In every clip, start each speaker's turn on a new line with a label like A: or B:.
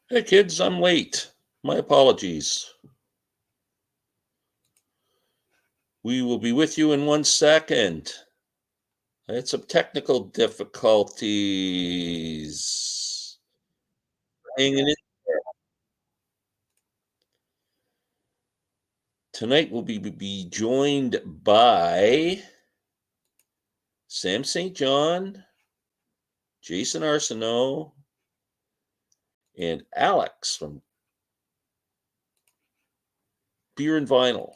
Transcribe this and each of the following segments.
A: Hey, kids, I'm late. My apologies. We will be with you in 1 second. I had some technical difficulties. Hanging in. Tonight we'll be joined by Sam St. John, Jason Arsenault, and Alex from Beer and Vinyl.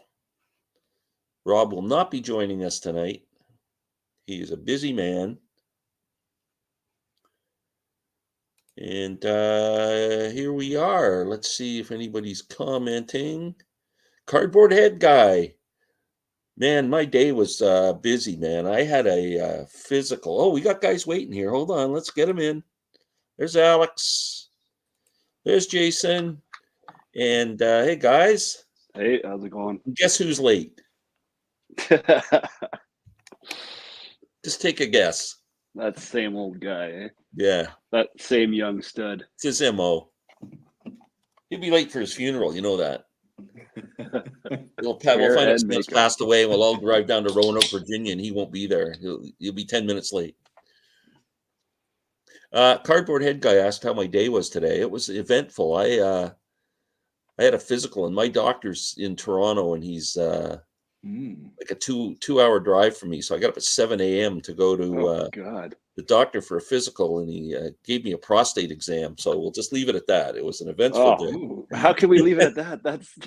A: Rob will not be joining us tonight. He is a busy man. And here we are. Let's see if anybody's commenting. Cardboard Head Guy. Man, my day was busy, man. I had a physical. Oh, we got guys waiting here. Hold on. Let's get them in. There's Alex. There's Jason. And hey, guys.
B: Hey, how's it going?
A: Guess who's late? Just take a guess.
B: That same old guy, eh?
A: Yeah.
B: That same young stud.
A: It's his MO. He'll be late for his funeral. You know that. We'll find out someone's passed away. We'll all drive down to Roanoke, Virginia, and he won't be there. He'll be 10 minutes late. Cardboard Head Guy asked how my day was today. It was eventful. I had a physical, and my doctor's in Toronto, and he's like a two-hour drive from me. So I got up at 7 a.m. to go to the doctor for a physical, and he gave me a prostate exam. So we'll just leave it at that. It was an eventful day.
B: How can we leave it at that? That's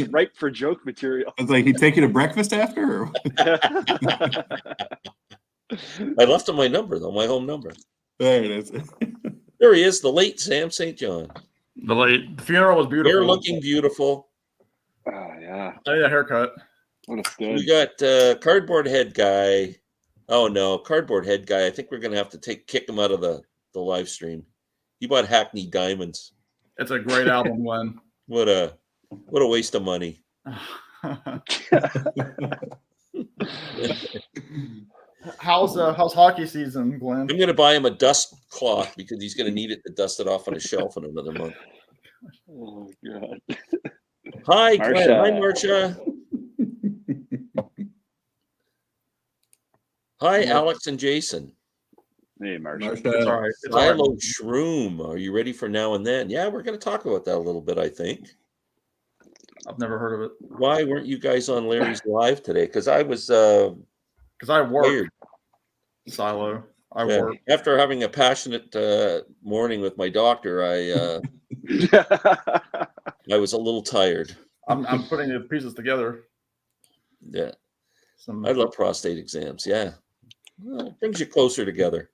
B: ripe for joke material.
C: It's like he'd take you to breakfast after? Or?
A: I left him my number, though, my home number.
C: There it is.
A: There he is, the late Sam St. John.
D: The funeral was beautiful.
A: Hair looking beautiful.
B: Oh, yeah.
D: I need a haircut.
B: What a stud.
A: We got Cardboard Head Guy. Oh, no, Cardboard Head Guy. I think we're going to have to kick him out of the live stream. He bought Hackney Diamonds.
D: It's a great album, Glenn.
A: What a waste of money.
D: How's hockey season, Glenn?
A: I'm going to buy him a dust cloth because he's going to need it to dust it off on a shelf in another month.
B: Oh, God.
A: Hi, Glenn. Hi, Marcia. Hi, Alex and Jason.
B: Hey, Marcia.
D: It's all right.
A: Silo Shroom. Are you ready for now and then? Yeah, we're going to talk about that a little bit, I think.
D: I've never heard of it.
A: Why weren't you guys on Larry's Live today? Because I was
D: because I work.
A: Weird.
D: Silo. I work.
A: After having a passionate morning with my doctor, I was a little tired.
D: I'm putting the pieces together.
A: Yeah. I love prostate exams. Yeah. Well, it brings you closer together.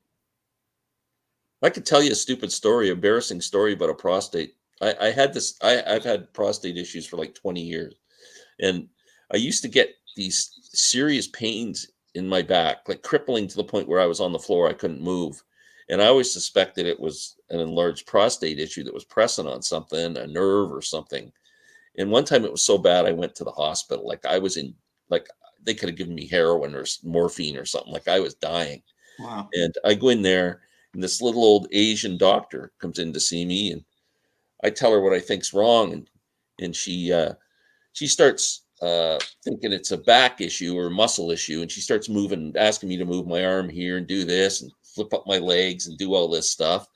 A: I could tell you a stupid story, embarrassing story about a prostate. I've had prostate issues for like 20 years. And I used to get these serious pains in my back, like crippling to the point where I was on the floor. I couldn't move. And I always suspected it was an enlarged prostate issue that was pressing on something, a nerve or something. And one time it was so bad, I went to the hospital. Like I was in, like they could have given me heroin or morphine or something. Like I was dying.
C: Wow.
A: And I go in there and this little old Asian doctor comes in to see me. And I tell her what I think's wrong. And she starts thinking it's a back issue or muscle issue. And she starts asking me to move my arm here and do this and flip up my legs and do all this stuff.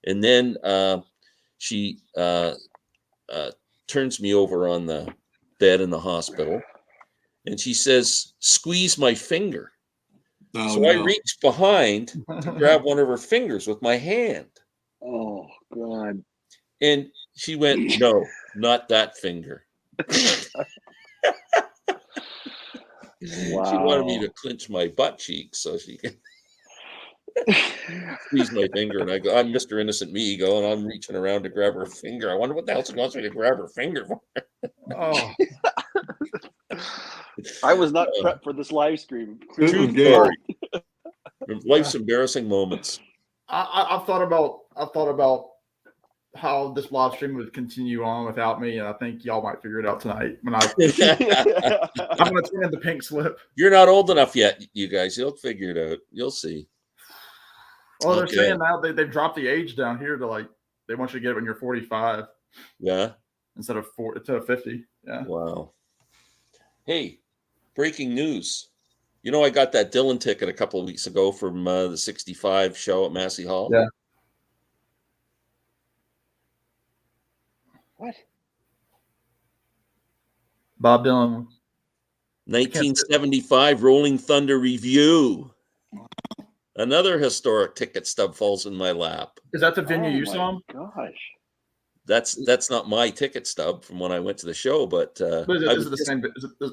A: And then she turns me over on the bed in the hospital and she says, squeeze my finger. I reached behind to grab one of her fingers with my hand.
B: Oh, God.
A: And she went, no, not that finger.
B: Wow.
A: She wanted me to clench my butt cheeks so she could squeeze my finger. And I go, I'm Mr. Innocent Me going, I'm reaching around to grab her finger. I wonder what the hell she wants me to grab her finger for.
D: Oh.
B: I was not prepped for this live stream.
A: True story. Life's embarrassing moments.
D: I've thought about how this live stream would continue on without me, and I think y'all might figure it out tonight. When I'm going to turn in the pink slip.
A: You're not old enough yet, you guys. You'll figure it out. You'll see.
D: Well, they're saying now they've dropped the age down here to like They want you to get it when you're 45.
A: Yeah.
D: Instead of 50. Yeah.
A: Wow. Hey, breaking news. You know, I got that Dylan ticket a couple of weeks ago from the 65 show at Massey Hall.
D: Yeah.
B: What?
D: Bob Dylan.
A: 1975 Rolling Thunder Review. Another historic ticket stub falls in my lap.
D: Is that the venue you saw him?
B: Gosh.
A: That's not my ticket stub from when I went to the show, but
D: is it the same?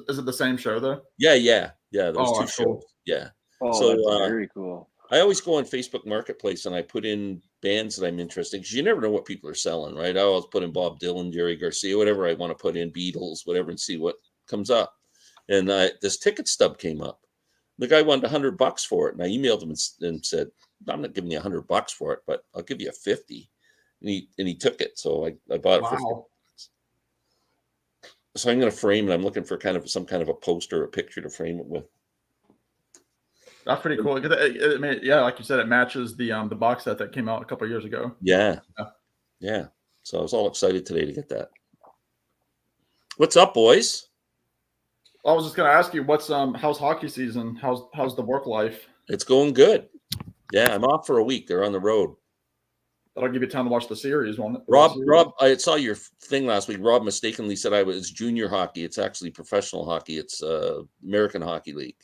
D: Is it the same show though?
A: Yeah. Those two shows.
D: Cool.
A: Yeah.
B: Oh,
A: So,
B: that's very cool.
A: I always go on Facebook Marketplace and I put in bands that I'm interested in because you never know what people are selling, right? I always put in Bob Dylan, Jerry Garcia, whatever I want to put in, Beatles, whatever, and see what comes up. And this ticket stub came up. The guy wanted $100 for it, and I emailed him and said, "I'm not giving you $100 for it, but I'll give you $50." And he took it, so I bought it for $50. So I'm going to frame it. I'm looking for some kind of a poster or a picture to frame it with.
D: That's pretty cool. I mean, yeah, like you said, it matches the box set that came out a couple of years ago.
A: Yeah. So I was all excited today to get that. What's up, boys?
D: I was just going to ask you, how's hockey season? How's the work life?
A: It's going good. Yeah, I'm off for a week. They're on the road.
D: That'll give you time to watch the series, won't it?
A: Rob, I saw your thing last week. Rob mistakenly said I was junior hockey. It's actually professional hockey. It's American Hockey League.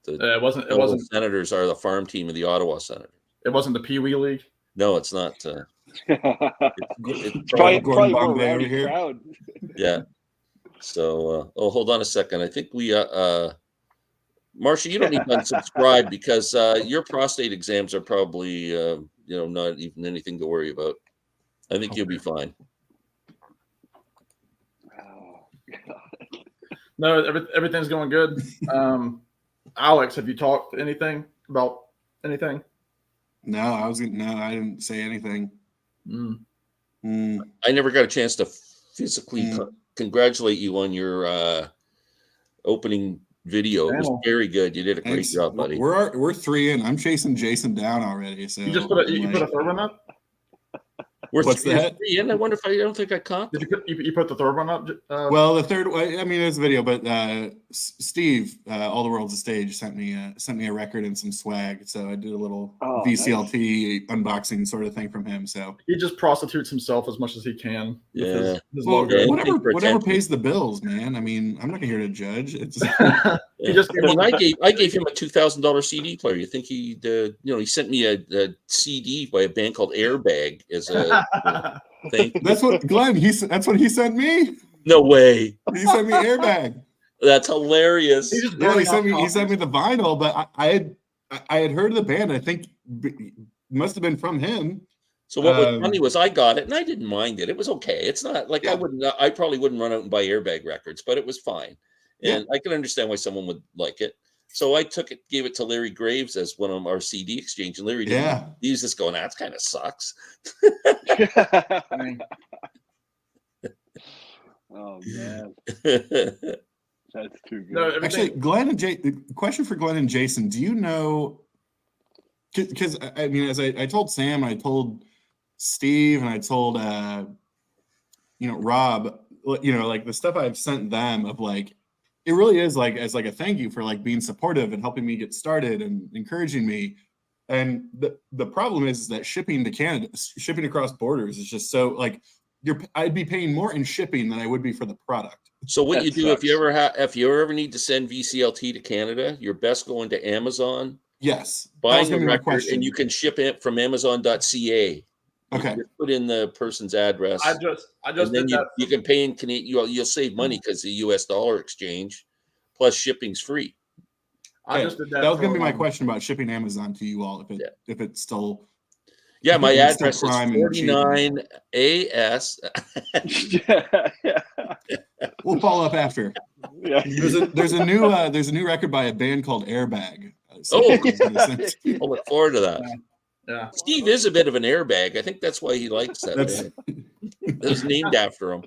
D: It wasn't.
A: Senators are the farm team of the Ottawa Senators.
D: It wasn't the Pee Wee League.
A: No, it's not.
B: It's probably more rowdy crowd.
A: Yeah. So, hold on a second. I think we, Marcia, you don't need to unsubscribe because your prostate exams are probably, not even anything to worry about. I think you'll be fine.
B: Oh, God.
D: No, everything's going good. Alex, have you talked anything about anything?
C: No, I didn't say anything.
A: I never got a chance to physically congratulate you on your opening video. It was very good. You did a great job, buddy.
C: We're 3 in. I'm chasing Jason down already. So
D: you just put a third one up.
C: What's that?
A: 3 in. I wonder if I don't think I caught.
D: Did you put the third one up?
C: Well, the third. I mean, it's a video, but Steve, All the World's a Stage, sent me a record and some swag. So I did a little VCLT unboxing sort of thing from him. So
D: he just prostitutes himself as much as he can.
A: Yeah.
D: His
C: well,
D: logo.
C: whatever pays the bills, man. I mean, I'm not here to judge. It's
A: I gave him a $2,000 CD player. You think he sent me a CD by a band called Airbag as a thing.
C: That's what Glenn. That's what he sent me.
A: No way.
C: He sent me Airbag.
A: That's hilarious.
C: He sent me the vinyl, but I had heard of the band. I think it must have been from him.
A: So what was funny was I got it and I didn't mind it. It was okay. It's not like I probably wouldn't run out and buy Airbag records, but it was fine. And I can understand why someone would like it. So I took it, gave it to Larry Graves as one of our CD exchange, and Larry he's just going, "That kind of sucks."
B: Oh man, that's too good.
D: No,
C: actually, Glenn and question for Glenn and Jason: do you know? Because I mean, as I told Sam, I told Steve, and I told Rob, like the stuff I've sent them of like. It really is like as like a thank you for like being supportive and helping me get started and encouraging me. And the problem is that shipping to Canada, shipping across borders is just so like I'd be paying more in shipping than I would be for the product.
A: So what you do if you ever need to send VCLT to Canada, you're best going to Amazon.
C: Yes.
A: Buying a record and you can ship it from Amazon.ca.
C: Okay.
A: You put in the person's address.
D: I just
A: and then you can pay in Canadian. You'll save money because the U.S. dollar exchange plus shipping's free.
D: I just did that.
C: That was going to be my question about shipping Amazon to you all. If it's still.
A: Yeah, my address is 49 AS.
C: We'll follow up after.
B: Yeah.
C: There's a new record by a band cld Airbag.
A: I'll look forward to that.
D: Yeah.
A: Steve is a bit of an airbag. I think that's why he likes that. It was named after him.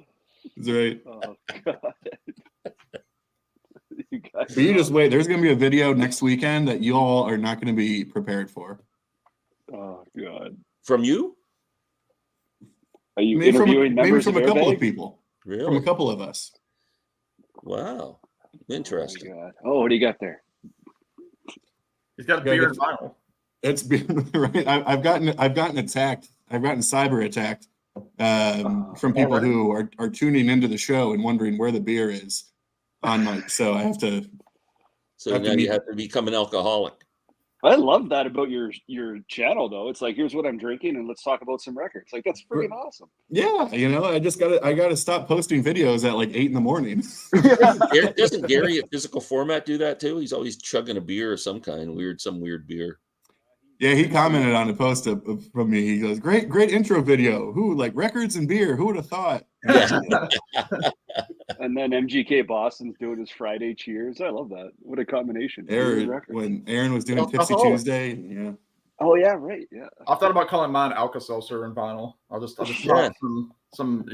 C: That's right.
B: Oh, God.
C: So you just wait. There's going to be a video next weekend that you all are not going to be prepared for.
B: Oh, God.
A: From you?
B: Are you interviewing members
C: maybe from
B: of
C: a couple
B: Airbag?
C: of people?
A: Really?
C: From a couple of us.
A: Wow. Interesting.
B: Oh, my God. Oh, what do you got there?
D: He's got beer and vinyl.
C: It's been right. I've gotten attacked. I've gotten cyber attacked from people who are tuning into the show and wondering where the beer is on night. So I have to.
A: So now you have to become an alcoholic.
B: I love that about your channel, though. It's like, here's what I'm drinking, and let's talk about some records. Like, that's freaking awesome.
C: Yeah, I gotta stop posting videos at like 8 a.m.
A: Doesn't Gary at Physical Format do that too? He's always chugging a beer of some kind, some weird beer.
C: Yeah, he commented on a post from me. He goes, "Great intro video. Who like records and beer? Who would have thought?"
A: Yeah.
B: And then MGK Boston's doing his Friday cheers. I love that. What a combination.
C: When Aaron was doing Tipsy Tuesday, yeah.
B: Oh yeah, right. Yeah.
D: I thought about calling mine Alka-Seltzer and vinyl. I'll just drop some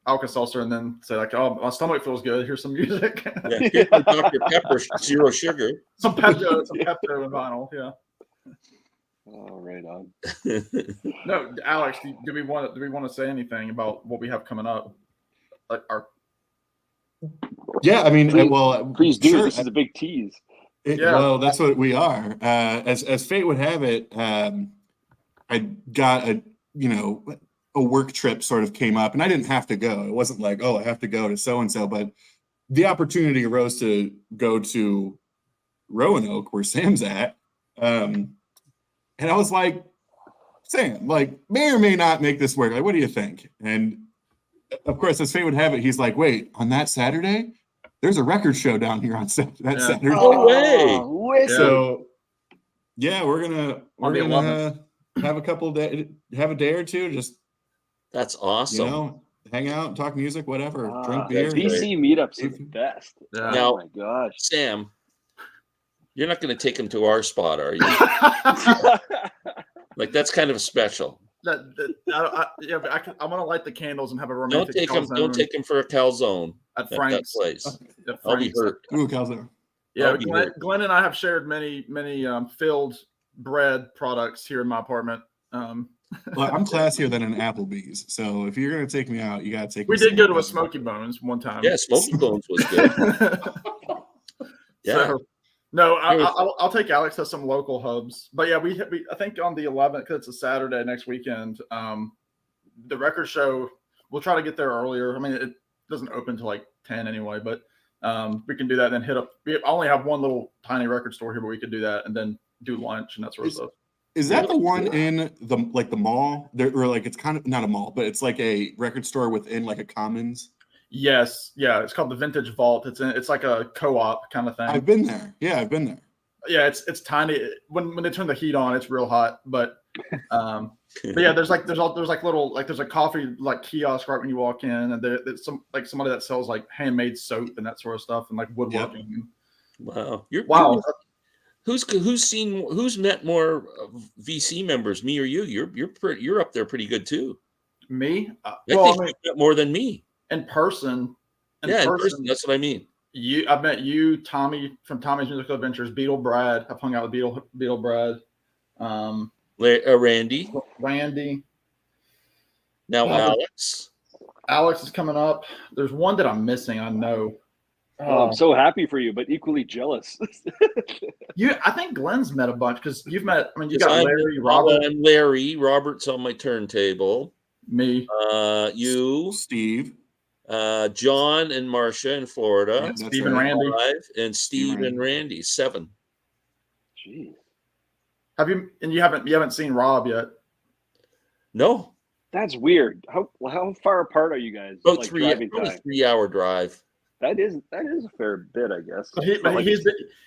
D: Alka-Seltzer and then say like, oh, my stomach feels good. Here's some music.
A: Yeah. Here's some Dr. Pepper, 0 sugar.
D: Some Pepto and vinyl. Yeah.
B: Oh, right on.
D: No, Alex, do we want to say anything about what we have coming up? Like
C: Yeah, I mean,
B: please do.
C: Sure.
B: This is a big tease.
C: Well, that's what we are. As fate would have it, I got a work trip sort of came up, and I didn't have to go. It wasn't like, oh, I have to go to so and so, but the opportunity arose to go to Roanoke, where Sam's at, and I was like, Sam, like, may or may not make this work. Like, what do you think? And of course, as fate would have it, he's like, wait, on that Saturday, there's a record show down here on that Saturday.
A: No way.
C: So, yeah, we're gonna have a couple days, have a day or two, just
A: that's awesome.
C: Hang out, talk music, whatever, drink beer.
B: BC meetups are the best.
D: Yeah.
A: Now,
B: oh my gosh,
A: Sam, you're not going to take him to our spot, are you? Like, that's kind of special.
D: I'm gonna light the candles and have a romantic.
A: Don't take him for a calzone
D: at Frank's
A: that place.
D: At
A: I'll be hurt.
C: Ooh, calzone.
D: Yeah, Glenn and I have shared many filled bread products here in my apartment.
C: Well, I'm classier than an Applebee's, so if you're gonna take me out, you gotta take.
D: We did go to a Smoky Bones one time.
A: Yeah, Smoky Bones was good. Yeah.
D: So, no, I'll take Alex to some local hubs. But yeah, we I think on the 11th, because it's a Saturday next weekend, the record show, we'll try to get there earlier. I mean, it doesn't open till like 10 anyway, but we can do that and then hit up. I only have one little tiny record store here, but we could do that and then do lunch and that sort of stuff.
C: Is that the one in the mall? Or like, it's kind of not a mall, but it's like a record store within like a Commons?
D: Yes, yeah, it's called the Vintage Vault. It's like a co-op kind of thing.
C: I've been there. Yeah, I've been there.
D: Yeah, it's tiny. When they turn the heat on, it's real hot. But yeah, there's a coffee like kiosk right when you walk in, and there's somebody that sells like handmade soap and that sort of stuff and like woodworking.
A: Wow,
D: wow.
A: Who's met more VC members, me or you? You're up there pretty good too.
D: Me?
A: I think you've met more than me.
D: In person.
A: In person. That's what I mean.
D: I've met you, Tommy from Tommy's Musical Adventures, Beatle Brad. I've hung out with Beatle Brad. Randy.
A: Now Alex.
D: Alex is coming up. There's one that I'm missing. I know.
B: Oh, I'm so happy for you, but equally jealous.
A: I
D: think Glenn's met a bunch because you've met. I mean, you got Larry, Robert.
A: I'm Larry. Robert's on my turntable.
D: Me.
A: You.
C: Steve.
A: John and Marcia in Florida.
D: Yeah, Steve and Randy.
A: 5, and Steve and Randy 7.
B: Jeez.
D: You haven't seen Rob yet?
A: No.
B: That's weird. How far apart are you guys?
A: About 3-hour drive.
B: That is a fair bit, I guess.
D: But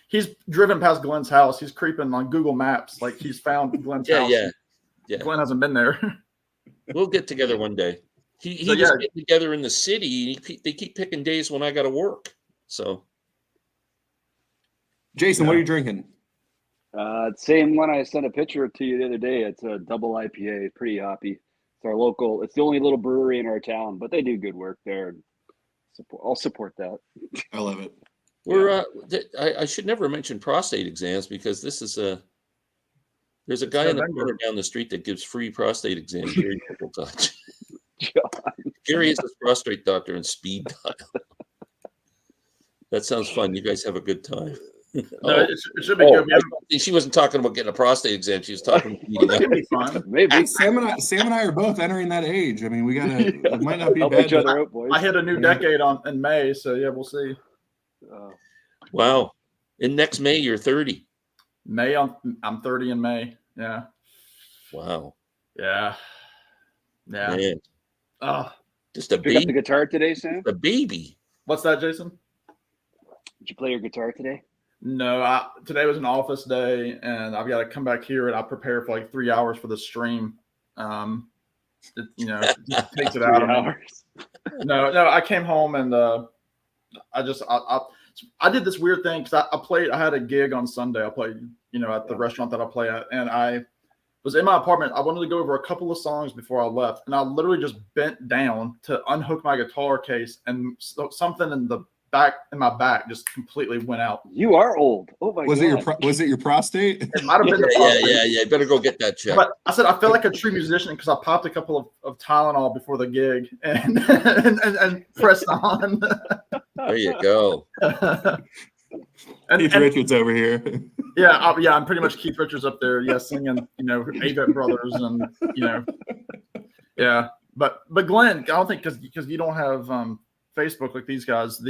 D: he's driven past Glenn's house. He's creeping on Google Maps like he's found Glenn's house.
A: Yeah.
D: Glenn hasn't been there.
A: We'll get together one day. He was getting together in the city. They keep picking days when I got to work. So,
C: Jason, what are you drinking?
B: Same one I sent a picture to you the other day. It's a double IPA, pretty hoppy. It's our local. It's the only little brewery in our town, but they do good work there. I'll support that.
C: I love it.
A: I should never mention prostate exams because this is there's a guy in the corner down the street that gives free prostate exams. Very touch.
B: John.
A: Gary is a prostate doctor and speed dial. That sounds fun. You guys have a good time.
D: No, it should be good.
A: She wasn't talking about getting a prostate exam. She was talking about
D: Well, that can be fun.
B: Maybe.
C: Sam and I are both entering that age. I mean, we gotta. It might not be
B: Help
C: bad.
B: each other out, boys.
D: I hit a new decade in May, so yeah, we'll see.
A: Wow. In next May, you're 30.
D: May, I'm 30 in May. Yeah.
A: Wow.
D: Yeah. Yeah.
A: Man. Just a
B: Pick
A: baby.
B: up the guitar today, Sam?
A: A baby.
D: What's that, Jason?
B: Did you play your guitar today?
D: No, today was an office day, and I've got to come back here and I prepare for like 3 hours for the stream. It takes it out of me. No, I came home and I did this weird thing because I had a gig on Sunday. I played, at the restaurant that I play at, and I was in my apartment. I wanted to go over a couple of songs before I left, and I literally just bent down to unhook my guitar case, and something in my back just completely went out.
B: You are old. Oh my God.
C: Was it your prostate?
D: It might have been the prostate.
A: Yeah. Better go get that checked.
D: But I said I feel like a true musician because I popped a couple of Tylenol before the gig and pressed on.
A: There you go.
C: Keith Richards over here.
D: Yeah, I'm pretty much Keith Richards up there. Yeah, singing, Avett Brothers and yeah. But Glenn, I don't think because you don't have Facebook like these guys.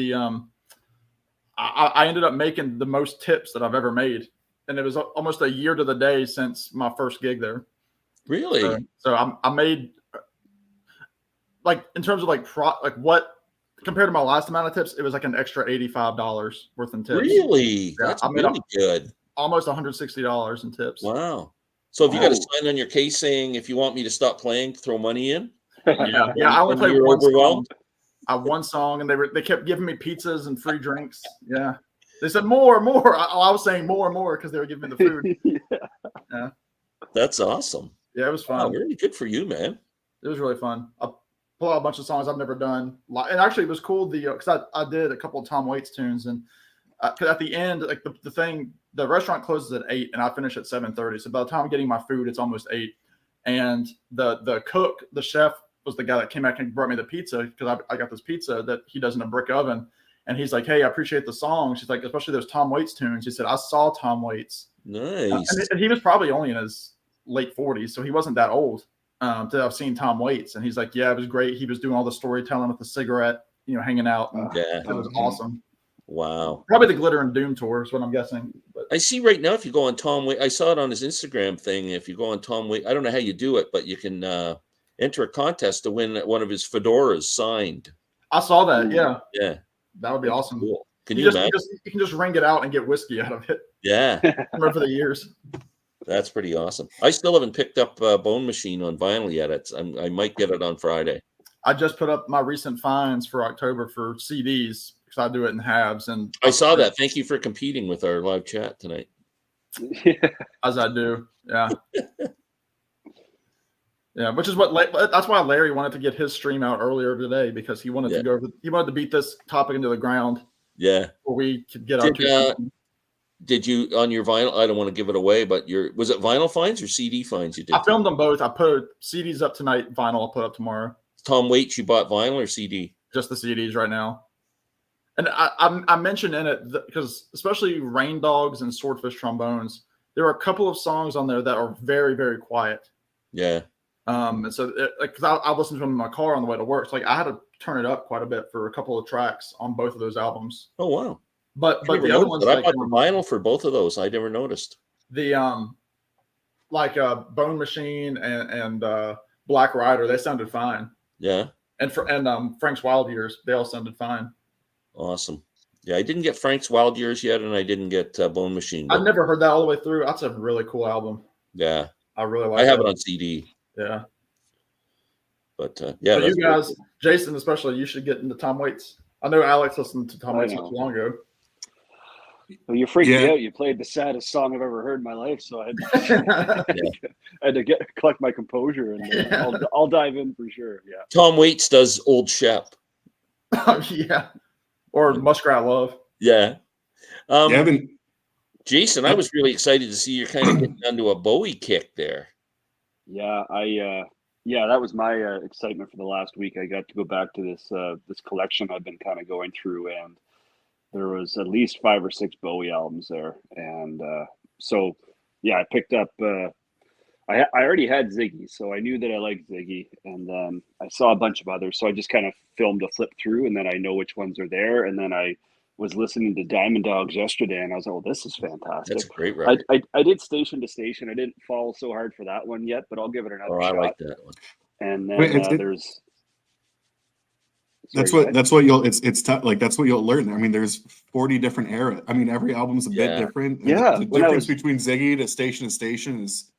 D: I ended up making the most tips that I've ever made, and it was almost a year to the day since my first gig there.
A: Really?
D: So I made in terms of what compared to my last amount of tips, it was like an extra $85 worth in tips.
A: Really?
D: Yeah,
A: That's really good.
D: Almost $160 in tips.
A: Wow. So have you got a sign on your case saying if you want me to stop playing, throw money in?
D: Yeah. I only played one song. One song, and they kept giving me pizzas and free drinks. Yeah, they said more. I was saying more because they were giving me the food. Yeah,
A: that's awesome.
D: Yeah, it was fun.
A: Wow, really good for you, man.
D: It was really fun. I pulled out a bunch of songs I've never done, and actually it was cool. Because I did a couple of Tom Waits tunes, and because at the end, like the restaurant closes at 8, and I finish at 7:30. So by the time I'm getting my food, it's almost 8, and the cook, the chef, was the guy that came back and brought me the pizza because I got this pizza that he does in a brick oven. And he's like, hey, I appreciate the song. She's like, especially those Tom Waits tunes. He said, I saw Tom Waits.
A: Nice.
D: And he was probably only in his late 40s. So he wasn't that old to have seen Tom Waits. And he's like, yeah, it was great. He was doing all the storytelling with the cigarette, hanging out.
A: Yeah.
D: It was awesome.
A: Wow.
D: Probably the Glitter and Doom tour is what I'm guessing. But
A: I see right now, if you go on Tom Waits, I saw it on his Instagram thing. If you go on Tom Waits, I don't know how you do it, but you can enter a contest to win one of his fedoras signed.
D: I saw that. Yeah.
A: Yeah.
D: That would be awesome.
A: Cool. Can you imagine?
D: You can just wring it out and get whiskey out of it.
A: Yeah.
D: Over the years.
A: That's pretty awesome. I still haven't picked up Bone Machine on vinyl yet. I might get it on Friday.
D: I just put up my recent finds for October for CDs because I do it in halves. And
A: I saw that. Thank you for competing with our live chat tonight.
D: As I do. Yeah. Yeah, which is that's why Larry wanted to get his stream out earlier today because he wanted he wanted to beat this topic into the ground.
A: Yeah,
D: where we could get our.
A: Did you on your vinyl? I don't want to give it away, but was it vinyl finds or CD finds you did?
D: I filmed them both. I put CDs up tonight. Vinyl I'll put up tomorrow.
A: Tom Waits, you bought vinyl or CD?
D: Just the CDs right now. And I mentioned in it because especially Rain Dogs and Swordfish Trombones, there are a couple of songs on there that are very, very quiet.
A: Yeah.
D: And so because I listened to them in my car on the way to work, so I had to turn it up quite a bit for a couple of tracks on both of those albums.
A: Oh wow!
D: But the other ones,
A: I bought the vinyl for both of those. I never noticed.
D: The Bone Machine and Black Rider, they sounded fine.
A: Yeah.
D: And Frank's Wild Years, they all sounded fine.
A: Awesome. Yeah, I didn't get Frank's Wild Years yet, and I didn't get Bone Machine.
D: I've never heard that all the way through. That's a really cool album.
A: Yeah.
D: I really like.
A: I have it on CD.
D: Yeah.
A: But yeah,
D: so you guys, cool. Jason especially, you should get into Tom Waits. I know Alex listened to Tom Waits not too long ago.
B: Well, you freaked me out. You played the saddest song I've ever heard in my life, so I had to collect my composure, and I'll dive in for sure. Yeah.
A: Tom Waits does Old Shep.
D: Yeah. Or Muskrat Love.
A: Yeah. Jason, I was really excited to see you're kind of getting onto a Bowie kick there.
B: Yeah, Yeah, that was my excitement for the last week. I got to go back to this collection I've been kind of going through, and there was at least 5 or 6 Bowie albums there, and so yeah, I picked up. I already had Ziggy, so I knew that I liked Ziggy, and then I saw a bunch of others, so I just kind of filmed a flip through, and then I know which ones are there, and then I was listening to Diamond Dogs yesterday, and I was like, "Oh, this is fantastic."
A: That's a great record.
B: I did Station to Station. I didn't fall so hard for that one yet, but I'll give it another shot.
A: I like that one.
B: And then
C: Wait,
B: there's.
C: That's
B: Sorry,
C: what you'll it's tough, like that's what you'll learn. I mean, there's 40 different eras. I mean, every album's a bit different. And
B: Yeah,
C: the difference between Ziggy to Station is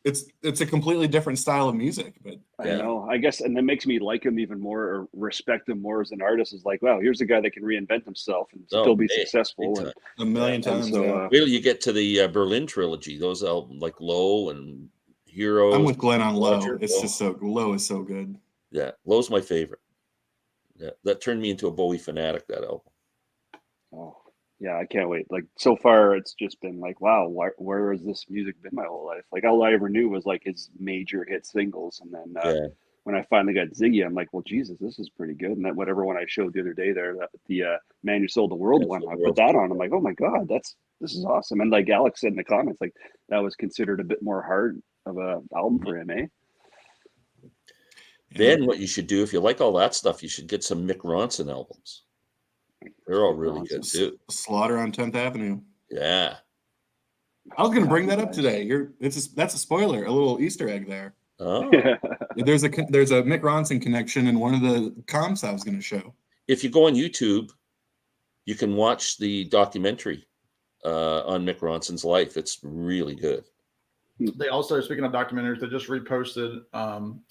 C: it's a completely different style of music. But
B: I know, I guess, and that makes me like him even more or respect him more as an artist. Is like, wow, here's a guy that can reinvent himself and still be successful. And,
C: a million times.
B: So,
A: wait till you get to the Berlin trilogy. Those albums like Low and Heroes.
C: I'm with Glenn on Low.
A: Roger.
C: It's just so Low is so good.
A: Yeah, Low's my favorite. Yeah, that turned me into a Bowie fanatic, that album.
B: Oh, yeah, I can't wait. Like, so far, it's just been like, wow, where has this music been my whole life? Like, all I ever knew was like his major hit singles. And then when I finally got Ziggy, I'm like, well, Jesus, this is pretty good. And that whatever one I showed the other day there, the Man Who Sold the World one, I put that on. I'm like, oh my God, this is awesome. And like Alex said in the comments, like that was considered a bit more hard of a album for him, eh?
A: Then what you should do, if you like all that stuff, you should get some Mick Ronson albums. They're all really good too.
C: Slaughter on 10th Avenue.
A: Yeah.
C: I was going to bring that up today. That's a spoiler, a little Easter egg there.
A: Oh.
C: There's a Mick Ronson connection in one of the comps I was going to show.
A: If you go on YouTube, you can watch the documentary on Mick Ronson's life. It's really good.
D: They also, speaking of documentaries, they just reposted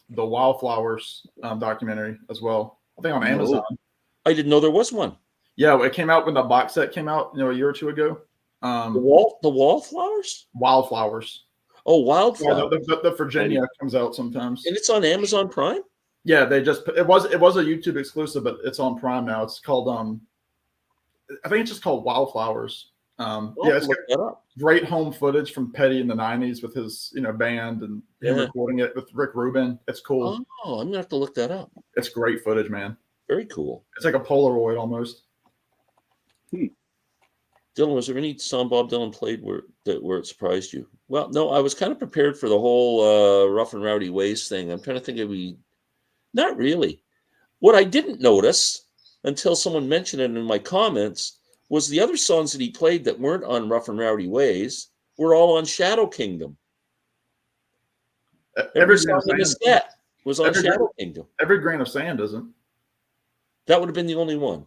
D: the Wildflowers documentary as well. I think on Amazon.
A: I didn't know there was one.
D: Yeah, it came out when the box set came out, a year or two ago.
A: The Wallflowers?
D: Wildflowers.
A: Oh, Wildflowers.
D: Yeah, the Virginia comes out sometimes.
A: And it's on Amazon Prime?
D: Yeah, they just it was a YouTube exclusive, but it's on Prime now. It's called I think it's just called Wildflowers. It's great home footage from Petty in the 90s with his band and him recording it with Rick Rubin. It's cool.
A: Oh, I'm gonna have to look that up.
D: It's great footage, man.
A: Very cool.
D: It's like a Polaroid almost.
A: Dylan, was there any song Bob Dylan played where it surprised you? Well, no, I was kind of prepared for the whole Rough and Rowdy Ways thing. I'm trying to think not really. What I didn't notice until someone mentioned it in my comments was the other songs that he played that weren't on Rough and Rowdy Ways were all on Shadow Kingdom. Every song in the set was on Shadow Kingdom.
D: Every Grain of Sand isn't.
A: That would have been the only one.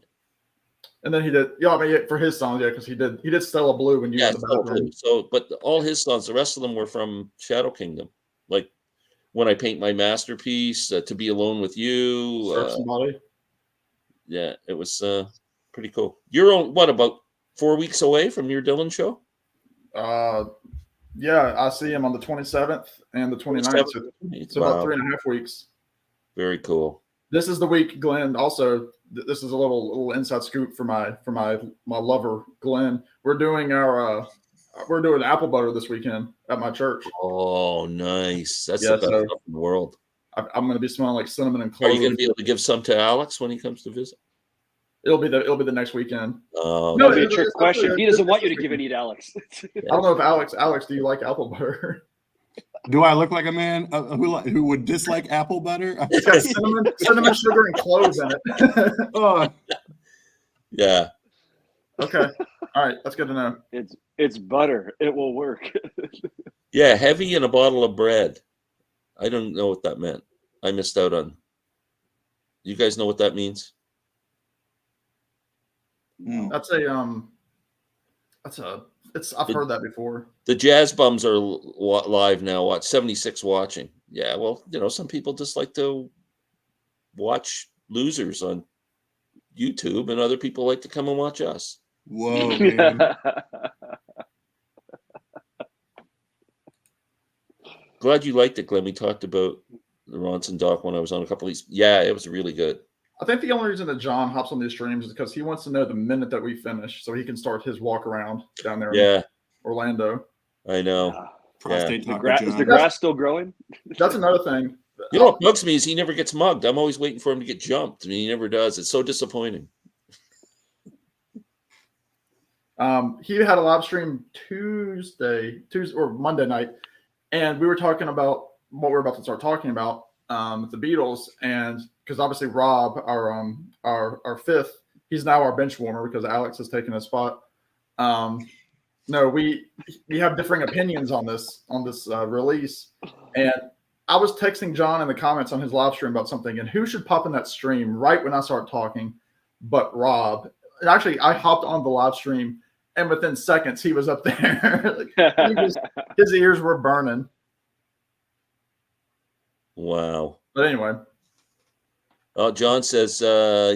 D: And then he did, for his songs, because he did Stella Blue when you were in the bathroom.
A: So, but all his songs, the rest of them were from Shadow Kingdom, like When I Paint My Masterpiece, To Be Alone with You.
D: Serve Somebody.
A: Yeah, it was pretty cool. You're about 4 weeks away from your Dylan show?
D: Yeah, I see him on the 27th and the 29th. So it's about 3.5 weeks.
A: Very cool.
D: This is the week, Glenn. Also, this is a little inside scoop for my lover, Glenn. We're doing apple butter this weekend at my church.
A: Oh, nice! That's the best stuff in the world.
D: I'm going to be smelling like cinnamon and cloves.
A: Are you going to be able to give some to Alex when he comes to visit?
D: It'll be the next weekend.
B: No, that'd be a trick question. He doesn't want you to give any to Alex.
D: I don't know if Alex, do you like apple butter?
C: Do I look like a man who would dislike apple butter?
D: It's got cinnamon, sugar, and cloves in it.
A: Yeah.
D: Okay. All right. That's good to know.
B: It's butter. It will work.
A: Yeah, heavy in a bottle of bread. I don't know what that meant. I missed out on. You guys know what that means?
C: No.
D: I've heard that before.
A: The Jazz Bums are live now. Watch 76 watching. Yeah, well, some people just like to watch losers on YouTube, and other people like to come and watch us.
C: Whoa, man.
A: Glad you liked it, Glenn. We talked about the Ronson doc when I was on a couple of these. Yeah, it was really good.
D: I think the only reason that John hops on these streams is because he wants to know the minute that we finish so he can start his walk around down there in Orlando.
A: I know.
C: Prostate
B: is the grass still growing?
D: That's another thing.
A: You know what bugs me is he never gets mugged. I'm always waiting for him to get jumped. I mean, he never does. It's so disappointing.
D: He had a live stream Tuesday or Monday night, and we were talking about what we're about to start talking about, the Beatles, and because obviously Rob, our fifth, he's now our bench warmer because Alex has taken his spot. No, we have differing opinions on this release, and I was texting John in the comments on his live stream about something, and who should pop in that stream right when I start talking, but Rob. And actually, I hopped on the live stream, and within seconds, he was up there. His ears were burning.
A: Wow.
D: But anyway.
A: John says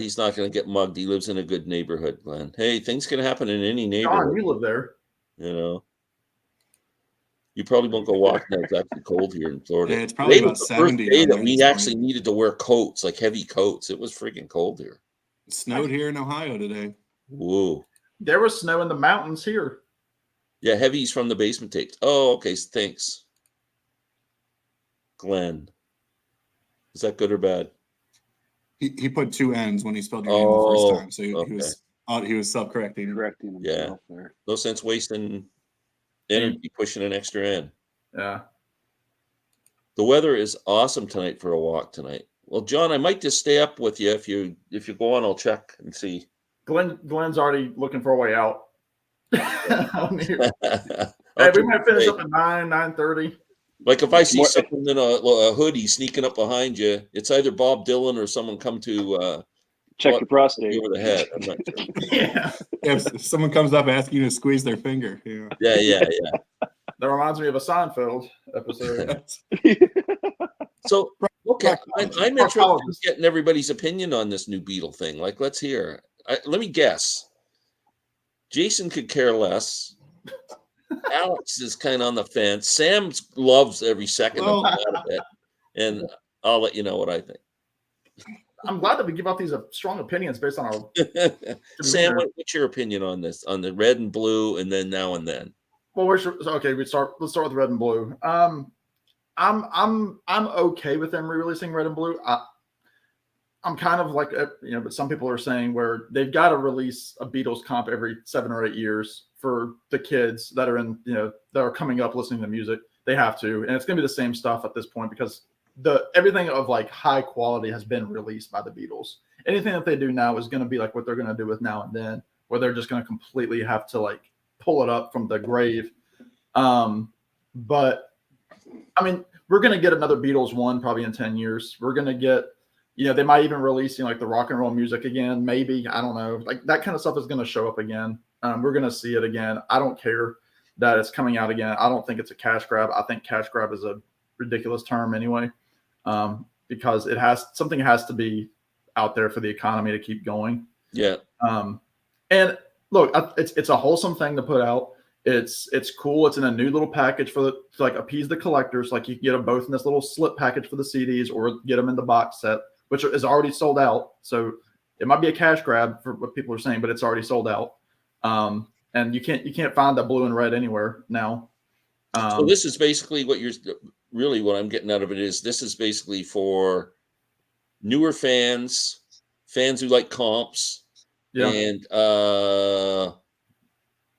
A: he's not going to get mugged. He lives in a good neighborhood, Glenn. Hey, things can happen in any neighborhood.
D: John, you live there.
A: You know. You probably won't go walking. It's actually cold here in Florida.
C: Yeah, it's probably
A: Today
C: about
A: was the
C: 70
A: first day that
C: down
A: we
C: there.
A: actually needed to wear coats, like heavy coats. It was freaking cold here.
C: It snowed here in Ohio today.
A: Whoa.
D: There was snow in the mountains here.
A: Yeah, heavy's from the basement tapes. Oh, okay. Thanks. Glenn. Is that good or bad?
C: He put two N's when he spelled your name the first time, so he was self-correcting.
B: Correcting himself there.
A: No sense wasting energy pushing an extra N.
D: Yeah.
A: The weather is awesome tonight for a walk tonight. Well, John, I might just stay up with you if you go on. I'll check and see.
D: Glenn's already looking for a way out. Hey,
A: we
D: we might finish up at 9:30.
A: Like if I see someone in a hoodie sneaking up behind you, it's either Bob Dylan or someone come to
B: check your prostate
A: over the head. I'm not sure.
D: Yeah.
C: If someone comes up asking you to squeeze their finger.
A: Yeah.
D: That reminds me of a Seinfeld episode.
A: So, okay, I'm interested in getting everybody's opinion on this new Beatle thing. Like, let's hear. Let me guess. Jason could care less. Alex is kind of on the fence. Sam loves every second of it, and I'll let you know what I think.
D: I'm glad that we give out these strong opinions based on our.
A: Sam, what's your opinion on this? On the red and blue, and then now and then.
D: Well, let's start with red and blue. I'm okay with them re-releasing red and blue. I'm kind of like but some people are saying where they've got to release a Beatles comp every 7 or 8 years for the kids that are that are coming up listening to music. They have to, and it's going to be the same stuff at this point because everything of like high quality has been released by the Beatles. Anything that they do now is going to be like what they're going to do with Now and Then, where they're just going to completely have to like pull it up from the grave. But I mean, we're going to get another Beatles one probably in 10 years. We're going to get, they might even release, like the rock and roll music again. Maybe, I don't know. Like that kind of stuff is going to show up again. We're going to see it again. I don't care that it's coming out again. I don't think it's a cash grab. I think cash grab is a ridiculous term anyway, because something has to be out there for the economy to keep going.
A: Yeah.
D: And look, it's a wholesome thing to put out. It's cool. It's in a new little package to like appease the collectors. Like you can get them both in this little slip package for the CDs, or get them in the box set, which is already sold out. So it might be a cash grab for what people are saying, but it's already sold out. And you can't find that blue and red anywhere now.
A: So this is basically what I'm getting out of it is this is basically for newer fans who like comps, and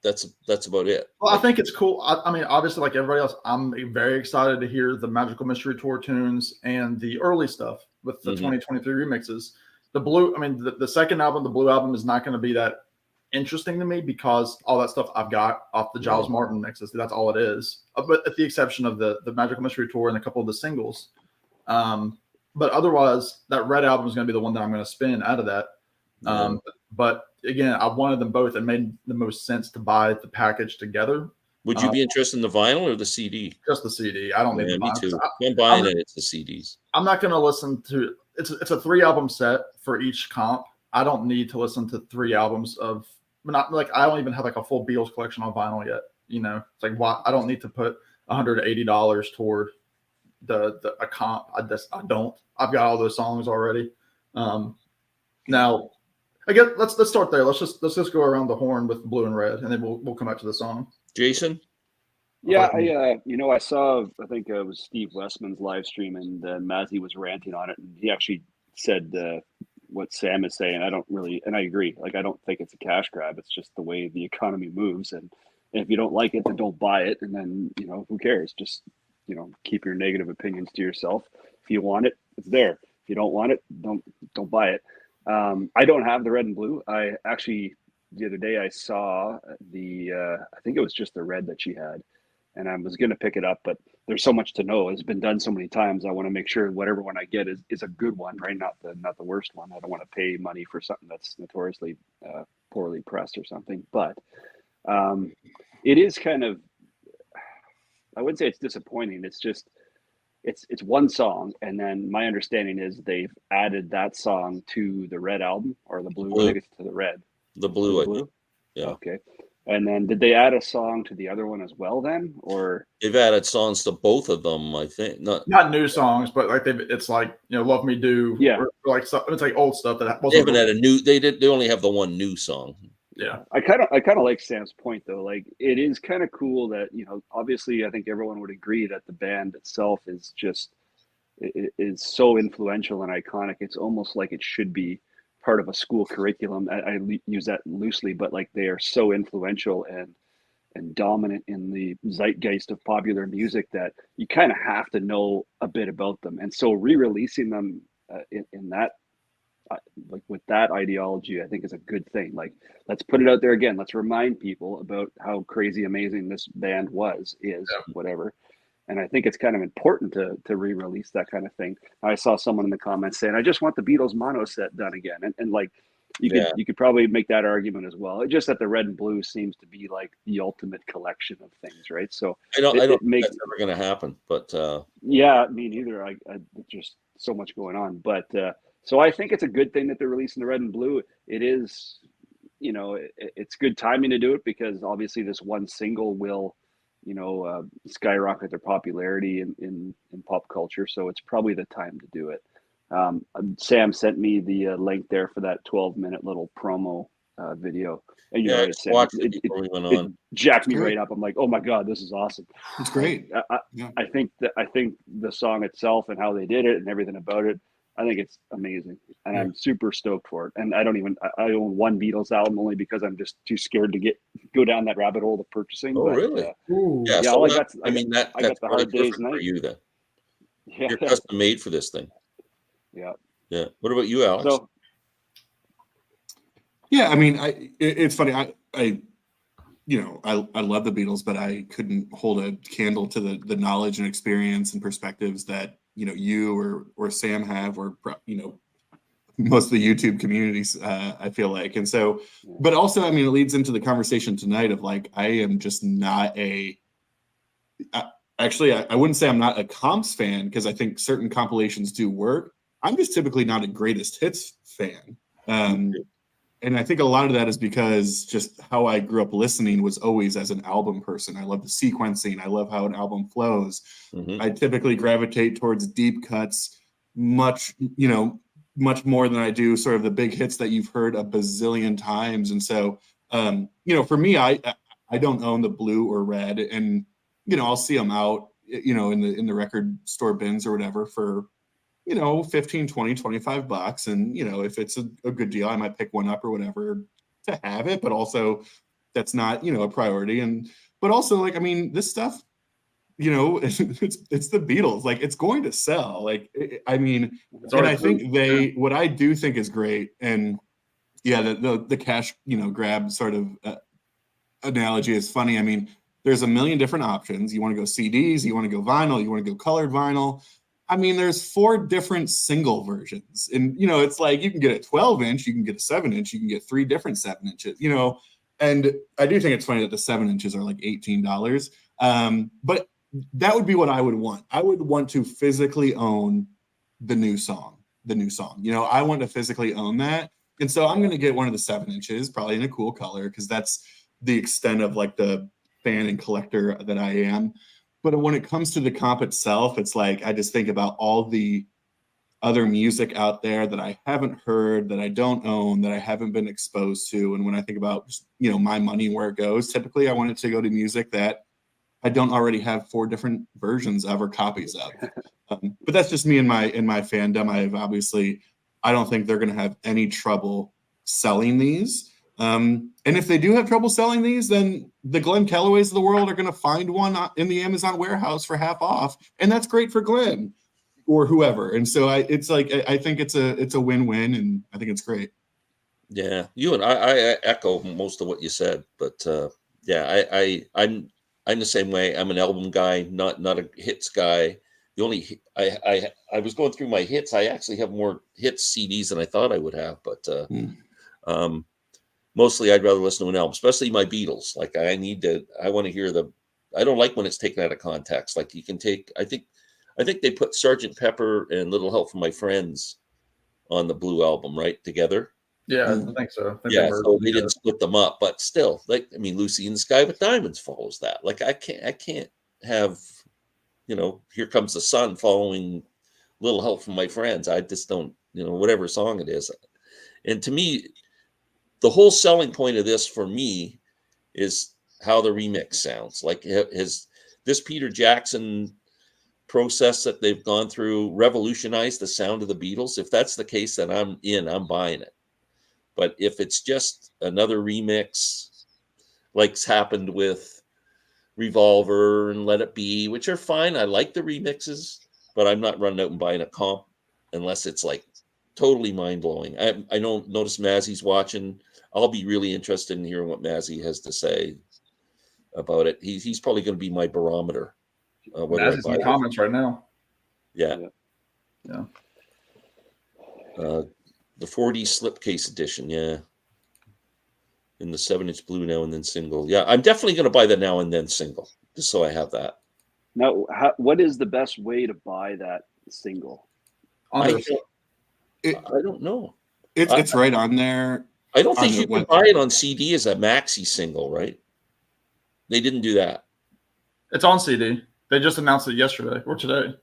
A: that's about it.
D: Well, I think it's cool. I mean, obviously, like everybody else, I'm very excited to hear the Magical Mystery Tour tunes and the early stuff with the 2023 remixes. The blue, I mean, the second album, the blue album, is not going to be that interesting to me because all that stuff I've got off the Giles Martin mixes. That's all it is. But at the exception of the Magical Mystery Tour and a couple of the singles. But otherwise, that red album is going to be the one that I'm going to spin out of that. But again, I wanted them both. It made the most sense to buy the package together.
A: Would you be interested in the vinyl or the CD?
D: Just the CD. I don't need the vinyl.
A: Me too. I'm buying it. It's the CDs.
D: I'm not going to listen to it's a 3-album set for each comp. I don't need to listen to 3 albums of not like I don't even have like a full Beatles collection on vinyl yet. It's like why I don't need to put $180 toward a comp. I don't. I've got all those songs already. Now, I guess let's start there. Let's just go around the horn with blue and red, and then we'll come back to the song.
A: Jason?
B: Yeah, I saw, I think it was Steve Westman's live stream, and Mazzy was ranting on it, and he actually said what Sam is saying. I don't really, and I agree. Like, I don't think it's a cash grab. It's just the way the economy moves, and if you don't like it, then don't buy it, and then who cares? Just keep your negative opinions to yourself. If you want it, it's there. If you don't want it, don't buy it. I don't have the red and blue. I actually the other day I saw I think it was just the red that she had, and I was going to pick it up, but there's so much to know. It's been done so many times. I want to make sure whatever one I get is a good one, right? Not the worst one. I don't want to pay money for something that's notoriously poorly pressed or something. But it is kind of, I wouldn't say it's disappointing. It's just it's one song, and then my understanding is they've added that song to the red album or the blue. I think it's to the red.
A: The blue,
B: I think. Yeah. Okay. And then did they add a song to the other one as well then, or
A: they've added songs to both of them? I think not
D: new songs, but like it's like Love Me Do.
B: Yeah.
D: Or like it's like old stuff that
A: they haven't had a new. They only have the one new song.
D: Yeah.
B: I kind of like Sam's point though. Like, it is kind of cool that obviously I think everyone would agree that the band itself is just is so influential and iconic. It's almost like it should be part of a school curriculum. I use that loosely, but like, they are so influential and dominant in the zeitgeist of popular music that you kind of have to know a bit about them. And so re-releasing them in that like with that ideology, I think is a good thing. Like, let's put it out there again. Let's remind people about how crazy amazing this band whatever. And I think it's kind of important to re-release that kind of thing. I saw someone in the comments saying, I just want the Beatles mono set done again. And like, you could probably make that argument as well. It's just that the red and blue seems to be like the ultimate collection of things, right? So
A: I don't think that's ever going to happen. But
B: yeah, me neither. I just so much going on. But so I think it's a good thing that they're releasing the red and blue. It is, it's good timing to do it, because obviously this one single will skyrocket their popularity in pop culture. So it's probably the time to do it. Sam sent me the link there for that 12-minute little promo video. And it jacked me right up. I'm like, oh my God, this is awesome.
C: It's great.
B: I think the song itself and how they did it and everything about it, I think it's amazing, and I'm super stoked for it. And I own one Beatles album only because I'm just too scared to go down that rabbit hole of purchasing.
A: Oh, really?
B: Yeah.
A: So
B: I got
A: that's
B: the hard days
A: for you then.
B: Yeah.
A: You're custom made for this thing.
B: Yeah.
A: Yeah. What about you, Alex?
B: So,
C: yeah, I mean, it's funny. I love the Beatles, but I couldn't hold a candle to the knowledge and experience and perspectives that you or Sam have, or most of the YouTube communities, I feel like. And so, but also, I mean, it leads into the conversation tonight of like, I am just not I wouldn't say I'm not a comps fan, because I think certain compilations do work. I'm just typically not a greatest hits fan. And I think a lot of that is because just how I grew up listening was always as an album person. I love the sequencing. I love how an album flows. Mm-hmm. I typically gravitate towards deep cuts much more than I do sort of the big hits that you've heard a bazillion times. And so, for me, I don't own the blue or red, and, I'll see them out, in the record store bins or whatever for, 15, 20, $25. And, if it's a good deal, I might pick one up or whatever to have it, but also that's not, a priority. But also, like, I mean, this stuff, it's the Beatles, like, it's going to sell. Like, I mean, and I think what I do think is great, and yeah, the cash, grab sort of analogy is funny. I mean, there's a million different options. You want to go CDs, you want to go vinyl, you want to go colored vinyl. I mean, there's 4 different single versions, and it's like you can get a 12-inch, you can get a 7-inch, you can get 3 different 7 inches, and I do think it's funny that the 7 inches are like $18. But that would be what I would want. I would want to physically own the new song. I want to physically own that. And so I'm going to get one of the 7 inches, probably in a cool color, because that's the extent of like the fan and collector that I am. But when it comes to the comp itself, it's like, I just think about all the other music out there that I haven't heard, that I don't own, that I haven't been exposed to. And when I think about, my money, where it goes, typically I want it to go to music that I don't already have 4 different versions of or copies of. But that's just me in my fandom. I don't think they're going to have any trouble selling these. And if they do have trouble selling these, then the Glenn Callaways of the world are going to find one in the Amazon warehouse for half off, and that's great for Glenn or whoever. And so I think it's a win-win, and I think it's great.
A: Yeah, you and I echo most of what you said, but I'm the same way. I'm an album guy, not a hits guy. The only I was going through my hits. I actually have more hits CDs than I thought I would have, but mostly I'd rather listen to an album, especially my Beatles. Like I want to hear I don't like when it's taken out of context. Like you can take, I think they put Sgt. Pepper and Little Help from My Friends on the Blue album, right? Together.
D: Yeah, I think so.
A: So they didn't split them up, but still, like, I mean, Lucy in the Sky with Diamonds follows that. Like I can't have, Here Comes the Sun following Little Help from My Friends. I just don't, whatever song it is. And to me, the whole selling point of this for me is how the remix sounds. Like this Peter Jackson process that they've gone through revolutionized the sound of the Beatles. If that's the case, then I'm buying it. But if it's just another remix, like's happened with Revolver and Let It Be, which are fine. I like the remixes, but I'm not running out and buying a comp unless it's like totally mind-blowing. I don't notice Mazzy's watching. I'll be really interested in hearing what Mazzy has to say about it. He's probably going to be my barometer.
D: Mazzy's in the comments right now.
A: Yeah. The 40 slipcase edition, yeah. In the 7-inch blue now and then single. Yeah, I'm definitely going to buy the now and then single, just so I have that.
B: Now, what is the best way to buy that single?
A: I don't know.
C: It's right on there.
A: I don't think you can buy it on CD as a maxi single, right? They didn't do that.
D: It's on CD. They just announced it yesterday or today.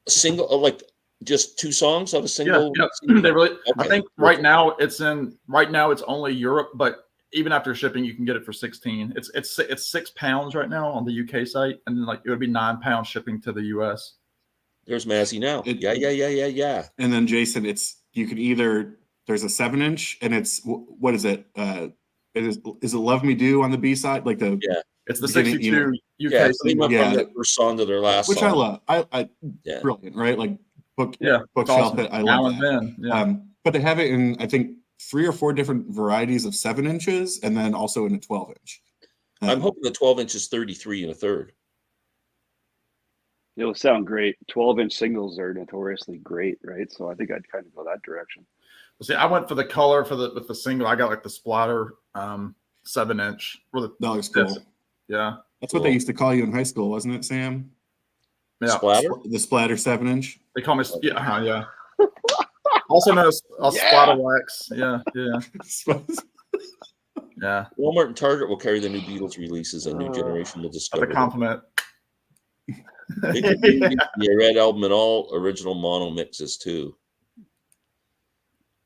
A: A single, like just 2 songs on a single.
D: Yeah. They really. Okay. I think right now it's only Europe, but even after shipping, you can get it for 16. It's £6 right now on the UK site, and then it would be £9 shipping to the US.
A: There's Mazzy now. Yeah.
C: And then Jason, you can either there's a 7-inch, and it's what is it? Is it Love Me Do on the B side?
D: It's the 62 UK.
A: The first song to their last,
C: which
A: song.
C: I love. Brilliant, right? Like bookshelf.
D: Awesome.
C: I love that. But they have it in I think 3 or 4 different varieties of 7 inches, and then also in a 12-inch.
A: I'm hoping the 12-inch is 33 1/3.
B: It'll sound great. 12-inch singles are notoriously great, right? So I think I'd kind of go that direction.
D: See, I went for the color with the single. I got the splatter 7-inch.
C: That looks cool.
D: Yeah,
C: that's what they used to call you in high school, wasn't it, Sam?
D: Yeah,
A: splatter.
C: The splatter 7-inch.
D: They call me yeah. Also known as splatter wax. Yeah. Yeah.
A: Walmart and Target will carry the new Beatles releases, and new generation will discover.
D: The compliment.
A: It could be a red album and all original mono mixes too.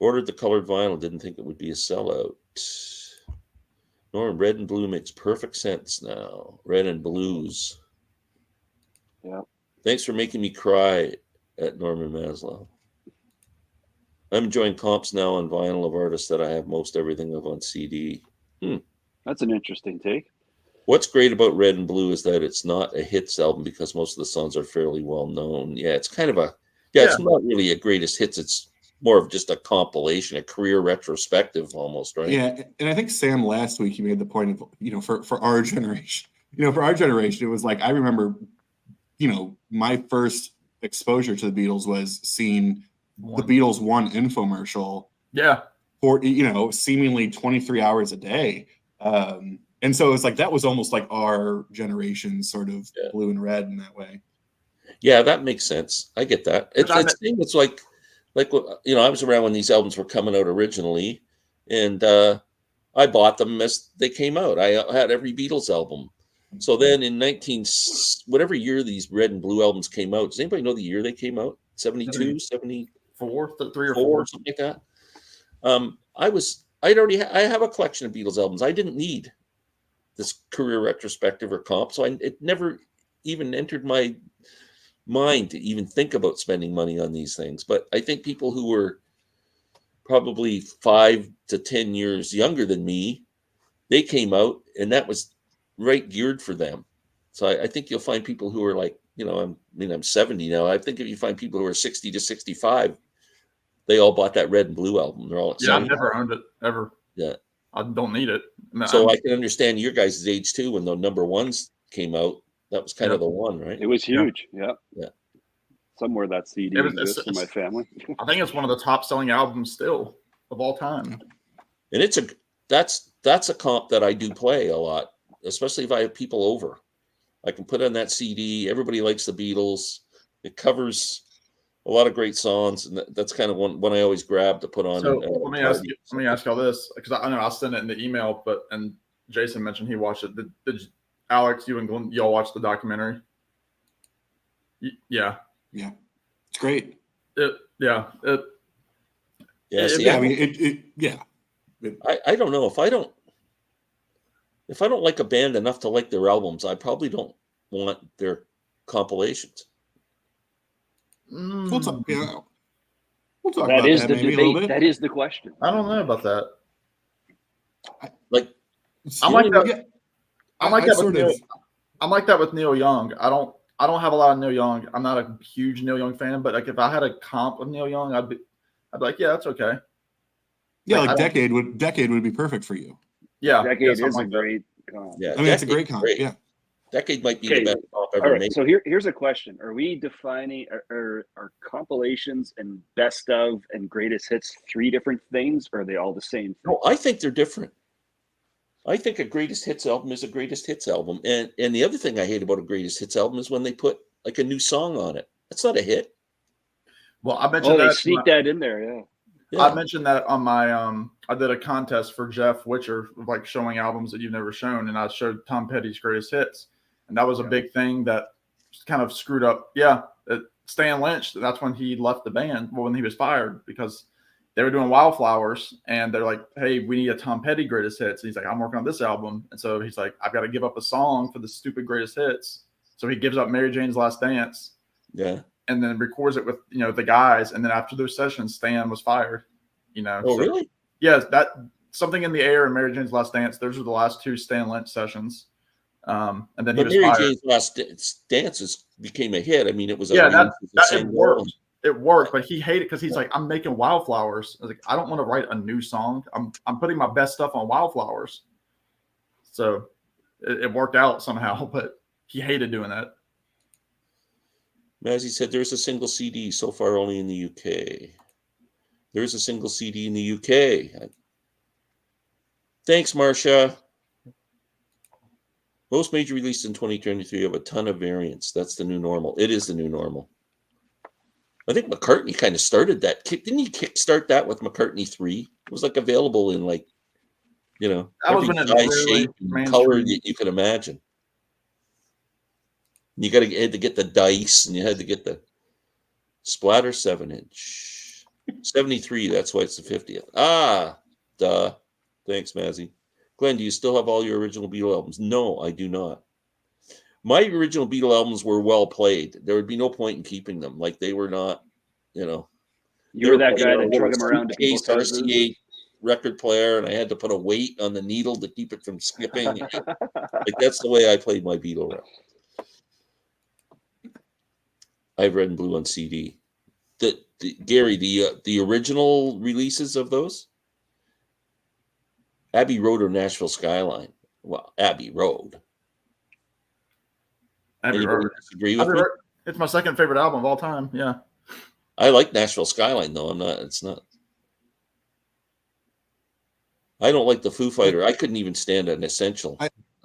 A: Ordered the colored vinyl, didn't think it would be a sellout. Norm, red and blue makes perfect sense now. Red and blues.
B: Yeah.
A: Thanks for making me cry at Norman Maslow. I'm enjoying comps now on vinyl of artists that I have most everything of on CD.
B: That's an interesting take.
A: What's great about Red and Blue is that it's not a hits album because most of the songs are fairly well known. Yeah, it's kind of it's not really a greatest hits. It's more of just a compilation, a career retrospective almost, right?
C: Yeah, and I think Sam last week he made the point of for our generation, it was like I remember, my first exposure to the Beatles was seeing the Beatles One infomercial.
D: Yeah.
C: For seemingly 23 hours a day. And so it's like that was almost like our generation sort of blue and red in that way.
A: Yeah, that makes sense. I get that. It's like I was around when these albums were coming out originally, and I bought them as they came out. I had every Beatles album. So then in whatever year these red and blue albums came out, does anybody know the year they came out? 72, 74, 3 or 4, something like that. I have a collection of Beatles albums I didn't need. this career retrospective or comp. So it never even entered my mind to even think about spending money on these things. But I think people who were probably 5 to 10 years younger than me, they came out and that was right geared for them. So I think you'll find people who are like, I'm 70 now. I think if you find people who are 60 to 65, they all bought that Red and Blue album. They're all excited.
D: Yeah, I've never owned it ever.
A: Yeah.
D: I don't need it.
A: So I can understand your guys' age too. When the number ones came out, that was kind of the one, right?
B: It was huge. Yeah.
A: Yeah.
B: Somewhere that CD exists in my family.
D: I think it's one of the top selling albums still of all time.
A: And that's a comp that I do play a lot, especially if I have people over. I can put on that CD. Everybody likes the Beatles. It covers a lot of great songs, and that's kind of one I always grab to put on.
D: So let me ask y'all this, because I know I'll send it in the email, and Jason mentioned he watched it. Did Alex, you and Glenn, y'all watch the documentary? Yeah.
C: Yeah, it's great.
A: Yeah. I don't know if I don't like a band enough to like their albums, I probably don't want their compilations.
C: We'll talk
B: that
C: about
B: is
C: that
B: the
C: maybe
B: debate.
C: a little bit.
B: That is the question.
D: I don't know about that.
A: I'm
D: like that. I'm like that with Neil Young. I don't have a lot of Neil Young. I'm not a huge Neil Young fan, but like if I had a comp of Neil Young, I'd be like, yeah, that's okay.
C: Yeah, like Decade would be perfect for you.
D: Yeah,
B: Decade is a great comp.
A: Yeah,
C: I mean, it's a great comp. Yeah,
A: Decade might be the best comp ever made.
B: So here's a question: are we defining are compilations and best of and greatest hits 3 different things, or are they all the same thing?
A: No, I think they're different. I think a greatest hits album is a greatest hits album, and the other thing I hate about a greatest hits album is when they put like a new song on it. That's not a hit.
D: Well, I mentioned
B: they sneak that in there. Yeah.
D: I mentioned that on my I did a contest for Jeff Witcher, like showing albums that you've never shown, and I showed Tom Petty's greatest hits, and that was a big thing that kind of screwed up. Yeah, Stan Lynch. That's when he left the band. Well, when he was fired, because they were doing Wildflowers, and they're like, "Hey, we need a Tom Petty greatest hits." And he's like, "I'm working on this album," and so he's like, "I've got to give up a song for the stupid greatest hits." So he gives up Mary Jane's Last Dance.
A: Yeah.
D: And then records it with the guys, and then after those sessions, Stan was fired.
A: Oh, really?
D: Yes, that Something in the Air and Mary Jane's Last Dance. Those were the last 2 Stan Lynch sessions. And then he was
A: Mary
D: fired.
A: Jane's Last Dance became a hit. I mean, it was
D: it worked. It worked, but he hated it because he's like, I'm making Wildflowers. I was like, I don't want to write a new song. I'm putting my best stuff on Wildflowers. So it worked out somehow, but he hated doing that.
A: Mazzy said there's a single CD, so far only in the UK. There's a single CD in the UK. Thanks, Marcia. Most major releases in 2023 have a ton of variants. That's the new normal. It is the new normal. I think McCartney kind of started that. Didn't he kickstart that with McCartney 3? It was like available in every size, shape, and color that you could imagine. You had to get the dice, and you had to get the Splatter 7-inch. 73, that's why it's the 50th. Ah, duh. Thanks, Mazzy. Glenn, do you still have all your original Beatle albums? No, I do not. My original Beatle albums were well played. There would be no point in keeping them. Like, they were not,
B: You were that guy that drug them around to people's houses?
A: RCA record player, and I had to put a weight on the needle to keep it from skipping. Like, that's the way I played my Beatle record. I have Red and Blue on CD. Gary, the original releases of those? Abbey Road or Nashville Skyline? Well, Abbey Road.
D: Abbey Road.
A: Disagree with me?
D: It's my second favorite album of all time. Yeah.
A: I like Nashville Skyline, though. It's not. I don't like the Foo Fighter. I couldn't even stand an Essential.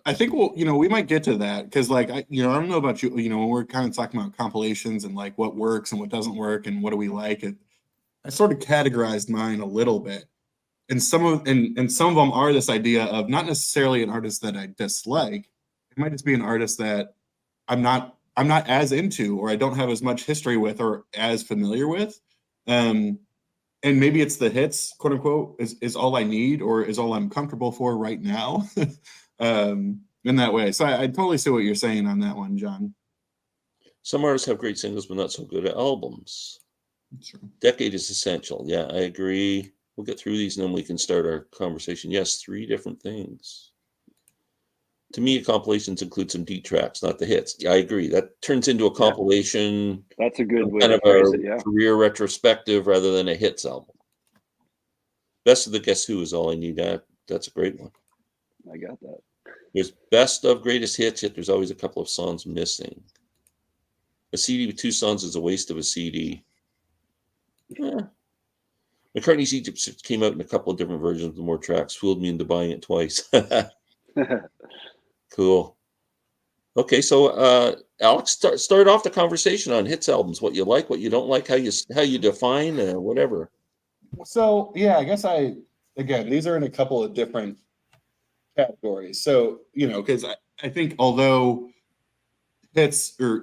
C: I think we might get to that because, like, I don't know about you. When we're kind of talking about compilations and like what works and what doesn't work and what do we like, I sort of categorized mine a little bit, and some of them are this idea of not necessarily an artist that I dislike. It might just be an artist that I'm not as into, or I don't have as much history with, or as familiar with. And maybe it's the hits, quote unquote, is all I need, or is all I'm comfortable for right now. in that way. So I totally see what you're saying on that one, John.
A: Some artists have great singles, but not so good at albums.
C: True.
A: Decade is essential. Yeah, I agree. We'll get through these and then we can start our conversation. Yes, 3 different things. To me, compilations include some deep tracks, not the hits. Yeah, I agree. That turns into a compilation.
B: That's a good way
A: kind
B: to
A: of
B: phrase
A: a
B: it, yeah.
A: career retrospective rather than a hits album. Best of the Guess Who is all I need. That's a great one.
B: I got that.
A: There's best of greatest hits, yet there's always a couple of songs missing. A CD with 2 songs is a waste of a CD. Yeah. McCartney's Egypt came out in a couple of different versions with more tracks. Fooled me into buying it twice. Cool. Okay, so Alex, start off the conversation on hits albums. What you like, what you don't like, how you define, whatever.
C: So yeah, I guess again, these are in a couple of different categories. So because I think although hits or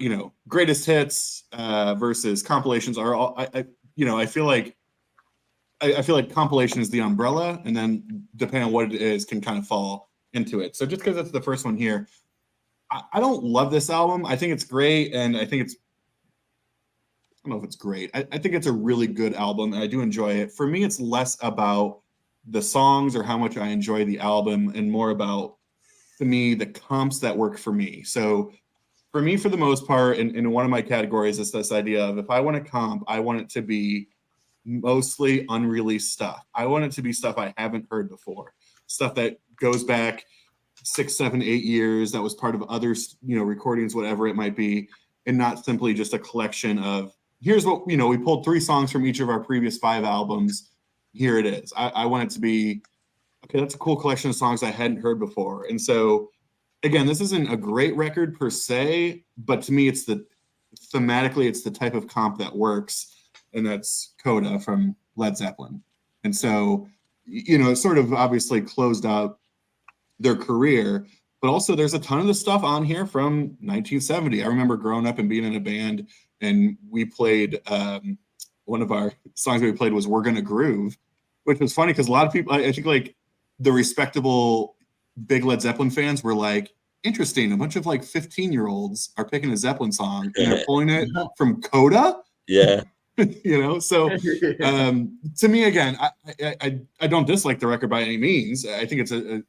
C: greatest hits versus compilations are all I feel like compilation is the umbrella, and then depending on what it is can kind of fall into it. So just because it's the first one here, I don't love this album. I think it's great, and I think I don't know if it's great. I think it's a really good album, and I do enjoy it. For me, it's less about the songs or how much I enjoy the album, and more about, to me, the comps that work for me. So for me, for the most part, in one of my categories is this idea of, if I want to comp, I want it to be mostly unreleased stuff. I want it to be stuff I haven't heard before, stuff that goes back 6, 7, 8 years, that was part of other recordings, whatever it might be, and not simply just a collection of, here's what we pulled 3 songs from each of our previous 5 albums, here it is. I want it to be, okay, that's a cool collection of songs I hadn't heard before. And so again, this isn't a great record per se, but to me, thematically, it's the type of comp that works, and that's Coda from Led Zeppelin. And so, it sort of obviously closed out their career, but also there's a ton of the stuff on here from 1970. I remember growing up and being in a band, and we played, one of our songs we played was We're Gonna Groove, which was funny because a lot of people, I think like the respectable big Led Zeppelin fans were like, interesting, a bunch of like 15-year-olds are picking a Zeppelin song and they're pulling it from Coda.
A: Yeah.
C: So to me, again, I don't dislike the record by any means. I think it's a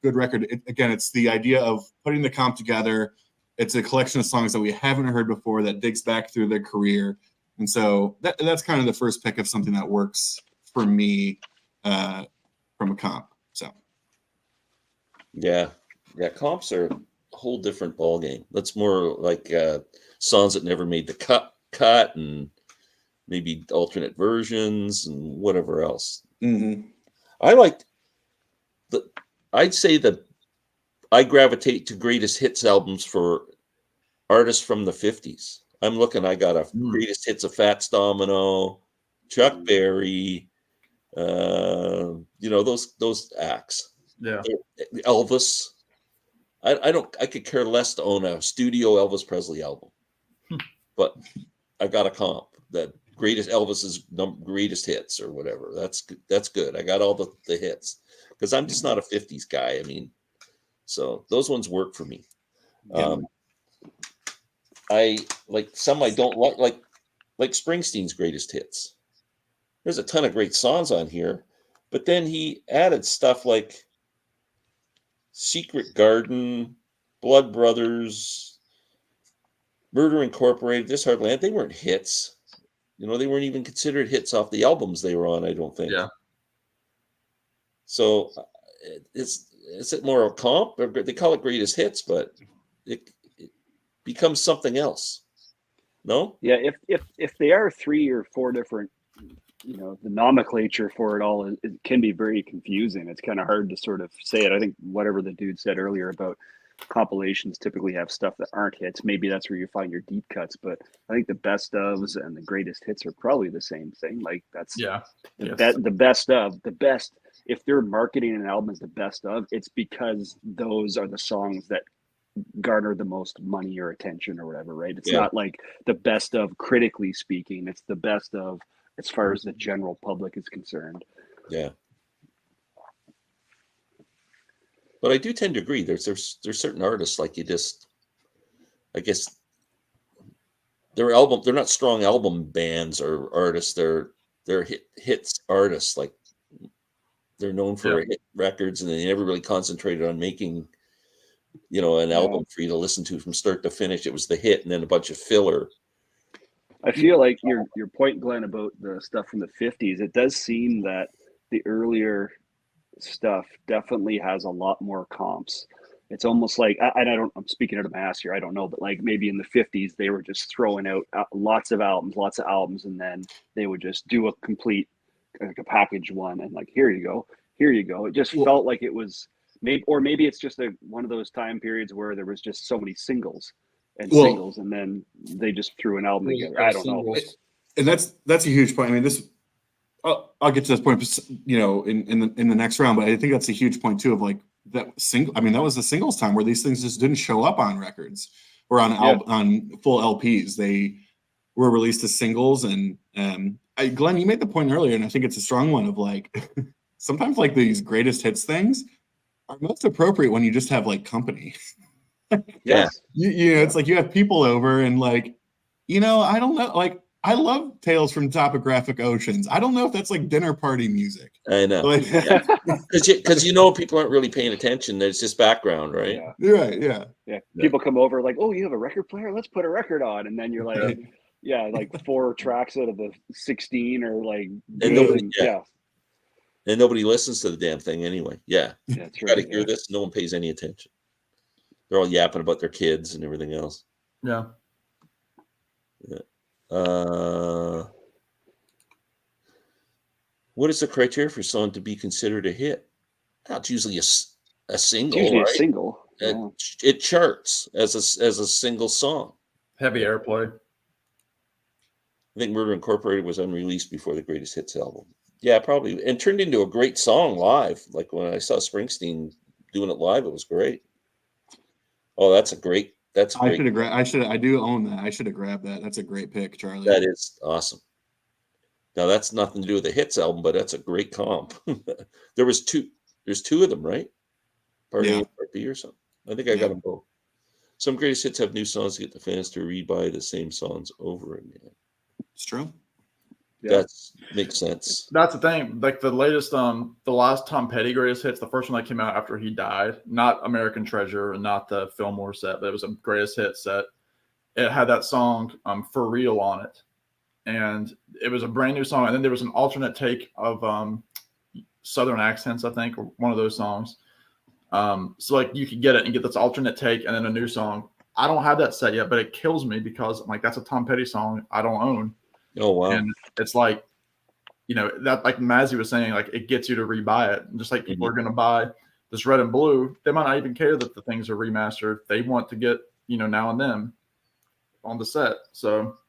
C: good record. It's the idea of putting the comp together. It's a collection of songs that we haven't heard before that digs back through their career. And so that's kind of the first pick of something that works for me from a comp. So
A: yeah, comps are a whole different ballgame. That's more like songs that never made the cut, and maybe alternate versions and whatever else.
C: Mm-hmm.
A: I'd say that I gravitate to greatest hits albums for artists from the 50s. I got a greatest hits of Fats Domino, Chuck Berry, those acts.
D: Yeah.
A: Elvis. I could care less to own a studio Elvis Presley album, but I got a comp that greatest Elvis's greatest hits or whatever. That's good. I got all the hits because I'm just not a 50s guy. I mean, so those ones work for me.
C: Yeah.
A: I like some I don't like Springsteen's greatest hits. There's a ton of great songs on here, but then he added stuff like Secret Garden, Blood Brothers, Murder Incorporated, This Hard Land. They weren't hits. They weren't even considered hits off the albums they were on, I don't think.
D: Yeah.
A: So is it more a comp? They call it greatest hits, but it becomes something else. No?
B: Yeah, if they are 3 or 4 different, the nomenclature for it all it can be very confusing. It's kind of hard to sort of say it. I think whatever the dude said earlier about compilations typically have stuff that aren't hits. Maybe that's where you find your deep cuts, but I think the best ofs and the greatest hits are probably the same thing. Like that's the best of the best. If they're marketing an album as the best of, it's because those are the songs that garner the most money or attention or whatever, right? It's not like the best of critically speaking. It's the best of as far as the general public is concerned.
A: Yeah. But I do tend to agree. There's certain artists like I guess they're not strong album bands or artists. They're hits artists. Like they're known for hit records, and they never really concentrated on making, an album for you to listen to from start to finish. It was the hit and then a bunch of filler.
B: I feel like your point, Glenn, about the stuff from the 50s, it does seem that the earlier stuff definitely has a lot more comps. It's almost like, I'm speaking out of my ass here, I don't know, but like maybe in the 50s they were just throwing out lots of albums, and then they would just do a complete, like a package one, and like, here you go. It just felt like it was maybe it's just one of those time periods where there was just so many singles, and then they just threw an album together. I don't know.
C: And that's a huge point. I mean, I'll get to this point, in the next round, but I think that's a huge point too, of like that single. I mean, that was the singles time where these things just didn't show up on records or on full LPs. They were released as singles. And Glenn, you made the point earlier, and I think it's a strong one, of like sometimes like these greatest hits things are most appropriate when you just have like company.
B: Yes.
C: It's like you have people over, and like, I don't know, like, I love Tales from Topographic Oceans. I don't know if that's like dinner party music.
A: I know. Because people aren't really paying attention. There's just background, right?
B: Yeah.
C: You're right. Yeah.
B: People come over like, oh, you have a record player? Let's put a record on. And then you're like, like 4 tracks out of the 16 or like,
A: and nobody listens to the damn thing anyway. Yeah.
B: That's right.
A: Got to hear this. No one pays any attention. They're all yapping about their kids and everything else.
D: Yeah.
A: What is the criteria for a song to be considered a hit? It's usually a single.
B: It's usually
A: right?
B: a single. Yeah.
A: It charts as a single song.
D: Heavy airplay.
A: I think Murder Incorporated was unreleased before the Greatest Hits album. Yeah, probably, and turned into a great song live. Like when I saw Springsteen doing it live, it was great. Oh, that's great. I do own that. I should have grabbed that. That's a great pick, Charlie. That is awesome. Now that's nothing to do with the hits album, but that's a great comp. There's two of them, right? Part A and Part B or something. I think I got them both. Some greatest hits have new songs to get the fans to rebuy the same songs over again.
C: It's true.
A: Yeah. That makes sense.
D: That's the thing. Like the latest, the last Tom Petty greatest hits, the first one that came out after he died, not American Treasure and not the Fillmore set, but it was a greatest hit set. It had that song For Real on it. And it was a brand new song. And then there was an alternate take of Southern Accents, I think, or one of those songs. So like you could get it and get this alternate take and then a new song. I don't have that set yet, but it kills me because I'm like, that's a Tom Petty song I don't own.
A: Oh, wow.
D: And it's like, that like Mazzy was saying, like it gets you to rebuy it. And just like people are going to buy this Red and Blue, they might not even care that the things are remastered. They want to get, Now and Then on the set. So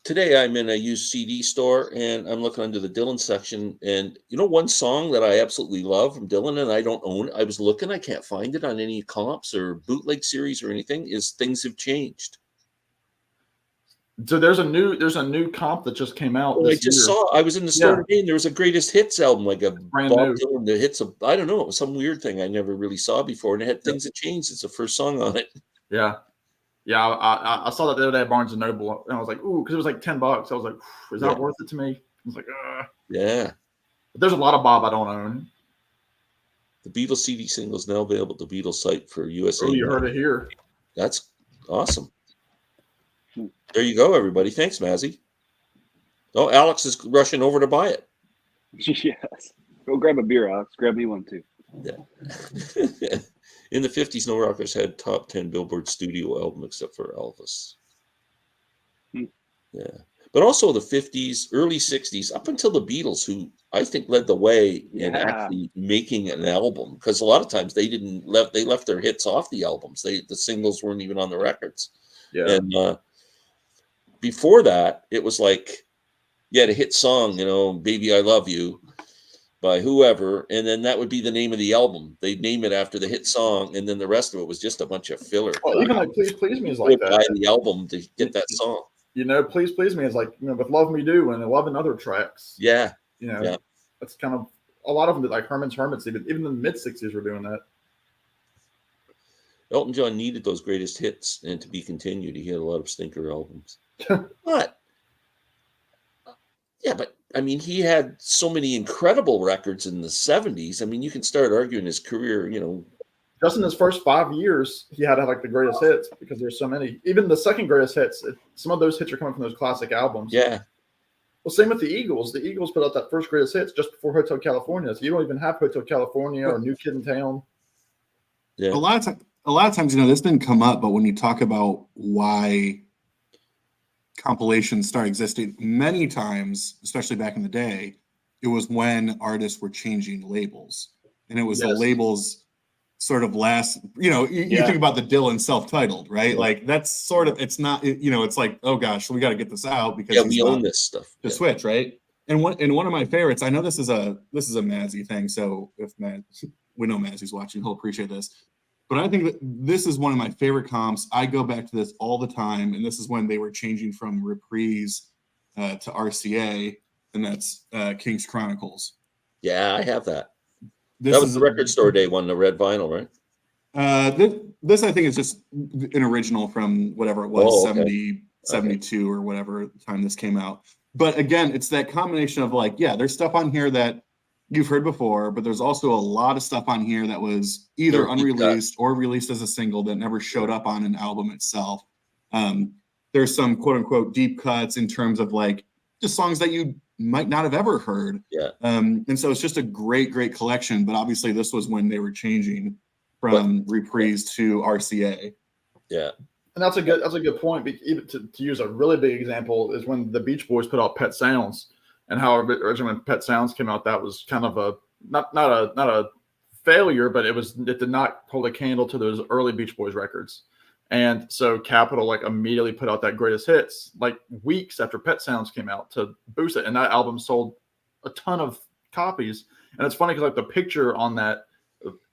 A: today I'm in a used CD store and I'm looking under the Dylan section, and one song that I absolutely love from Dylan and I don't own, I was looking, I can't find it on any comps or bootleg series or anything, is Things Have Changed.
D: So there's a new comp that just came out.
A: Well, I was in the store today and there was a greatest hits album, like a
D: brand
A: Bob
D: new
A: Dylan that hits I don't know, it was some weird thing I never really saw before, and it had Things Have Changed. It's the first song on it.
D: Yeah. Yeah, I saw that the other day at Barnes & Noble, and I was like, ooh, because it was like $10. I was like, is that worth it to me? I was like,
A: yeah.
D: But there's a lot of Bob I don't own.
A: The Beatles CD single is now available at the Beatles site for USA.
D: Oh, you heard it here.
A: That's awesome. There you go, everybody. Thanks, Mazzy. Oh, Alex is rushing over to buy it.
B: Yes. Go grab a beer, Alex. Grab me one, too.
A: Yeah. In the 50s, no rockers had top 10 Billboard studio album except for Elvis. Yeah. But also the 50s, early 60s, up until the Beatles, who I think led the way in actually making an album. Because a lot of times they left their hits off the albums. The singles weren't even on the records.
D: Yeah.
A: And before that, it was like you had a hit song, Baby I Love You, by whoever, and then that would be the name of the album. They'd name it after the hit song, and then the rest of it was just a bunch of filler.
D: Well, even like Please Please Me is like that.
A: Buy the album to get that song.
D: Please Please Me is like, with Love Me Do and 11 other tracks.
A: Yeah.
D: That's kind of a lot of them did, like Herman's Hermits, even in the mid 60s were doing that.
A: Elton John needed those greatest hits and to be continued. He had a lot of stinker albums. But I mean, he had so many incredible records in the 70s. I mean, you can start arguing his career,
D: Just in his first 5 years, he had like the greatest hits because there's so many. Even the second greatest hits, some of those hits are coming from those classic albums.
A: Yeah.
D: Well, same with the Eagles. The Eagles put out that first greatest hits just before Hotel California. So you don't even have Hotel California or New Kid in Town.
A: Yeah.
C: A lot of times, this didn't come up, but when you talk about why compilations start existing, many times, especially back in the day, it was when artists were changing labels. And it was the labels sort of last, you think about the Dylan self-titled, right?
A: Yeah.
C: Like that's sort of, it's not, it's like, oh gosh, we got to get this out because
A: we own this stuff
C: to switch, right? And one of my favorites, I know this is a Mazzy thing, so if we know Mazzy's watching, he'll appreciate this. But I think that this is one of my favorite comps. I go back to this all the time, and this is when they were changing from Reprise to RCA, and that's King's Chronicles.
A: Yeah, I have that. That was the Record Store Day one, the red vinyl, right?
C: This I think is just an original from whatever it was, 72 or whatever time this came out. But again, it's that combination of like, there's stuff on here that you've heard before, but there's also a lot of stuff on here that was either unreleased or released as a single that never showed up on an album itself. There's some quote unquote deep cuts in terms of like just songs that you might not have ever heard.
A: Yeah.
C: And so it's just a great collection. But obviously this was when they were changing from Reprise to RCA.
A: Yeah.
D: And that's a good point. Even to use a really big example is when the Beach Boys put out Pet Sounds, and how originally when Pet Sounds came out, that was kind of a not a failure, but it did not hold a candle to those early Beach Boys records. And so Capitol like immediately put out that greatest hits like weeks after Pet Sounds came out to boost it, and that album sold a ton of copies. And it's funny because like the picture on that,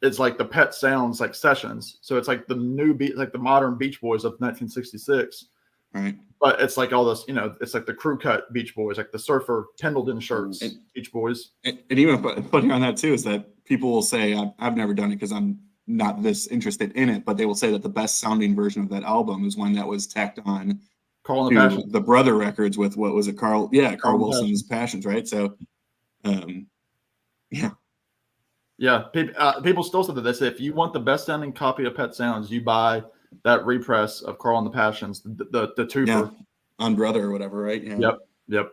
D: it's like the Pet Sounds like sessions, so it's like the the modern Beach Boys of 1966,
C: right?
D: But it's like all this, it's like the crew cut Beach Boys, like the Surfer Pendleton shirts, Beach Boys.
C: And even funny on that too is that people will say, I've never done it because I'm not this interested in it, but they will say that the best sounding version of that album is one that was tacked on
D: Carl and the Passions,
C: the brother records with what was it, Carl Wilson's Passions, right? So,
D: people still say that. They say if you want the best sounding copy of Pet Sounds, you buy that repress of Carl and the Passions, the twofer
C: on Brother or whatever, right? Yeah.
D: Yep.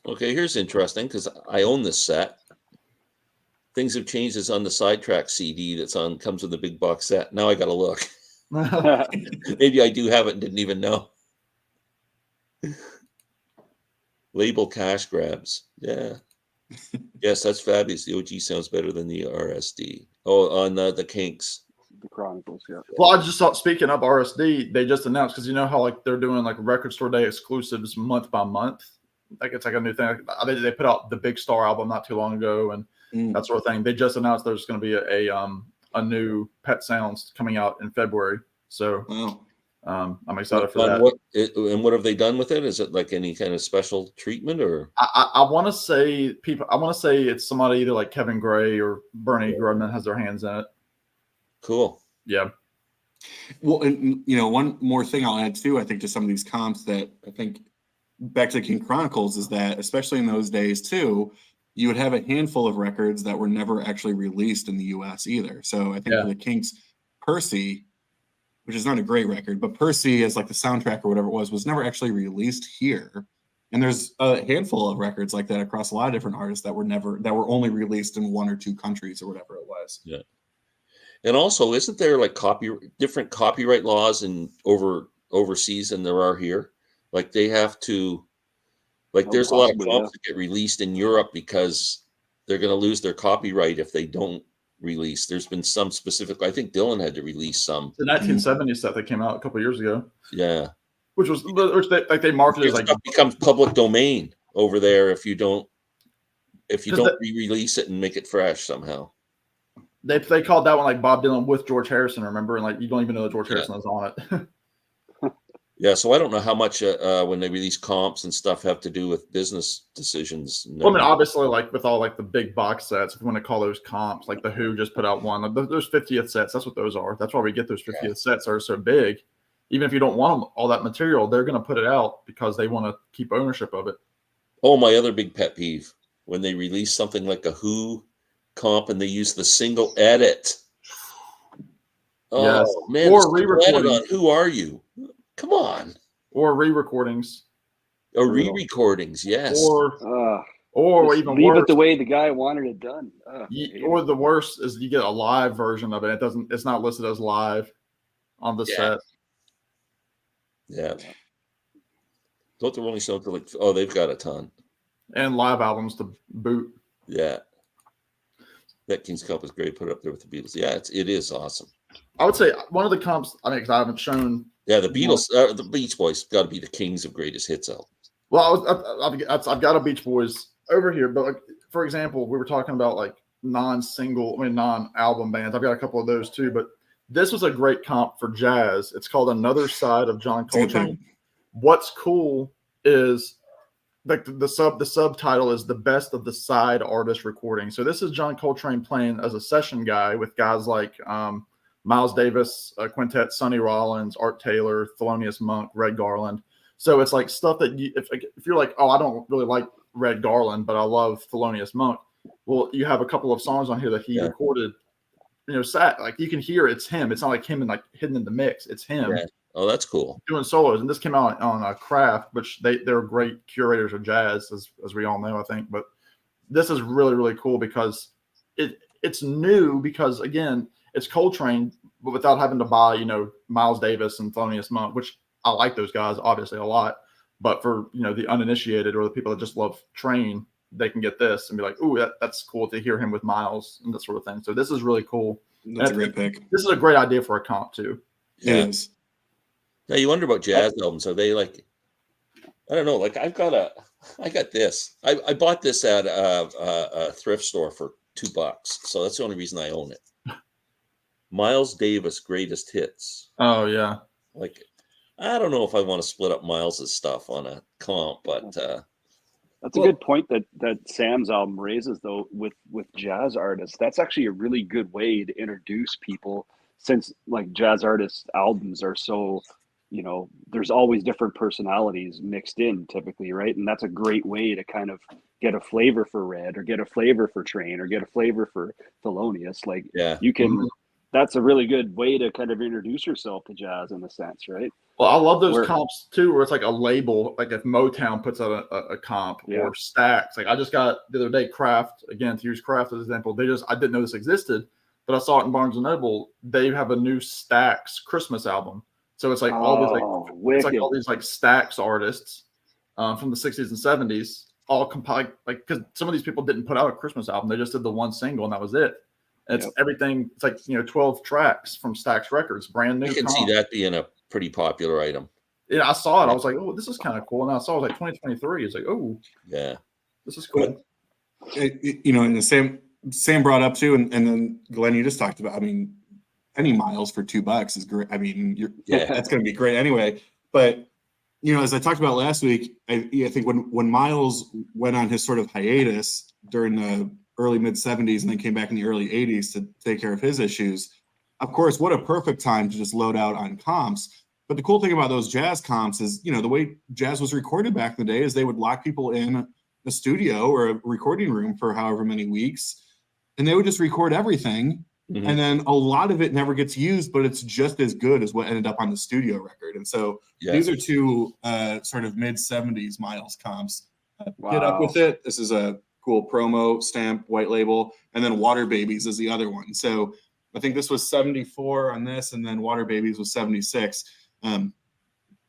A: Okay, here's interesting because I own this set. Things Have Changed is on the Sidetrack CD comes with a big box set. Now I got to look. Maybe I do have it and didn't even know. Label Cash Grabs. Yeah. Yes, that's fabulous. The OG sounds better than the RSD. Oh, on the Kinks.
B: The Chronicles, yeah.
D: Well, I just thought, speaking of RSD, they just announced, because you know how like they're doing like Record Store Day exclusives month by month. Like it's like a new thing. They put out the Big Star album not too long ago and that sort of thing. They just announced there's going to be a new Pet Sounds coming out in February. So I'm excited for that.
A: What have they done with it? Is it like any kind of special treatment or?
D: I want to say it's somebody either like Kevin Gray or Bernie Grudman has their hands in it.
A: Cool.
D: Yeah.
C: Well, and one more thing I'll add too, I think, to some of these comps that I think back to King Chronicles is that, especially in those days too, you would have a handful of records that were never actually released in the US either. So I think for the Kinks, Percy, which is not a great record, but Percy as like the soundtrack or whatever it was never actually released here. And there's a handful of records like that across a lot of different artists that were only released in one or two countries or whatever it was.
A: Yeah. And also, isn't there like different copyright laws overseas than there are here? Like they have to, there's a lot of comps that get released in Europe because they're going to lose their copyright if they don't release. There's been some specific, I think Dylan had to release some.
D: The 1970s stuff that came out a couple of years ago.
A: Yeah.
D: Which they marketed as like
A: stuff becomes public domain over there if you don't re-release it and make it fresh somehow.
D: They called that one like Bob Dylan with George Harrison, remember? And like you don't even know that George Harrison was on it.
A: Yeah, so I don't know how much when they release comps and stuff have to do with business decisions.
D: Well, I mean, obviously, like with all like the big box sets, if you want to call those comps, like the Who just put out one, like those 50th sets. That's what those are. That's why we get those 50th sets are so big. Even if you don't want them, all that material, they're going to put it out because they want to keep ownership of it.
A: Oh, my other big pet peeve, when they release something like a Who comp and they use the single edit. Oh,
D: yes.
A: man,
D: Or re-recording
A: on Who Are You? Come on.
D: Or re-recordings.
A: Or re-recordings, yes.
D: Or even
B: leave
D: worse,
B: it the way the guy wanted it done.
D: Or the worst is you get a live version of it. It's not listed as live on the set.
A: Yeah. Don't the Rolling Stones like? Oh, they've got a ton.
D: And live albums to boot.
A: Yeah. That King's Cup is great. Put it up there with the Beatles. Yeah, it is awesome.
D: I would say one of the comps. I mean, because I haven't shown.
A: Yeah, the Beatles, the Beach Boys, got to be the kings of greatest hits albums.
D: Well, I've got a Beach Boys over here, but like for example, we were talking about like non-album bands. I've got a couple of those too, but this was a great comp for jazz. It's called Another Side of John Coltrane. What's cool is like the subtitle is the best of the side artist recording. So this is John Coltrane playing as a session guy with guys like Miles Davis Quintet, Sonny Rollins, Art Taylor, Thelonious Monk, Red Garland. So it's like stuff that if you're like, oh, I don't really like Red Garland, but I love Thelonious Monk. Well, you have a couple of songs on here that he recorded, like you can hear it's him. It's not like him and like hidden in the mix. It's him.
A: Yeah. Oh, that's cool.
D: Doing solos. And this came out on Kraft, which they're great curators of jazz, as we all know, I think. But this is really, really cool because it's new because, again, it's Coltrane, but without having to buy, Miles Davis and Thelonious Monk, which I like those guys, obviously, a lot. But for, the uninitiated or the people that just love Train, they can get this and be like, ooh, that's cool to hear him with Miles and that sort of thing. So this is really cool.
C: That's a great pick.
D: This is a great idea for a comp, too.
C: Yes.
A: Now, you wonder about jazz albums. Are they like, I don't know, like I got this. I bought this at a thrift store for $2. So that's the only reason I own it. Miles Davis Greatest Hits.
D: Oh, yeah.
A: Like, I don't know if I want to split up Miles's stuff on a comp, but
B: that's a good point that Sam's album raises, though, with jazz artists. That's actually a really good way to introduce people, since like jazz artists' albums are so, there's always different personalities mixed in typically, right? And that's a great way to kind of get a flavor for Red or get a flavor for Train or get a flavor for Thelonious. Like, you can. That's a really good way to kind of introduce yourself to jazz in a sense, right?
D: Well, I love those comps too, where it's like a label, like if Motown puts out a comp or Stax. Like I just got the other day, Kraft, again, to use Kraft as an example, I didn't know this existed, but I saw it in Barnes & Noble. They have a new Stax Christmas album. So it's like all these like Stax artists from the 60s and 70s, all compiled, like, because some of these people didn't put out a Christmas album. They just did the one single and that was it. And it's everything. It's like, 12 tracks from Stax Records, brand new.
A: You can see that being a pretty popular item.
D: Yeah, I saw it. I was like, oh, this is kind of cool. And I saw it was like 2023. It's like, oh,
A: yeah,
D: this is cool.
C: And the Sam brought up too, and then Glenn, you just talked about. I mean, any Miles for $2 is great. I mean, that's going to be great anyway. But as I talked about last week, I think when Miles went on his sort of hiatus during the early mid 70s and then came back in the early 80s to take care of his issues. Of course, what a perfect time to just load out on comps. But the cool thing about those jazz comps is, the way jazz was recorded back in the day is they would lock people in a studio or a recording room for however many weeks, and they would just record everything. Mm-hmm. And then a lot of it never gets used, but it's just as good as what ended up on the studio record. And so these are two sort of mid 70s Miles comps. Get up with it. This is a cool promo stamp, white label, and then Water Babies is the other one. So I think this was 74 on this, and then Water Babies was 76.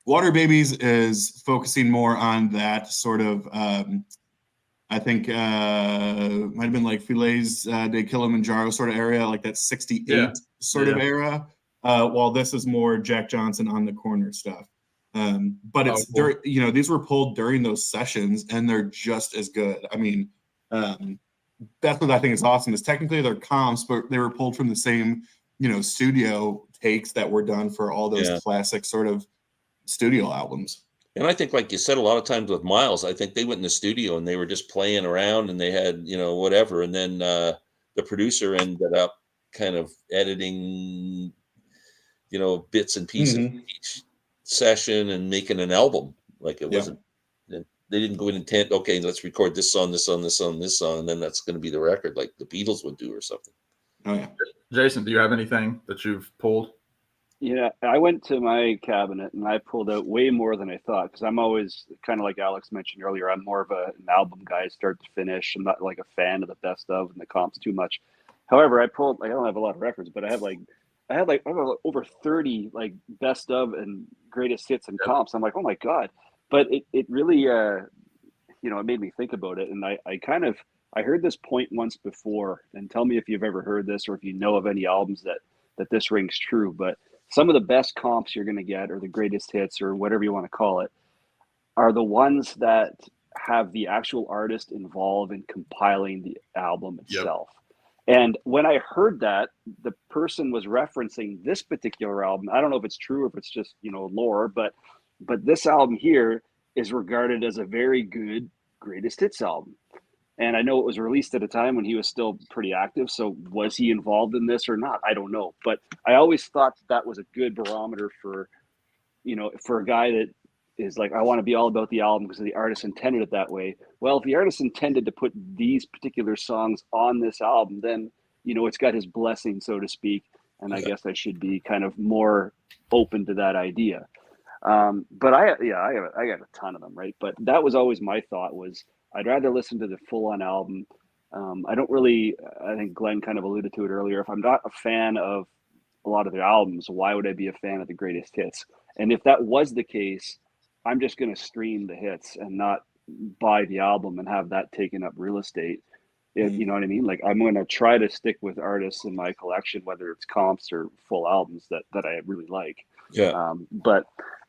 C: Water Babies is focusing more on that sort of, I think might have been like Filets de Kilimanjaro sort of area, like that 68 sort of era, while this is more Jack Johnson on the corner stuff. But it's cool. These were pulled during those sessions, and they're just as good. I mean, that's what I think is awesome. Is technically they're comps, but they were pulled from the same, studio takes that were done for all those classic sort of studio albums.
A: And I think, like you said, a lot of times with Miles, I think they went in the studio and they were just playing around and they had, whatever. And then the producer ended up kind of editing, bits and pieces of each session and making an album. Like it wasn't, they didn't go in intent, okay, let's record this song, this song, this song, this song, and then that's going to be the record like the Beatles would do or something.
C: Oh, yeah.
D: Jason, do you have anything that you've pulled?
B: Yeah, I went to my cabinet and I pulled out way more than I thought, because I'm always kind of like Alex mentioned earlier. I'm more of an album guy, start to finish. I'm not like a fan of the best of and the comps too much. However, I don't have a lot of records, but I have over 30 like best of and greatest hits and comps. I'm like, oh my God. But it really, it made me think about it. And I heard this point once before, and tell me if you've ever heard this or if you know of any albums that this rings true. But some of the best comps you're going to get, or the greatest hits, or whatever you want to call it, are the ones that have the actual artist involved in compiling the album itself. Yep. And when I heard that, the person was referencing this particular album. I don't know if it's true or if it's just, lore, but this album here is regarded as a very good greatest hits album. And I know it was released at a time when he was still pretty active. So was he involved in this or not? I don't know. But I always thought that was a good barometer for a guy that is like, I want to be all about the album because the artist intended it that way. Well, if the artist intended to put these particular songs on this album, then, it's got his blessing, so to speak. And I guess I should be kind of more open to that idea. But I got a ton of them, right? But that was always my thought was, I'd rather listen to the full-on album. I think Glenn kind of alluded to it earlier. If I'm not a fan of a lot of their albums, why would I be a fan of the greatest hits? And if that was the case, I'm just going to stream the hits and not buy the album and have that taken up real estate. You know what I mean? Like, I'm going to try to stick with artists in my collection, whether it's comps or full albums that I really like.
A: Yeah.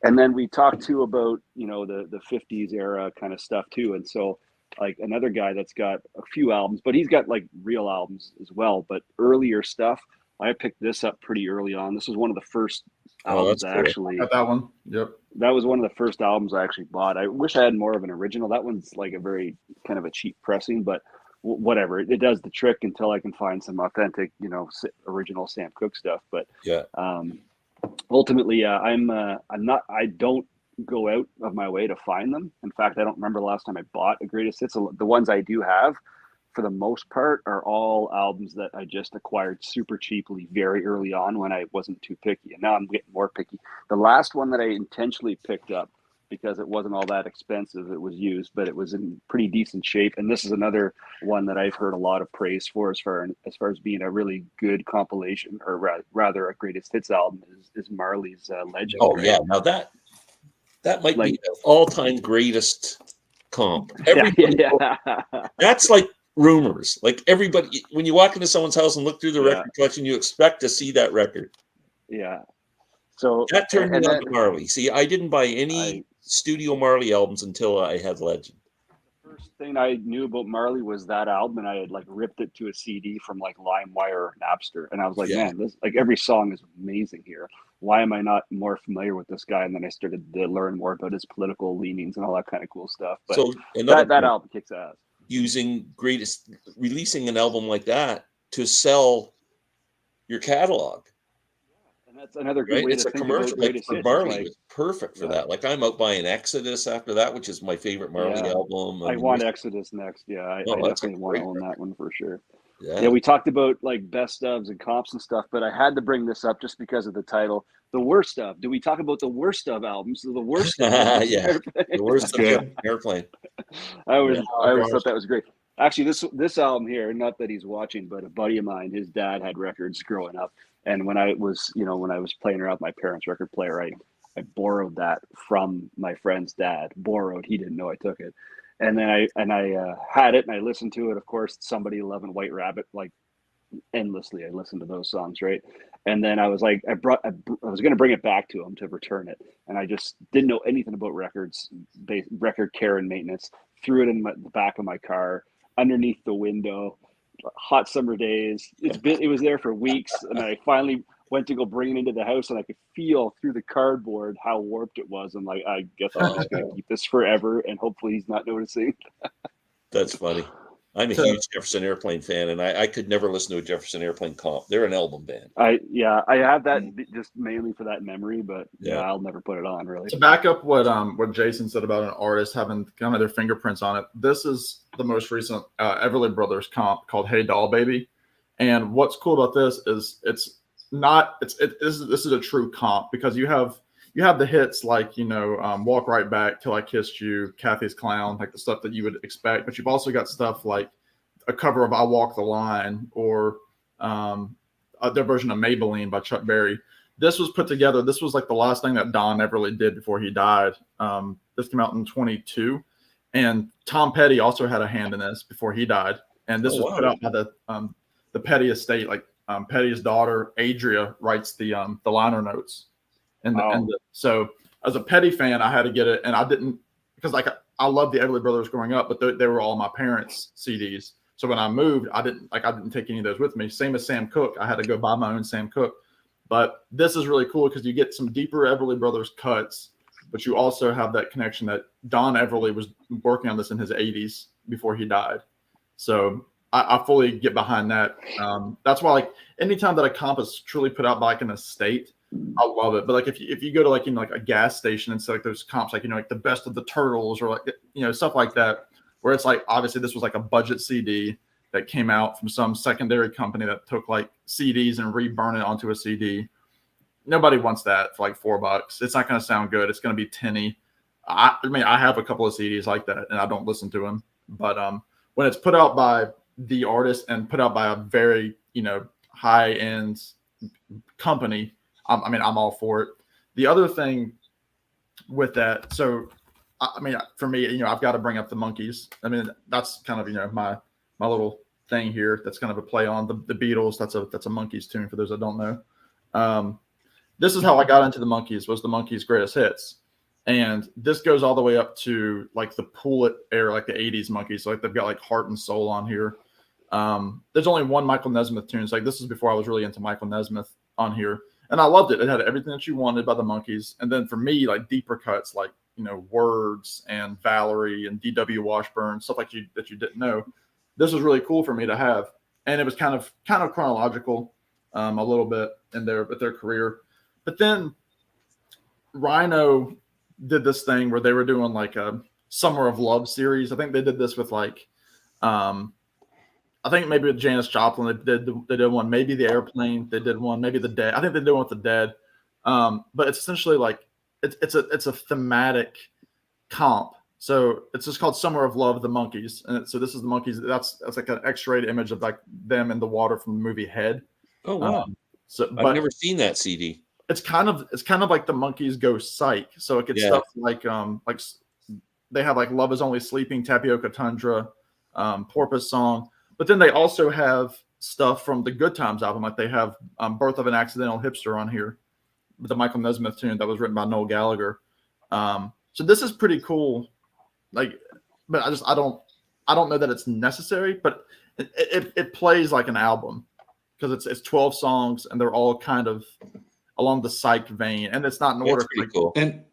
B: And then we talked too about, the 50s era kind of stuff too. And so, like, another guy that's got a few albums, but he's got like real albums as well. But earlier stuff, I picked this up pretty early on. This was one of the first albums I actually
D: got that one. Yep.
B: That was one of the first albums I actually bought. I wish I had more of an original. That one's like a very kind of a cheap pressing, but whatever. It does the trick until I can find some authentic, original Sam Cooke stuff. But ultimately, I don't go out of my way to find them. In fact, I don't remember the last time I bought a greatest hits. The ones I do have, for the most part, are all albums that I just acquired super cheaply very early on when I wasn't too picky. And now I'm getting more picky. The last one that I intentionally picked up because it wasn't all that expensive, it was used, but it was in pretty decent shape. And this is another one that I've heard a lot of praise for as far as being a really good compilation, or rather a greatest hits album, is Marley's Legend.
A: Oh, right? Yeah. Now that might be the all-time greatest comp. Everybody, that's like rumors. Like, everybody, when you walk into someone's house and look through the record collection, you expect to see that record.
B: Yeah. So
A: that turned me on to Marley. See, I didn't buy any studio Marley albums until I had Legend.
B: The first thing I knew about Marley was that album, and I had like ripped it to a CD from like LimeWire or Napster, and I was like, man, this, like, every song is amazing here. Why am I not more familiar with this guy? And then I started to learn more about his political leanings and all that kind of cool stuff. But so that album kicks ass.
A: Releasing an album like that to sell your catalog.
B: That's another good way to think about greatest hits.
A: Marley was perfect for that. Like, I'm out buying Exodus after that, which is my favorite Marley album.
B: I want Exodus next. Yeah, I definitely want to own that one for sure. Yeah, we talked about like best ofs and comps and stuff, but I had to bring this up just because of the title. The worst of. Do we talk about the worst of albums? The worst of
A: the worst of Airplane.
B: I always thought that was great. Actually, this album here, not that he's watching, but a buddy of mine, his dad had records growing up. And when I was playing around with my parents' record player, I borrowed that from my friend's dad. He didn't know I took it. And then I had it and I listened to it. Of course, Somebody Loving White Rabbit, like, endlessly. I listened to those songs, right? And then I was like, I was going to bring it back to him to return it. And I just didn't know anything about records, record care and maintenance. Threw it in the back of my car, underneath the window. Hot summer days. It was there for weeks, and I finally went to go bring it into the house, and I could feel through the cardboard how warped it was. I'm like, I guess I'm just going to keep this forever, and hopefully he's not noticing.
A: That's funny. I'm a huge Jefferson Airplane fan, and I could never listen to a Jefferson Airplane comp. They're an album band.
B: I have that just mainly for that memory, but yeah, I'll never put it on really.
D: To back up what Jason said about an artist having kind of their fingerprints on it, this is the most recent Everly Brothers comp called "Hey Doll Baby," and what's cool about this is this is a true comp because you have the hits like "Walk Right Back," "Till I Kissed You," "Kathy's Clown," like the stuff that you would expect, but you've also got stuff like a cover of "I Walk the Line" or their version of "Maybelline" by Chuck Berry. This was put together. This was like the last thing that Don Everly did before he died. This came out in 22, and Tom Petty also had a hand in this before he died. And this was put out by the Petty estate. Like Petty's daughter Adria writes the liner notes, so as a Petty fan, I had to get it, and I didn't because like I loved the Everly Brothers growing up, but they were all my parents' CDs. So when I moved, I didn't take any of those with me. Same as Sam Cooke, I had to go buy my own Sam Cooke. But this is really cool because you get some deeper Everly Brothers cuts, but you also have that connection that Don Everly was working on this in his 80s before he died. So I fully get behind that. That's why, like, anytime that a comp is truly put out by like an estate, I love it. But like if you go to like like a gas station and say like those comps like like the best of the Turtles or like stuff like that, where it's like obviously this was like a budget CD that came out from some secondary company that took like CDs and reburn it onto a CD. Nobody wants that for like $4. It's not going to sound good. It's going to be tinny. I mean, I have a couple of CDs like that and I don't listen to them. But when it's put out by the artist and put out by a very, high end company, I'm all for it. The other thing with that, so I mean, for me, I've got to bring up the Monkees. I mean, that's kind of, my little thing here. That's kind of a play on the Beatles. That's a Monkees tune for those that don't know. This is how I got into the Monkees, was the Monkees' greatest hits. And this goes all the way up to like the Pull It era, like the 80s Monkees. So like they've got like Heart and Soul on here. There's only one Michael Nesmith tune. So like this is before I was really into Michael Nesmith on here. And I loved it. It had everything that you wanted by the Monkees. And then for me, like deeper cuts like Words and Valerie and D.W. Washburn, stuff like that you didn't know. This was really cool for me to have, and it was kind of chronological, a little bit in their career. But then Rhino did this thing where they were doing like a Summer of Love series. I think they did this with like, I think maybe with Janis Joplin they did one. Maybe the Airplane they did one. Maybe the Dead. I think they did one with the Dead. But it's essentially like it's a thematic comp. So it's just called Summer of Love, the Monkees. And so this is the Monkees. That's like an X-rated image of like them in the water from the movie Head.
A: Oh wow! I've never seen that CD.
D: It's kind of like the Monkees go psych. So it gets stuff like they have like Love Is Only Sleeping, Tapioca Tundra, Porpoise Song. But then they also have stuff from the Good Times album. Like they have Birth of an Accidental Hipster on here, the Michael Nesmith tune that was written by Noel Gallagher. So this is pretty cool. Like, but I don't know that it's necessary, but it plays like an album because it's 12 songs and they're all kind of along the psych vein, and it's not in order.
A: Pretty cool.
C: And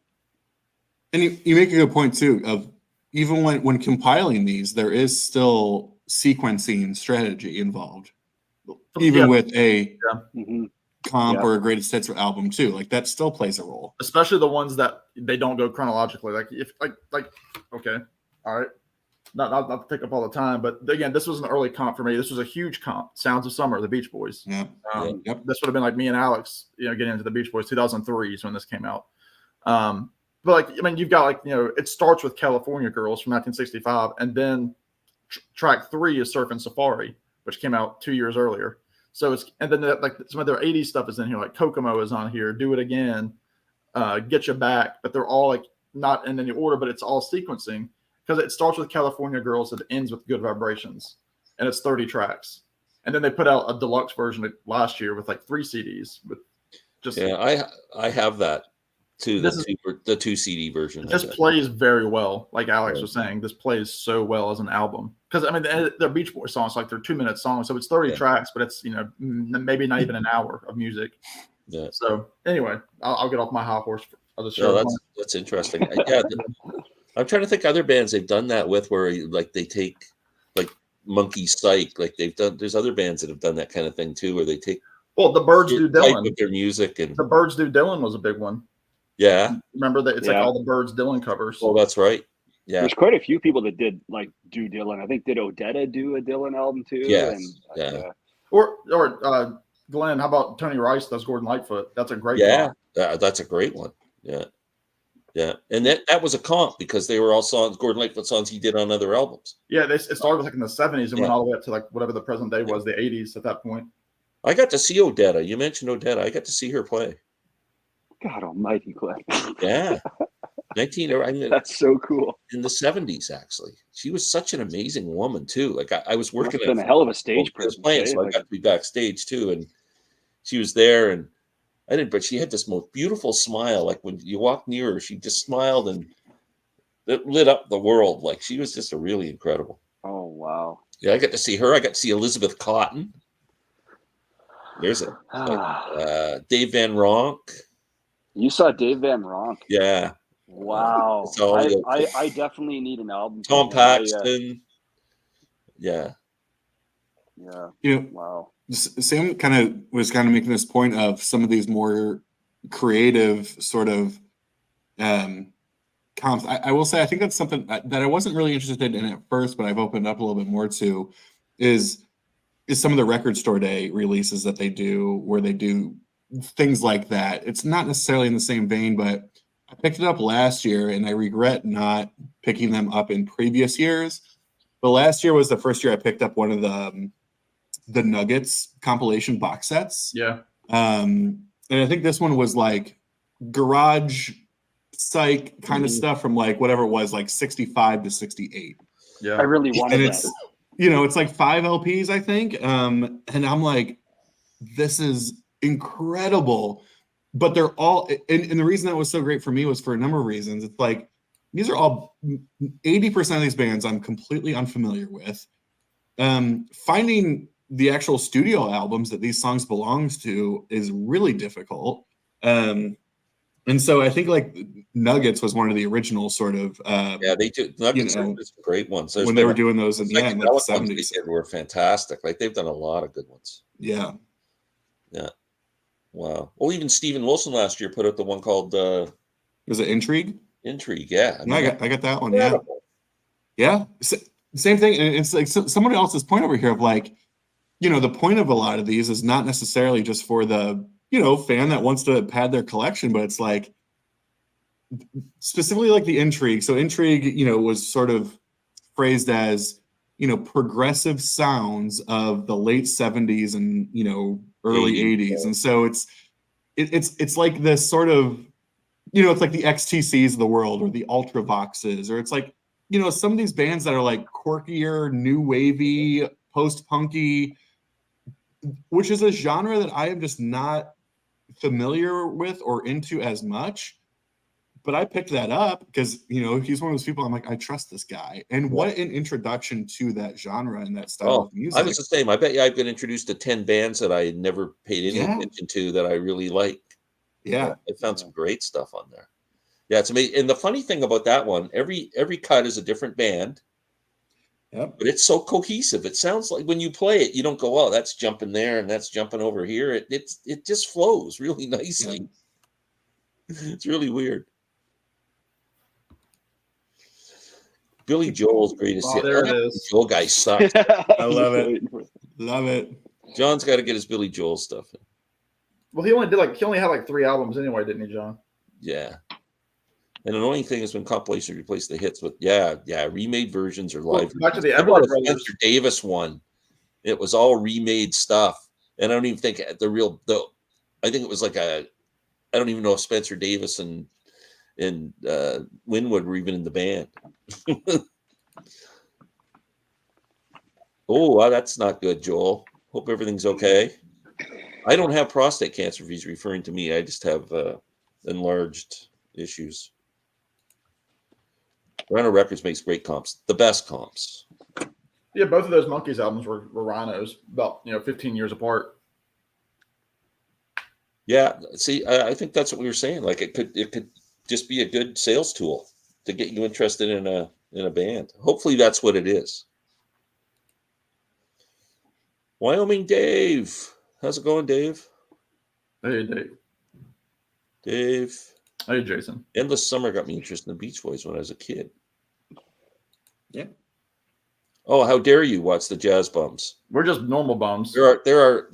C: you make a good point too. Of even when compiling these, there is still sequencing strategy involved, even with a comp or a greatest hits album too. Like that still plays a role,
D: especially the ones that they don't go chronologically. Like if like okay, all right, not to take up all the time, but again, this was an early comp for me. This was a huge comp. Sounds of Summer, the Beach Boys.
C: Yeah.
D: This would have been like me and Alex, getting into the Beach Boys. 2003 is when this came out. But like, I mean, you've got like, it starts with California Girls from 1965, and then track 3 is Surfing Safari, which came out 2 years earlier. So it's, and then like some of their 80s stuff is in here, like Kokomo is on here, Do It Again, Get You Back, but they're all like not in any order, but it's all sequencing because it starts with California Girls, it ends with Good Vibrations, and it's 30 tracks. And then they put out a deluxe version last year with like 3 CDs with just
A: I have that. to the 2 CD version.
D: This plays very well, like Alex was saying. This plays so well as an album because I mean they're Beach Boys songs, like they're 2-minute songs, so it's 30 tracks, but it's maybe not even an hour of music.
A: Yeah.
D: So anyway, I'll get off my high horse of the show.
A: No, that's interesting. I'm trying to think other bands they've done that with, where like they take like Monkey Psych, like they've done. There's other bands that have done that kind of thing too, where they take.
D: Well, the Birds do Dylan
A: with their music, and
D: the Birds do Dylan was a big one.
A: Yeah,
D: remember that it's like all the Birds Dylan covers.
A: Oh, that's right. Yeah,
B: there's quite a few people that did like do Dylan. I think did Odetta do a Dylan album too?
A: Yes.
D: Or Glenn, how about Tony Rice does Gordon Lightfoot? That's a great
A: song. That's a great one. Yeah, and that was a comp because they were all songs, Gordon Lightfoot songs he did on other albums.
D: Yeah, it started like in the 70s and went all the way up to like whatever the present day was, the 80s at that point.
A: I got to see Odetta. You mentioned Odetta. I got to see her play.
B: God almighty, Glenn.
A: Yeah.
B: That's so cool.
A: In the 70s, actually. She was such an amazing woman, too. Like, I was working
B: at a hell of a stage presence.
A: So I got to be backstage, too. And she was there, and but she had this most beautiful smile. Like, when you walked near her, she just smiled, and it lit up the world. Like, she was just really incredible.
B: Oh, wow.
A: Yeah, I got to see her. I got to see Elizabeth Cotton. There's Dave Van Ronk.
B: You saw Dave Van Ronk?
A: Yeah.
B: Wow. I definitely need an album.
A: Tom Paxton. Yeah.
B: Wow.
C: Sam was making this point of some of these more creative sort of comps. I will say I think that's something that I wasn't really interested in at first, but I've opened up a little bit more to is some of the Record Store Day releases that they do, where they do things like that. It's not necessarily in the same vein, but I picked it up last year and I regret not picking them up in previous years. But last year was the first year I picked up one of the Nuggets compilation box sets.
D: Yeah.
C: And I think this one was like garage psych kind of stuff from like whatever it was, like 65 to 68.
D: Yeah.
B: I really wanted that.
C: It's like 5 LPs, I think. And I'm like, this is incredible. But they're all, and the reason that was so great for me was for a number of reasons. It's like, these are all 80% of these bands I'm completely unfamiliar with. Finding the actual studio albums that these songs belongs to is really difficult. And so I think like Nuggets was one of the original sort of
A: they do Nuggets are great ones.
C: When they were doing those in the 70s.
A: They were fantastic. Like they've done a lot of good ones.
C: Yeah.
A: Wow. Well, even Steven Wilson last year put out the one called
C: was it Intrigue?
A: Intrigue, yeah.
C: I got that one. Incredible. Yeah. Same thing. And it's like someone else's point over here of like, the point of a lot of these is not necessarily just for the fan that wants to pad their collection, but it's like specifically like the Intrigue. So Intrigue, was sort of phrased as, progressive sounds of the late 70s and, early 80s. And so it's like this sort of, it's like the XTCs of the world or the Ultravoxes, or it's like, some of these bands that are like quirkier, new wavy, post-punky, which is a genre that I am just not familiar with or into as much. But I picked that up because, he's one of those people I'm like, I trust this guy. And what an introduction to that genre and that style of music.
A: I was the same. I bet you I've been introduced to 10 bands that I never paid any attention to that I really like.
C: Yeah.
A: I found some great stuff on there. Yeah, it's amazing. And the funny thing about that one, every cut is a different band.
C: Yep.
A: But it's so cohesive. It sounds like when you play it, you don't go, oh, that's jumping there and that's jumping over here. It just flows really nicely. Yeah. It's really weird. Billy Joel's greatest hit.
D: There it is.
A: Joel guy sucks.
C: I love it. Love it.
A: John's got to get his Billy Joel stuff in.
D: Well, he only had like 3 albums anyway, didn't he, John?
A: Yeah. And the annoying thing is when compilations replace the hits with remade versions or live.
D: Back to the
A: Everett Spencer Davis one. It was all remade stuff, and I don't even think I think it was like I don't even know if Spencer Davis and Winwood were even in the band. Oh, that's not good, Joel. Hope everything's okay. I don't have prostate cancer if he's referring to me. I just have enlarged issues. Rhino Records makes great comps, the best comps.
D: Yeah, both of those Monkeys albums were Rhinos, about 15 years apart.
A: Yeah, see, I think that's what we were saying. Like it could just be a good sales tool to get you interested in a band. Hopefully, that's what it is. Wyoming Dave, how's it going, Dave?
D: Hey, Dave.
A: Dave.
D: Hey, Jason.
A: Endless Summer got me interested in the Beach Boys when I was a kid.
C: Yeah.
A: Oh, how dare you watch the Jazz Bums?
D: We're just normal bums.
A: There are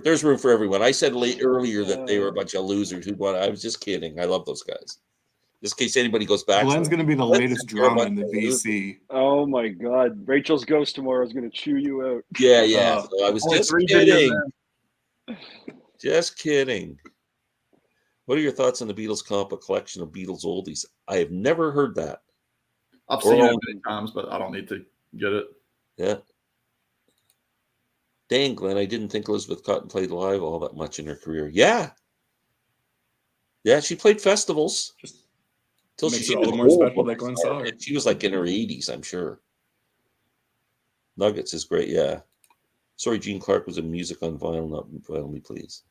A: there's room for everyone. I said earlier that they were a bunch of losers who won. I was just kidding. I love those guys. Just in case anybody goes back.
C: Glenn's going to be the latest drama in the VC.
B: Oh my God! Rachel's ghost tomorrow is going to chew you out.
A: Yeah. So I was just kidding. Just kidding. What are your thoughts on the Beatles comp, a collection of Beatles oldies? I have never heard that.
D: I've seen it many times, but I don't need to get it.
A: Yeah. Dang, Glenn, I didn't think Elizabeth Cotton played live all that much in her career. Yeah. Yeah, she played festivals.
C: Till makes it all the more special that Glenn saw her.
A: She was like in her 80s, I'm sure. Nuggets is great, yeah. Sorry, Gene Clark was in music on vinyl, not vinyl me, please.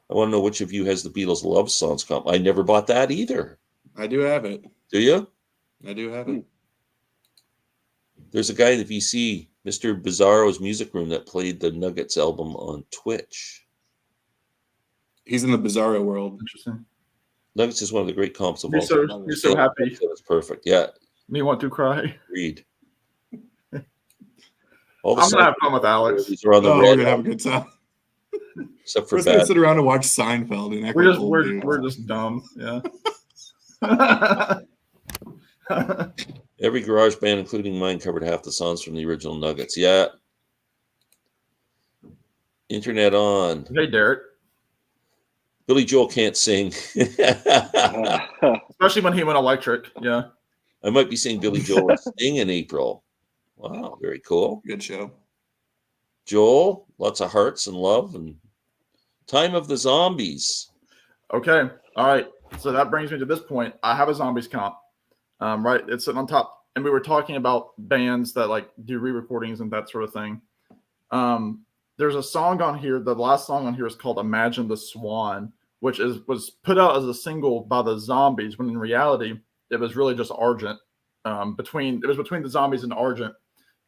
A: I want to know which of you has the Beatles love songs comp. I never bought that either.
C: I do have it.
A: Do you?
C: I do have it.
A: There's a guy in the VC, Mr. Bizarro's Music Room, that played the Nuggets album on Twitch.
C: He's in the Bizarro world.
D: Interesting.
A: Nuggets is one of the great comps of all time.
D: You're so happy.
A: It's perfect. Yeah.
D: Me want to cry.
A: Agreed.
D: I'm going to have fun with Alex.
A: Are on the
C: we're going to have a good time.
A: Except for
C: we're going to sit around and watch Seinfeld. And
D: we're just dumb. Yeah.
A: Every garage band, including mine, covered half the songs from the original Nuggets. Yeah. Internet on.
D: Hey, Derek.
A: Billy Joel can't sing.
D: Especially when he went electric. Yeah.
A: I might be seeing Billy Joel sing in April. Wow, very cool.
C: Good show.
A: Joel, lots of hearts and love and Time of the Zombies.
D: Okay. All right. So that brings me to this point. I have a Zombies comp. Right. It's sitting on top. And we were talking about bands that like do re-recordings and that sort of thing. There's a song on here. The last song on here is called Imagine the Swan, which was put out as a single by the Zombies, when in reality, it was really just Argent. Between the Zombies and Argent.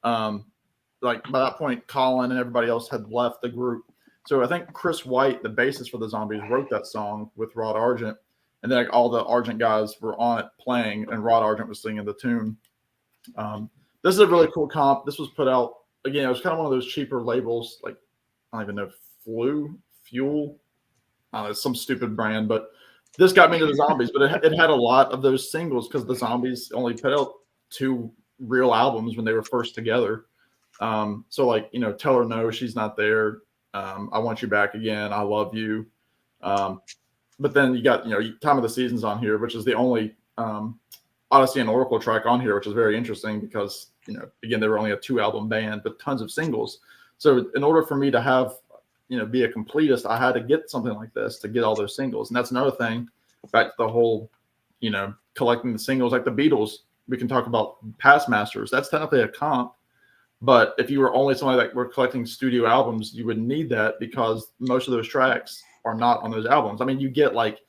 D: Like by that point, Colin and everybody else had left the group. So I think Chris White, the bassist for the Zombies, wrote that song with Rod Argent. And then like, all the Argent guys were on it playing, and Rod Argent was singing the tune. This is a really cool comp. This was put out, again, it was kind of one of those cheaper labels, like, I don't even know, Fuel. It's some stupid brand, but this got me to the Zombies. But it had a lot of those singles because the Zombies only put out 2 real albums when they were first together. So like, Tell Her No, She's Not There. I Want You Back Again. I Love You. But then you got, Time of the Seasons on here, which is the only Odyssey and Oracle track on here, which is very interesting because, again, they were only a 2-album band, but tons of singles. So in order for me to have, be a completist, I had to get something like this to get all those singles. And that's another thing, back to the whole, collecting the singles, like the Beatles. We can talk about Past Masters. That's technically a comp. But if you were only somebody that were collecting studio albums, you would need that because most of those tracks are not on those albums. I mean, you get like,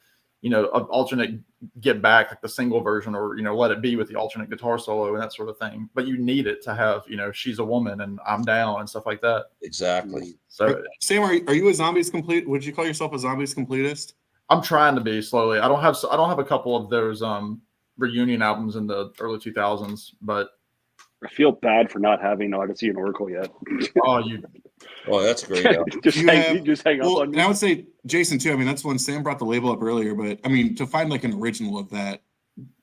D: an alternate Get Back, like the single version, or, Let It Be with the alternate guitar solo and that sort of thing. But you need it to have, She's a Woman and I'm Down and stuff like that.
A: Exactly.
D: So
C: Sam, are you a Zombies complete? Would you call yourself a Zombies completist?
D: I'm trying to be slowly. I don't have a couple of those reunion albums in the early 2000s, but
B: I feel bad for not having Odyssey and Oracle yet.
A: Oh, that's great.
B: just hang up on me.
C: And I would say Jason too. I mean, that's when Sam brought the label up earlier, but I mean, to find like an original of that,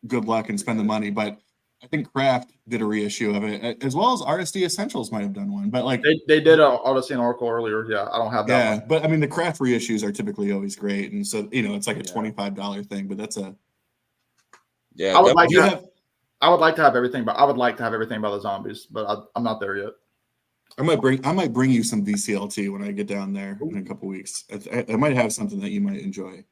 C: good luck and spend the money. But I think Kraft did a reissue of it, as well as RSD Essentials might have done one. But like
D: they did Odyssey and Oracle earlier. Yeah, I don't have that.
C: Yeah, but I mean, the Kraft reissues are typically always great, and so it's like a $25 thing. But that's a
D: I would like to have everything, but I would like to have everything by the Zombies, but I'm not there yet.
C: I might bring you some VCLT when I get down there in a couple weeks. I might have something that you might enjoy.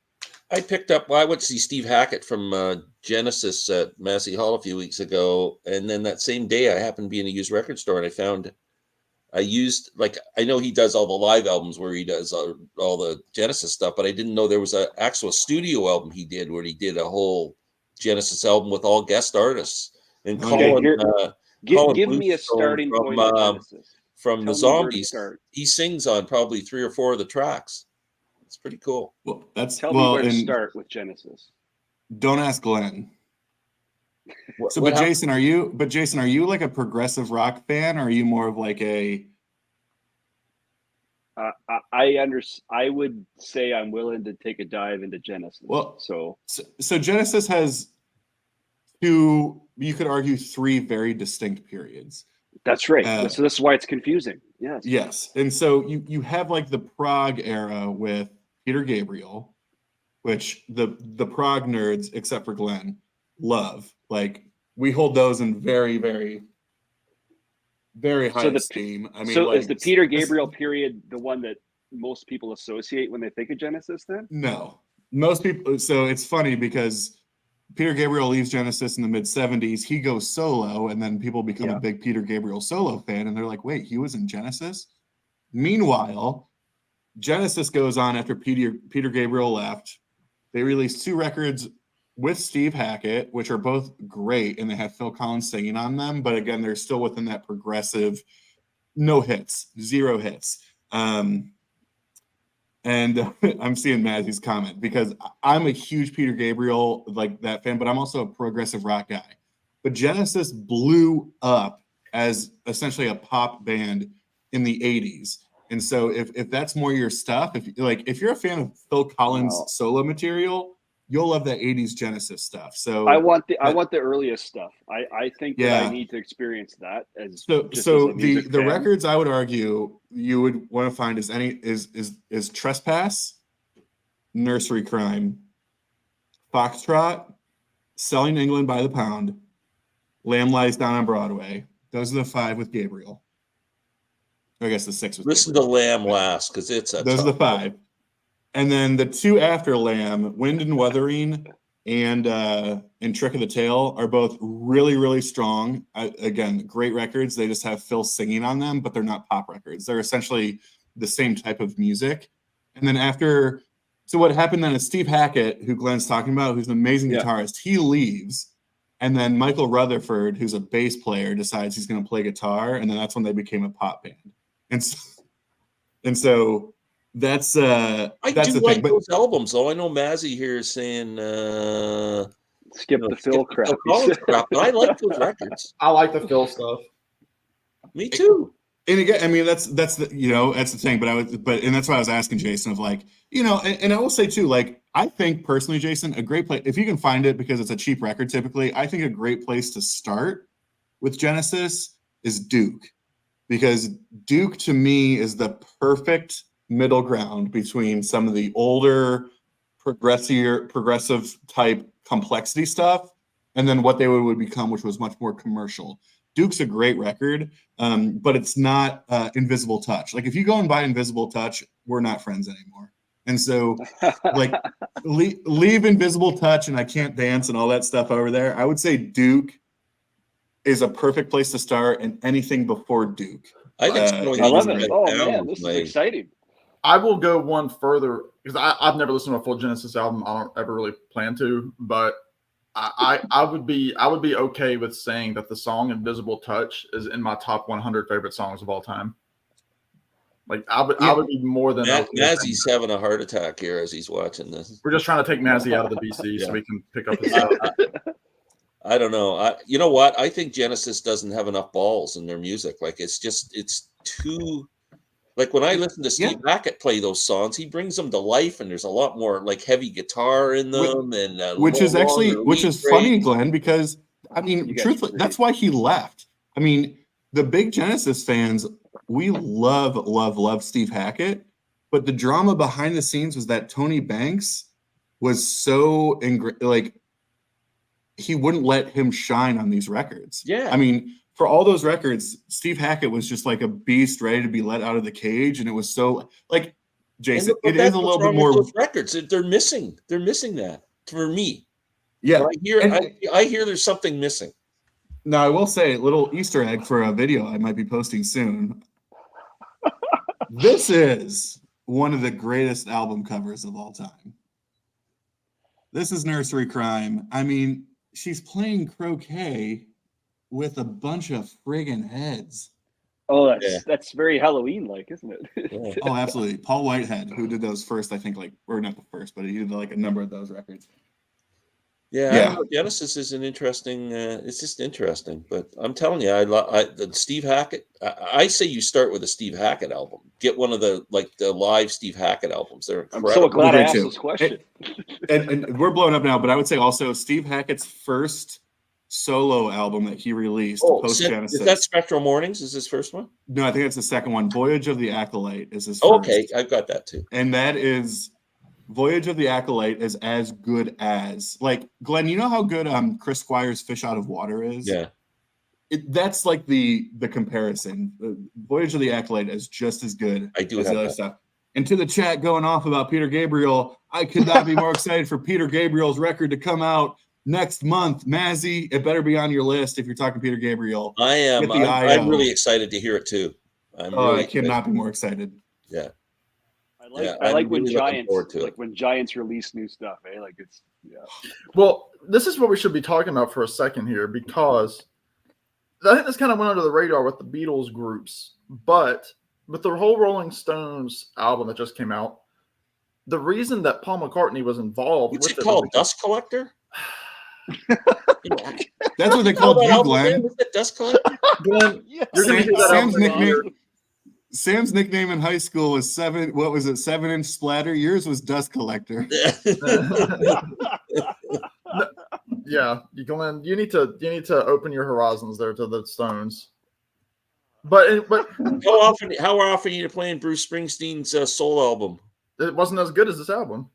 A: I picked up. Well, I went to see Steve Hackett from Genesis at Massey Hall a few weeks ago, and then that same day, I happened to be in a used record store, and I used, like, I know he does all the live albums where he does all the Genesis stuff, but I didn't know there was an actual studio album he did where he did a whole Genesis album with all guest artists. And Colin
B: give me a starting point of Genesis.
A: From the Zombies, he sings on probably 3 or 4 of the tracks. It's pretty cool.
C: Well,
B: tell me where to start with Genesis.
C: Don't ask Glenn. Jason, are you like a progressive rock fan, or are you more of like a?
B: I would say I'm willing to take a dive into Genesis.
C: Well, so Genesis has two, you could argue 3 very distinct periods.
B: That's right. So this is why it's confusing. Yes.
C: Yes, and so you have like the prog era with Peter Gabriel, which the prog nerds, except for Glenn, love. Like, we hold those in very, very, very high esteem. I mean,
B: is the Peter Gabriel period the one that most people associate when they think of Genesis then?
C: No. Most people, so it's funny because Peter Gabriel leaves Genesis in the mid-70s. He goes solo, and then people become a big Peter Gabriel solo fan, and they're like, wait, he was in Genesis? Meanwhile, Genesis goes on after Peter Gabriel left. They released 2 records with Steve Hackett, which are both great, and they have Phil Collins singing on them. But again, they're still within that progressive, no hits, 0 hits. And I'm seeing Mazzy's comment because I'm a huge Peter Gabriel, like, that fan, but I'm also a progressive rock guy. But Genesis blew up as essentially a pop band in the 80s. And so if that's more your stuff, if you're a fan of Phil Collins solo material, you'll love that 80s Genesis stuff. So
B: I want the earliest stuff. I think that I need to experience that as
C: the records I would argue you would want to find is Trespass, Nursery Crime, Foxtrot, Selling England by the Pound, Lamb Lies Down on Broadway. Those are the 5 with Gabriel. I guess the 6 was
A: Listen to Lamb last, because those
C: are the 5. And then the 2 after Lamb, Wind and Wuthering and Trick of the Tail, are both really, really strong. Again, great records. They just have Phil singing on them, but they're not pop records. They're essentially the same type of music. And then so what happened then is Steve Hackett, who Glenn's talking about, who's an amazing guitarist, he leaves. And then Michael Rutherford, who's a bass player, decides he's going to play guitar. And then that's when they became a pop band. And so that's
A: I do
C: the
A: like
C: thing.
A: Those albums, though. I know Mazzy here is saying
B: skip the Phil crap.
A: But I like those records.
D: I like the Phil stuff.
A: Me too.
C: And again, I mean, that's the thing. And that's why I was asking Jason of, like, and I will say too, like, I think personally, Jason, a great place, if you can find it because it's a cheap record typically, I think a great place to start with Genesis is Duke. Because Duke, to me, is the perfect middle ground between some of the older progressive type complexity stuff and then what they would become, which was much more commercial. Duke's a great record, but it's not Invisible Touch. Like, if you go and buy Invisible Touch, we're not friends anymore. And so, like, leave Invisible Touch and I Can't Dance and all that stuff over there. I would say Duke is a perfect place to start, and anything before Duke.
A: I think
B: I love it. Oh man, this is exciting.
D: I will go one further because I've never listened to a full Genesis album. I don't ever really plan to, but I would be okay with saying that the song "Invisible Touch" is in my top 100 favorite songs of all time. Like, I would be more than
A: Mazzy's having a heart attack here as he's watching this.
D: We're just trying to take Mazzy out of the BC so we can pick up his stuff.
A: I don't know. You know what? I think Genesis doesn't have enough balls in their music. Like, it's too. Like, when I listen to Steve Hackett play those songs, he brings them to life, and there's a lot more, like, heavy guitar in them,
C: which is funny, Glenn, because I mean, truthfully, that's why he left. I mean, the big Genesis fans, we love Steve Hackett, but the drama behind the scenes was that Tony Banks was so he wouldn't let him shine on these records.
A: Yeah.
C: I mean, for all those records, Steve Hackett was just like a beast ready to be let out of the cage. And it was so like, Jason, it is a little bit more.
A: Those records, they're missing that for me.
C: Yeah.
A: I hear there's something missing.
C: Now, I will say a little Easter egg for a video I might be posting soon. This is one of the greatest album covers of all time. This is Nursery Crime. I mean, she's playing croquet with a bunch of friggin' heads.
B: Oh, that's very Halloween-like, isn't it?
C: Yeah. Oh, absolutely. Paul Whitehead, who did those first, I think, or not the first, but he did like a number of those records.
A: Yeah. I don't know, Genesis is an interesting. It's just interesting, but I'm telling you, the Steve Hackett. I say you start with a Steve Hackett album. Get one of the live Steve Hackett albums. They're incredible.
B: I'm so glad I asked this question.
C: And we're blowing up now, but I would say also Steve Hackett's first solo album that he released post Genesis.
A: Is that Spectral Mornings? Is his first one?
C: No, I think that's the second one. Voyage of the Acolyte is his first.
A: Oh, okay, I've got that too.
C: And that is. Voyage of the Acolyte is as good as, like, Glenn, you know how good Chris Squire's Fish Out of Water is?
A: Yeah.
C: That's like the comparison. Voyage of the Acolyte is just as good
A: as the
C: other stuff. And to the chat going off about Peter Gabriel, I could not be more excited for Peter Gabriel's record to come out next month. Mazzy, it better be on your list if you're talking Peter Gabriel.
A: I am. I'm really excited to hear it too.
C: I cannot be more excited.
A: Yeah.
B: I like when Giants release new stuff, eh? Like it's
D: Well, this is what we should be talking about for a second here, because I think this kind of went under the radar with the Beatles groups, but with the whole Rolling Stones album that just came out, the reason that Paul McCartney was involved
A: with it called Dust Collector?
C: That's what they called you, Glenn.
A: Dust Collector?
D: Glenn, you're going to hear that
C: Sam's nickname. Sam's nickname in high school was 7-inch splatter. Yours was Dust Collector.
D: Yeah, Glenn, you need to open your horizons there to the Stones. But
A: how often are you playing Bruce Springsteen's soul album?
D: It wasn't as good as this album.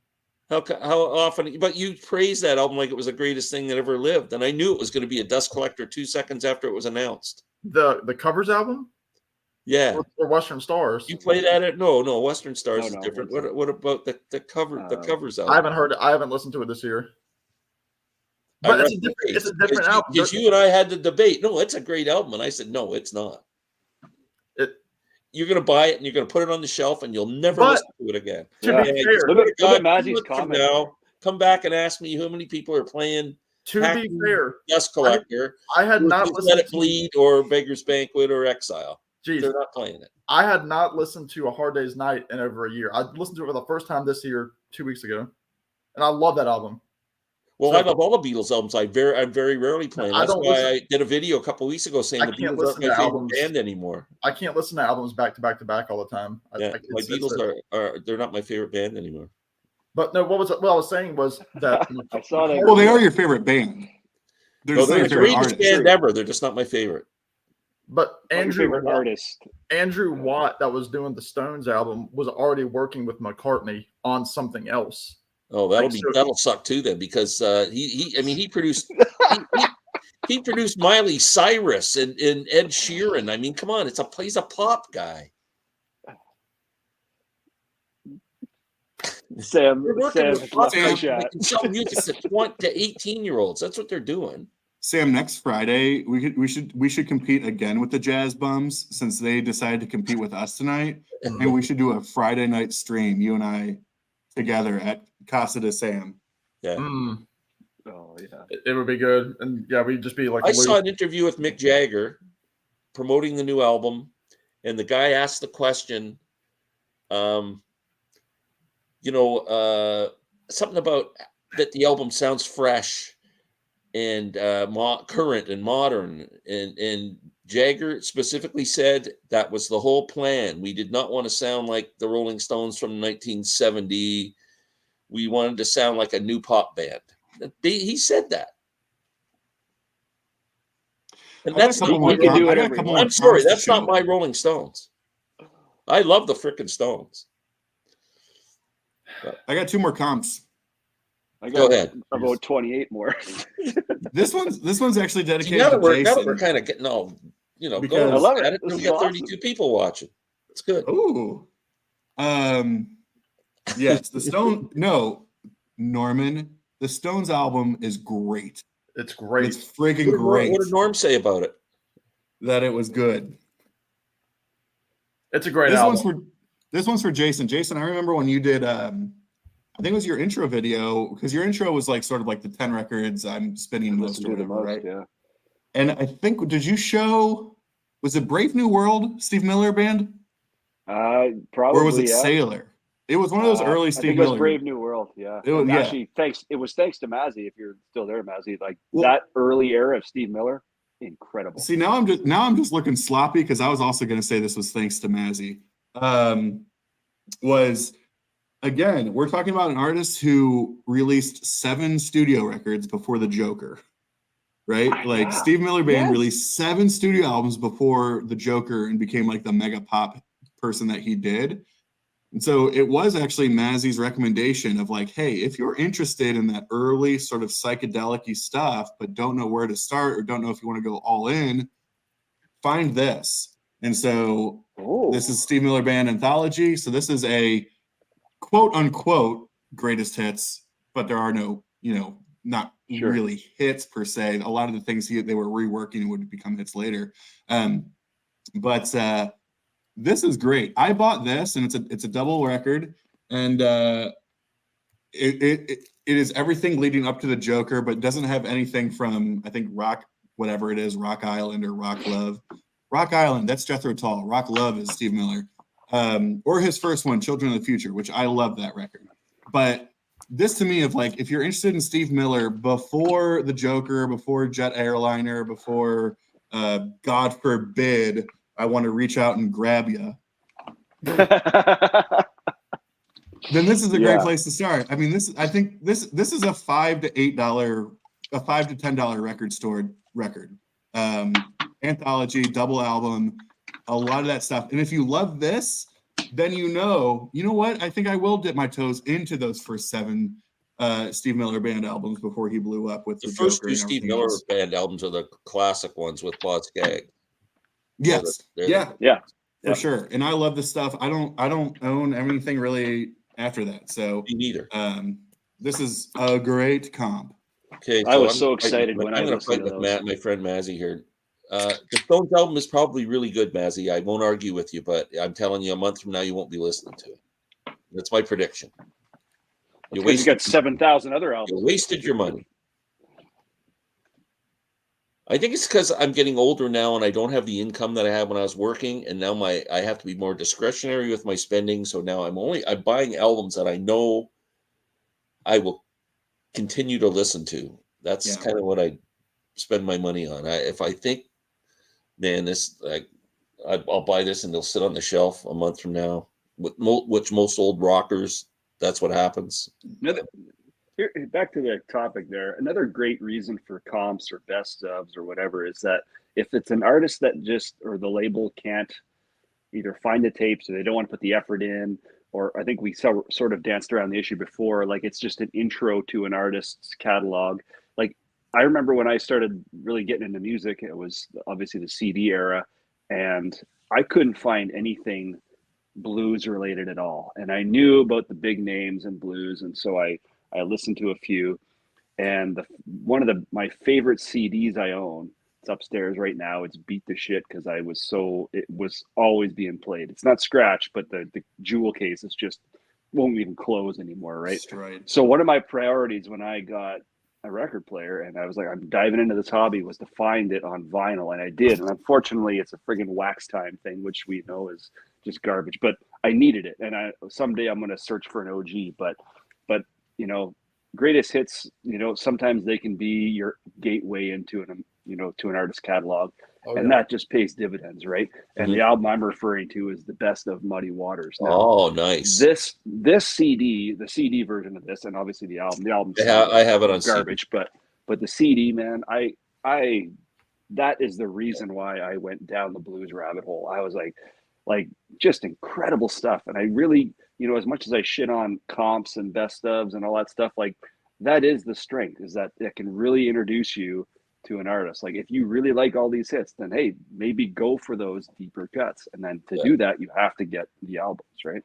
A: How often? But you praised that album like it was the greatest thing that ever lived, and I knew it was going to be a Dust Collector 2 seconds after it was announced.
D: The covers album.
A: Yeah,
D: or Western Stars.
A: You play that at no Western Stars is different. What about the covers album?
D: I haven't listened to it this year. But it's a different album.
A: Because you and I had the debate. No, it's a great album, and I said no, it's not. You're going to buy it and you're going to put it on the shelf, and you'll never listen to it again.
D: To be fair,
B: look at Mazzy's comment.
A: Now, come back and ask me how many people are playing.
D: To be fair,
A: Dust Collector.
D: I had not listened
A: Let It Bleed or Beggar's Banquet or Exile.
D: Jeez,
A: they're not playing it.
D: I had not listened to A Hard Day's Night in over a year. I listened to it for the first time this year, 2 weeks ago, and I love that album.
A: Well, I love all the Beatles albums. I'm very rarely playing. That's why I did a video a couple of weeks ago saying the Beatles aren't my favorite band anymore.
D: I can't listen to albums back to back all the time.
A: My Beatles they're not my favorite band anymore.
D: But no, what I was saying was that
B: I saw that.
C: Well, they are your favorite band.
A: They're the greatest band ever. They're just not my favorite.
D: But Andrew Watt, that was doing the Stones album, was already working with McCartney on something else.
A: Oh, that'll suck too then, because he produced he produced Miley Cyrus and Ed Sheeran. I mean, come on, he's a pop guy.
B: Sam,
A: sell music to 18-year-olds. That's what they're doing.
C: Sam, next Friday we should compete again with the Jazz Bums, since they decided to compete with us tonight, and we should do a Friday night stream, you and I together at Casa de Sam.
A: Yeah.
B: Oh yeah.
D: It would be good, and yeah, we'd just be like.
A: I saw an interview with Mick Jagger promoting the new album, and the guy asked the question, something about that the album sounds fresh and current and modern, and Jagger specifically said that was the whole plan. We did not want to sound like the Rolling Stones from 1970. We wanted to sound like a new pop band. He said that. And that's not I'm sorry, that's not my Rolling Stones. I love the frickin' Stones.
C: I got 2 more comps.
A: Go ahead.
B: About 28 more.
C: This one's actually dedicated
A: now
C: to
A: that
C: Jason.
A: we're kind of getting all Go
C: Because-
A: and
C: I
B: love it.
A: at it.
B: This
A: You'll
B: is
A: get
B: awesome.
A: 32 people watching. It's good.
C: Ooh. Yes, the Stone. No, Norman. The Stones album is great.
D: It's great.
C: It's freaking great.
A: What did Norm say about it?
C: That it was good.
D: It's a great
C: This
D: album.
C: one's for Jason. Jason, I remember when you did I think it was your intro video, because your intro was like sort of like the 10 records I'm spinning most or whatever, right?
B: Yeah.
C: And I think, did you show, was it Brave New World, Steve Miller Band?
B: Probably.
C: Or was it
B: yeah.
C: Sailor? It was one of those early
B: I
C: Steve
B: think it was
C: Miller.
B: Brave New World. Yeah.
C: It was,
B: And
C: yeah.
B: actually, it was thanks to Mazzy. If you're still there, Mazzy, like
C: Well,
B: that early era of Steve Miller, incredible.
C: See, now I'm just looking sloppy, because I was also going to say this was thanks to Mazzy. Was, again, we're talking about an artist who released 7 studio records before the Joker, right? Like
B: Yeah.
C: Steve Miller Band
B: Yes.
C: released 7 studio albums before the Joker and became like the mega pop person that he did. And so it was actually Mazzy's recommendation of like, hey, if you're interested in that early sort of psychedelic-y stuff, but don't know where to start or don't know if you want to go all in, find this. And so this is Steve Miller Band Anthology. So this is a quote unquote greatest hits, but there are no, not
B: Sure.
C: really hits per se. A lot of the things they were reworking and would become hits later. But this is great. I bought this, and it's a double record, and it is everything leading up to the Joker, but doesn't have anything from, I think, Rock, whatever it is, Rock Island or Rock Love. Rock Island, that's Jethro Tull. Rock Love is Steve Miller. Or his first one, Children of the Future, which I love that record. But this to me, of like, if you're interested in Steve Miller before the Joker, before Jet Airliner, before God forbid, I want to reach out and grab you, then this is a great place to start. I mean, I think this is a $5 to $8, a $5 to $10 record store record. Anthology, double album, a lot of that stuff. And if you love this, then you know what? I think I will dip my toes into those first 7 Steve Miller Band albums before he blew up with the
A: first
C: Joker
A: 2
C: and
A: Steve
C: everything
A: Miller
C: else.
A: Band albums are the classic ones with Boz Scaggs.
C: Yes.
B: Yeah.
C: For sure. And I love this stuff. I don't own anything really after that. So
A: Me neither.
C: This is a great comp.
A: Okay,
B: I was so excited when I
A: I'm going to
B: listened
A: fight
B: to
A: with
B: those.
A: my friend Mazzy here. The Stones album is probably really good, Mazzy. I won't argue with you, but I'm telling you, a month from now, you won't be listening to it. That's my prediction. You
B: got 7,000 other albums.
A: You wasted your money. I think it's because I'm getting older now and I don't have the income that I had when I was working, and now I have to be more discretionary with my spending. So now I'm buying albums that I know I will continue to listen to. That's kind of what I spend my money on. If I think, man, I'll buy this and they'll sit on the shelf a month from now. Which most old rockers, that's what happens.
B: Back to the topic there. Another great reason for comps or best ofs or whatever is that if it's an artist that or the label can't either find the tapes or they don't want to put the effort in, or I think we sort of danced around the issue before, like it's just an intro to an artist's catalog. Like I remember when I started really getting into music, it was obviously the CD era, and I couldn't find anything blues related at all. And I knew about the big names in blues, and so I listened to a few, and one of my favorite CDs I own, it's upstairs right now. It's Beat the Shit, because it was always being played. It's not scratched, but the jewel case is just won't even close anymore, right? So one of my priorities when I got a record player and I was like, I'm diving into this hobby, was to find it on vinyl, and I did. And unfortunately, it's a friggin' wax time thing, which we know is just garbage. But I needed it, and someday I'm going to search for an OG. But greatest hits, sometimes they can be your gateway into to an artist's catalog. And that just pays dividends, right? And the album I'm referring to is the Best of Muddy Waters.
A: Now, nice.
B: This CD, the CD version of this, and obviously the album.
A: I have it on
B: garbage, CD. But the CD, man, I that is the reason why I went down the blues rabbit hole. I was like just incredible stuff, and I really, as much as I shit on comps and best ofs and all that stuff, like that is the strength, is that it can really introduce you to an artist. Like if you really like all these hits, then hey, maybe go for those deeper cuts. And then to do that, you have to get the albums, right?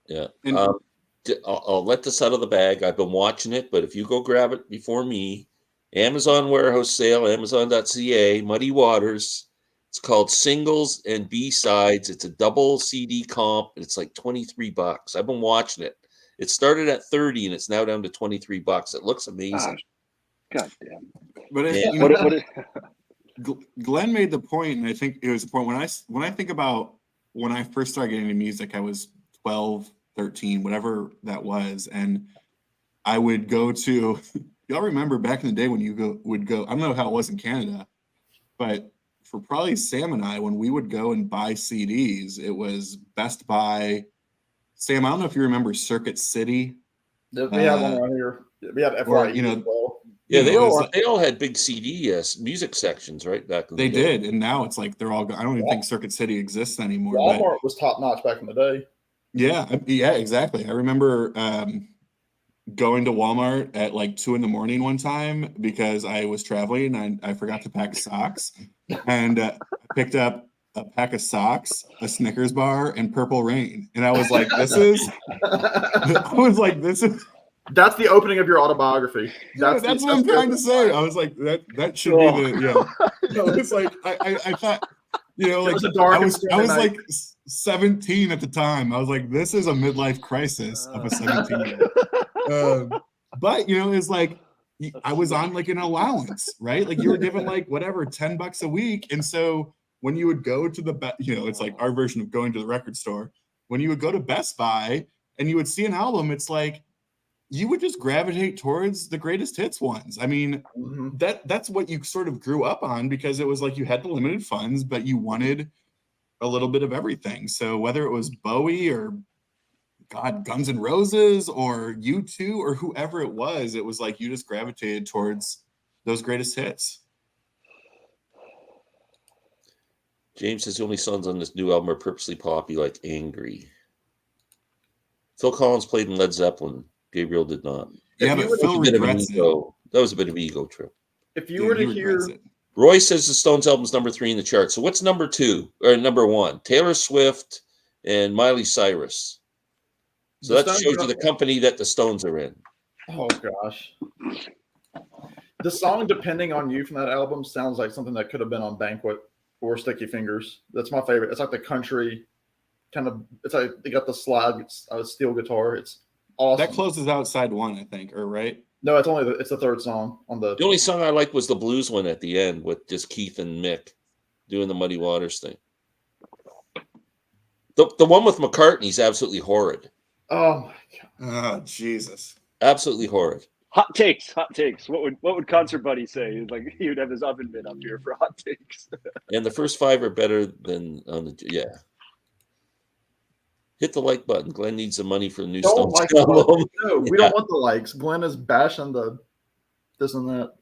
A: Yeah. I'll let this out of the bag. I've been watching it, but if you go grab it before me, Amazon warehouse sale, Amazon.ca, Muddy Waters. It's called Singles and B-Sides. It's a double CD comp. And it's like $23. I've been watching it. It started at 30 and it's now down to $23. It looks amazing.
B: God damn.
C: But Glenn made the point, and I think it was the point when I think about when I first started getting into music, I was 12, 13, whatever that was, and I would go to. Y'all remember back in the day when you would go? I don't know how it was in Canada, but for probably Sam and I, when we would go and buy CDs, it was Best Buy. Sam, I don't know if you remember Circuit City.
D: We had one around here. We had FYE as well.
A: Yeah, they all had big CD music sections, right? Back in
C: the day. Did, and now it's like they're all. I don't even think Circuit City exists anymore.
D: Walmart was top notch back in the day.
C: Yeah, exactly. I remember going to Walmart at like 2 a.m. one time because I was traveling and I forgot to pack socks, and I picked up a pack of socks, a Snickers bar, and Purple Rain, and I was like, "This is." I was like, "This is."
D: That's the opening of your autobiography.
C: That's what I'm trying to say. I was like, that should be the it's like I thought, like I was like 17 at the time. I was like, this is a midlife crisis of a 17-year-old. But it's like I was on like an allowance, right? Like you were given like whatever $10 a week, and so when you would go to the it's like our version of going to the record store. When you would go to Best Buy and you would see an album, it's like you would just gravitate towards the greatest hits ones. I mean, that's what you sort of grew up on because it was like you had the limited funds, but you wanted a little bit of everything. So whether it was Bowie or Guns N' Roses or U2 or whoever it was like you just gravitated towards those greatest hits.
A: James says the only songs on this new album are purposely poppy, like Angry. Phil Collins played in Led Zeppelin. Gabriel did not.
C: Yeah, but Phil regrets it.
A: That was a bit of an ego trip.
D: If you were to hear...
A: Roy says the Stones album's number 3 in the chart. So what's number 2 or number 1? Taylor Swift and Miley Cyrus. So that shows you the company that the Stones are in.
D: Oh, gosh. The song Depending on You from that album sounds like something that could have been on Banquet or Sticky Fingers. That's my favorite. It's like the country kind of... It's like they got the slide steel guitar. It's awesome.
C: That closes out side 1, I think, or right?
D: No, it's the third song on the.
A: The only song I liked was the blues one at the end with just Keith and Mick doing the Muddy Waters thing. The one with McCartney's absolutely horrid.
D: Oh my
C: God! Oh Jesus!
A: Absolutely horrid.
B: Hot takes. What would Concert Buddy say? Like he would have his oven mitt up here for hot takes.
A: And the first 5 are better than on the Hit the like button. Glenn needs the money for the new Stones album.
D: No, we don't want the likes. Glenn is bashing the this and that.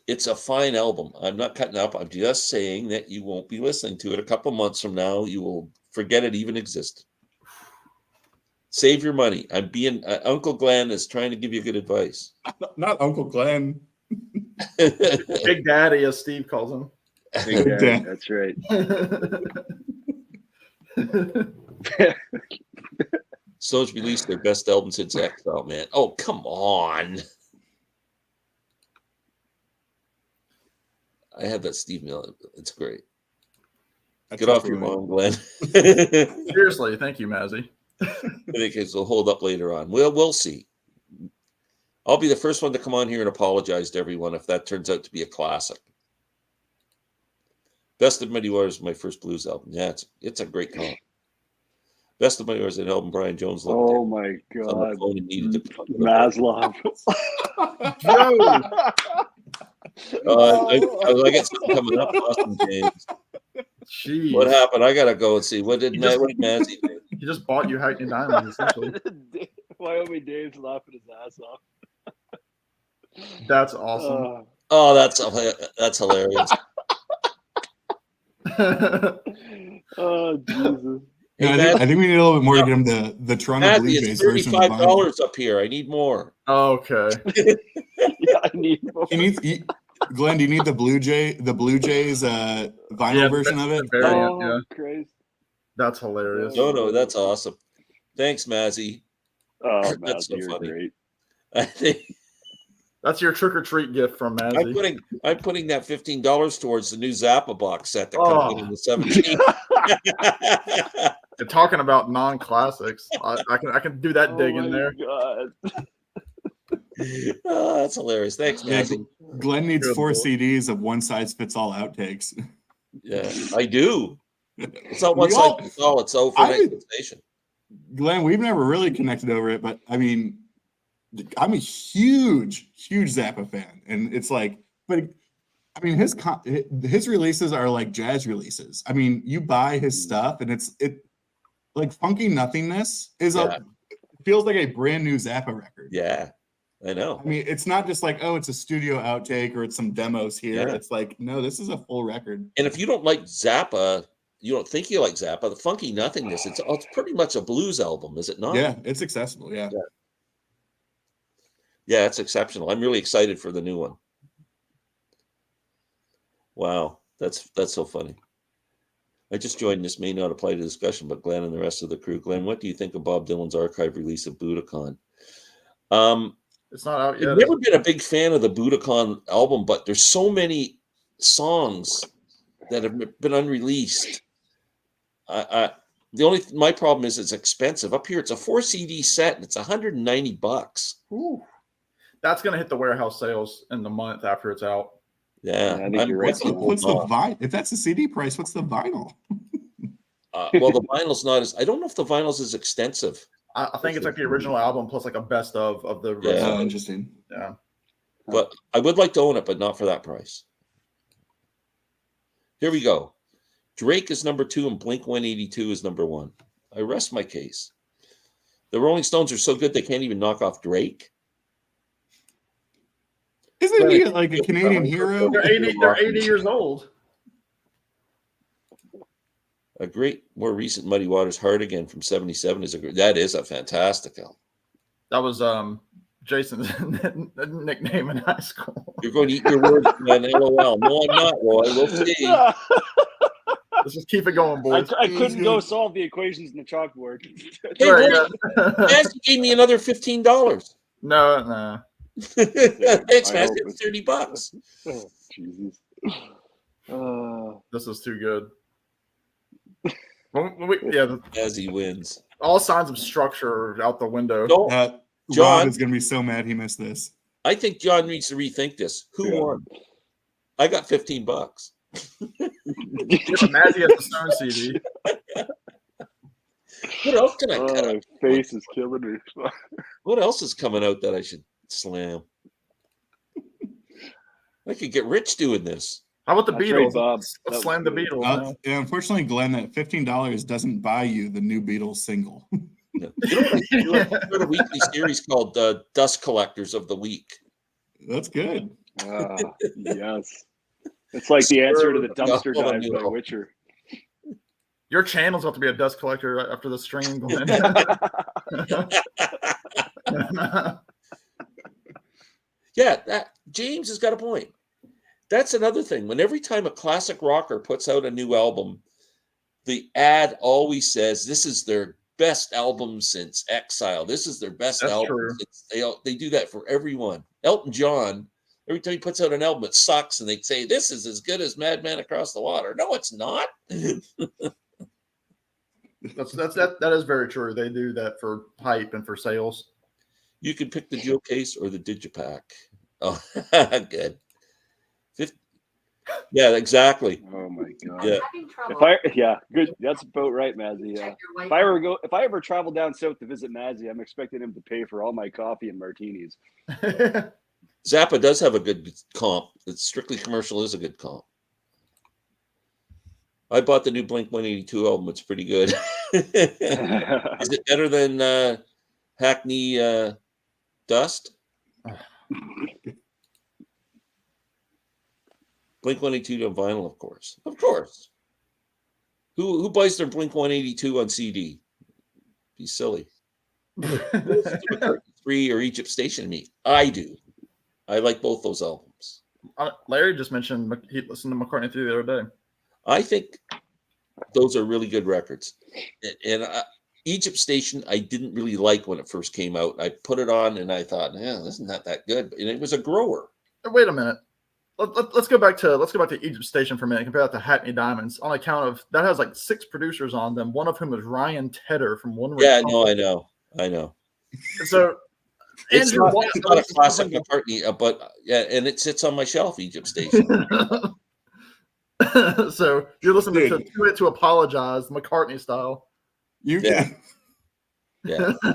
A: It's a fine album. I'm not cutting up. I'm just saying that you won't be listening to it a couple months from now. You will forget it even existed. Save your money. I'm being Uncle Glenn is trying to give you good advice.
C: Not Uncle Glenn.
D: Big Daddy, as Steve calls him.
B: Big Daddy. That's right.
A: Stones released their best album since Exile, man. Oh, come on. I have that Steve Miller. It's great. Get off your lawn, Glenn.
D: Seriously, thank you, Mazzy.
A: I think it'll hold up later on. We'll see. I'll be the first one to come on here and apologize to everyone if that turns out to be a classic. Best of Muddy Waters is my first blues album. Yeah, it's a great comp. Best of Muddy Waters an album Brian Jones loved.
B: Oh my God.
A: Maslov. I got something coming up, Austin James.
D: Jeez.
A: What happened? I gotta go and see. What did Mazzy do?
D: He just bought you Hackney Diamonds, essentially.
B: Wyoming Dave's laughing his ass off.
D: That's awesome.
A: Oh, that's hilarious.
B: Oh Jesus.
C: Yeah, I think we need a little bit more to get him the Toronto Blue Jays version.
A: $35 up here. I need more.
D: Okay.
B: Yeah, I need more.
C: Glenn, do you need the Blue Jays vinyl version of it?
D: Variant,
B: Oh, crazy.
D: That's hilarious.
A: No, that's awesome. Thanks, Mazzy.
B: Oh,
A: That's so
B: Mazzy, you're
A: funny.
B: great.
A: I think
D: That's your trick or treat gift from Mazzy.
A: I'm putting that $15 towards the new Zappa box set that
D: Oh.
A: comes in the 17th.
D: You're talking about non-classics. I can do that dig in there.
B: God.
A: Oh, that's hilarious. Thanks,
C: Yeah,
A: Mazzy.
C: Glenn needs
D: Good
C: 4
D: boy.
C: CDs of one size fits all outtakes.
A: Yeah, I do. It's not
C: We
A: one size fits all. It's over
C: I
A: next
C: would-
A: station.
C: Glenn, we've never really connected over it, but I mean, I'm a huge Zappa fan, and it's like, but I mean, his releases are like jazz releases. I mean, you buy his stuff, and it like Funky Nothingness is
A: Yeah.
C: feels like a brand new Zappa record.
A: Yeah, I know.
C: I mean, it's not just like, oh, it's a studio outtake or it's some demos here.
A: Yeah.
C: It's like, no, this is a full record.
A: And if you don't like Zappa, you don't think you like Zappa, the Funky Nothingness, it's pretty much a blues album, is it not?
C: Yeah, it's accessible. Yeah.
A: Yeah, it's exceptional. I'm really excited for the new one. Wow, that's so funny. I just joined. This may not apply to discussion, but Glenn and the rest of the crew. Glenn, what do you think of Bob Dylan's archive release of Budokan?
D: It's not out yet.
A: I've never been a big fan of the Budokan album, but there's so many songs that have been unreleased. My problem is it's expensive. Up here, it's a 4 CD set and it's $190.
D: Ooh. That's gonna hit the warehouse sales in the month after it's out.
A: Yeah,
B: I think you're right.
C: What's the vinyl? If that's the CD price, what's the vinyl?
A: Well, the vinyl's not as. I don't know if the vinyl's as extensive.
D: I think it's like the original album plus like a best of the rest
A: Yeah.
D: of it.
C: Interesting.
D: Yeah.
A: But I would like to own it, but not for that price. Here we go. Drake is number 2 and Blink 182 is number 1. I rest my case. The Rolling Stones are so good they can't even knock off Drake.
C: Isn't he like a Canadian hero?
D: They're 80 years old.
A: A great, more recent Muddy Waters Hard Again from 77 is that is a fantastic album.
D: That was Jason's nickname in high school.
A: You're going to eat your words, man. LOL. No, I'm not, Roy. We'll see.
D: Let's just keep it going, boys.
B: I couldn't go solve the equations in the chalkboard.
A: Hey,
D: Right,
A: Roy, Massey gave me another $15.
D: No.
A: Thanks,
B: I
A: man.
B: hope
A: It's $30.
B: Oh, Jesus.
D: This is too good.
A: As he wins.
D: All signs of structure are out the window.
A: Don't,
C: John
A: John
C: is going to be so mad he missed this.
A: I think John needs to rethink this. Who won? I got $15.
D: Mazzy has the Stone CD.
A: What else can I cut
B: My
A: out?
B: face is killing me.
A: What else is coming out that I should slam? I could get rich doing this.
D: How about the
B: That's
D: Beatles?
B: right, Bob.
D: Let's
B: That
D: slam the
B: was good.
D: Beatles.
C: Yeah, unfortunately, Glenn, that $15 doesn't buy you the new Beatles single.
A: No. You know, I do a weekly series called Dust Collectors of the Week.
C: That's good.
B: Yes. It's like the answer to the dumpster
A: No,
B: dives by
A: no.
B: Witcher.
D: Your channel's about to be a dust collector right after the stream. Glenn.
A: Yeah, James has got a point. That's another thing. When every time a classic rocker puts out a new album, the ad always says this is their best album since Exile. This is their best
D: That's
A: album.
D: true.
A: They do that for everyone. Elton John, every time he puts out an album, it sucks, and they say this is as good as Madman Across the Water. No, it's not.
D: That is very true. They do that for hype and for sales.
A: You can pick the Joe Case or the Digipack. Oh, good. Yeah, exactly.
B: Oh my god.
A: Yeah.
B: Good. That's about right, Mazzy. Yeah. If I ever travel down south to visit Mazzy, I'm expecting him to pay for all my coffee and martinis.
A: Zappa does have a good comp. It's Strictly Commercial is a good comp. I bought the new Blink 182 album. It's pretty good. Is it better than Hackney Dust? Blink 182 on vinyl, of course. Of course. Who buys their Blink 182 on CD? Be silly. 3 or Egypt Station to me. I do. I like both those albums.
D: Larry just mentioned he listened to McCartney 3 the other day.
A: I think those are really good records. And Egypt Station, I didn't really like when it first came out. I put it on and I thought, this isn't that good. And it was a grower.
D: Wait a minute. Let's go back to Egypt Station for a minute. Compare that to Hackney Diamonds on account of that has like 6 producers on them. One of whom is Ryan Tedder from One
A: Yeah,
D: Republic.
A: no, I know.
D: So
A: it's not a classic McCartney, but yeah, and it sits on my shelf. Egypt Station.
D: So you're listening to it to apologize, McCartney style.
A: Yeah.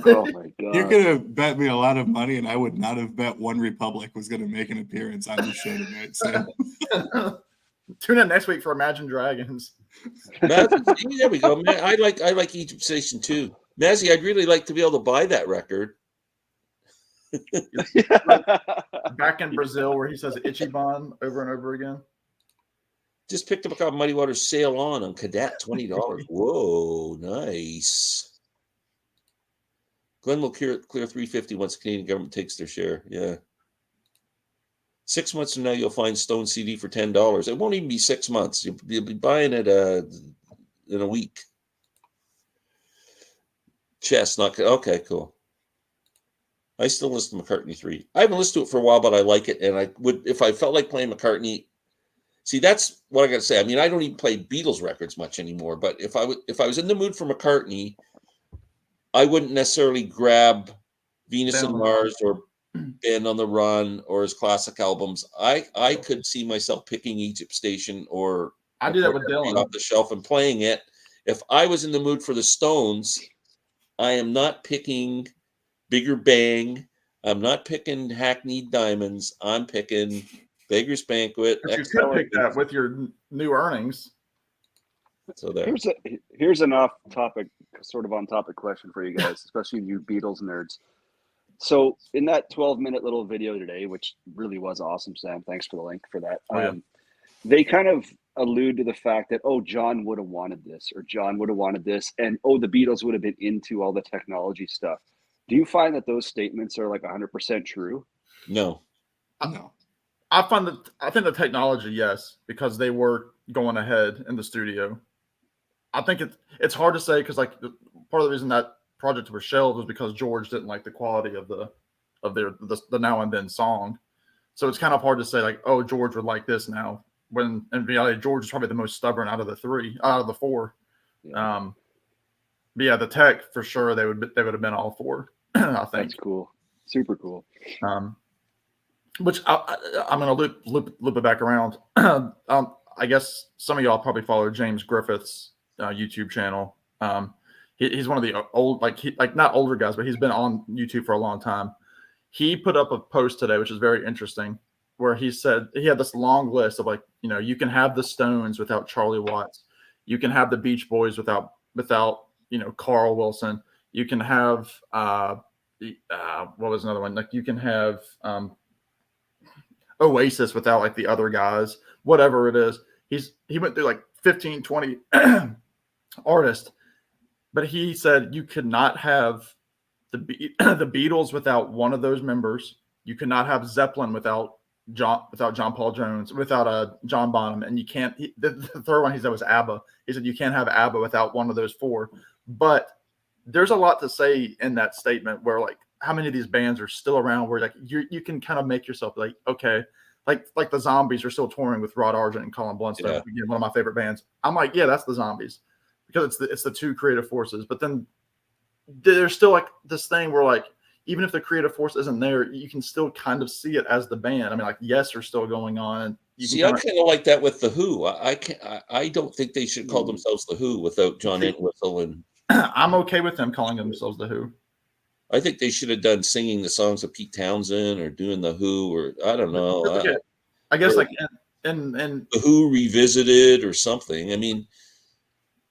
B: Oh my god!
C: You could have bet me a lot of money, and I would not have bet One Republic was going to make an appearance on the show tonight. So
D: tune in next week for Imagine Dragons.
A: There we go. Man, I like Egypt Station too. Mazzy, I'd really like to be able to buy that record.
D: Back in Brazil, where he says Ichiban over and over again.
A: Just picked up a Muddy Waters Sail On Cadet, $20. Whoa, nice. Glenn will clear $350 once the Canadian government takes their share. Yeah. 6 months from now, you'll find Stone CD for $10. It won't even be 6 months. You'll be buying it in a week. Chestnut. Okay, cool. I still listen to McCartney 3. I haven't listened to it for a while, but I like it. And I would, if I felt like playing McCartney. See, that's what I got to say. I mean, I don't even play Beatles records much anymore. But if I was in the mood for McCartney, I wouldn't necessarily grab Venus and Mars or Band on the Run or his classic albums. I could see myself picking Egypt Station or
D: I do that with Dylan
A: off the shelf and playing it. If I was in the mood for the Stones, I am not picking Bigger Bang. I'm not picking Hackneyed Diamonds. I'm picking Beggar's Banquet.
D: But you could pick that with your new earnings.
A: So there.
B: Here's an off-topic, sort of on-topic question for you guys, especially you Beatles nerds. So in that 12-minute little video today, which really was awesome, Sam, thanks for the link for that. They kind of allude to the fact that, John would have wanted this, or John would have wanted this, and the Beatles would have been into all the technology stuff. Do you find that those statements are like 100% true?
A: No.
C: No.
D: I think the technology, yes, because they were going ahead in the studio. I think it's hard to say because like part of the reason that project was shelved was because George didn't like the quality of the Now and Then song. So it's kind of hard to say like, George would like this now, when in reality George is probably the most stubborn out of the 4.
B: Yeah.
D: But yeah, the tech for sure they would have been all for. I think
B: that's cool, super cool.
D: Which I'm gonna loop it back around. I guess some of y'all probably follow James Griffith's YouTube channel. He's one of the old, not older guys, but he's been on YouTube for a long time. He put up a post today, which is very interesting, where he said he had this long list of you can have the Stones without Charlie Watts, you can have the Beach Boys without Carl Wilson, you can have what was another one? Like you can have Oasis without the other guys, whatever it is. He went through 15, 20 artists, but he said you could not have the Beatles without one of those members. You could not have Zeppelin without John Paul Jones, without John Bonham, and you can't. The third one he said was ABBA. He said you can't have ABBA without one of those 4. But there's a lot to say in that statement where how many of these bands are still around where you can kind of make yourself okay, like the Zombies are still touring with Rod Argent and Colin Blunstone, again, one of my favorite bands. I'm like, yeah, that's the Zombies because it's the 2 creative forces. But then there's still this thing where even if the creative force isn't there, you can still kind of see it as the band. I mean, Yes are still going on.
A: See, I kind of like that with the Who. I don't think they should call themselves the Who without John Entwistle and.
D: I'm okay with them calling themselves the Who.
A: I think they should have done singing the songs of Pete Townsend or doing the Who, or I don't know.
D: I guess in
A: the Who Revisited or something. I mean,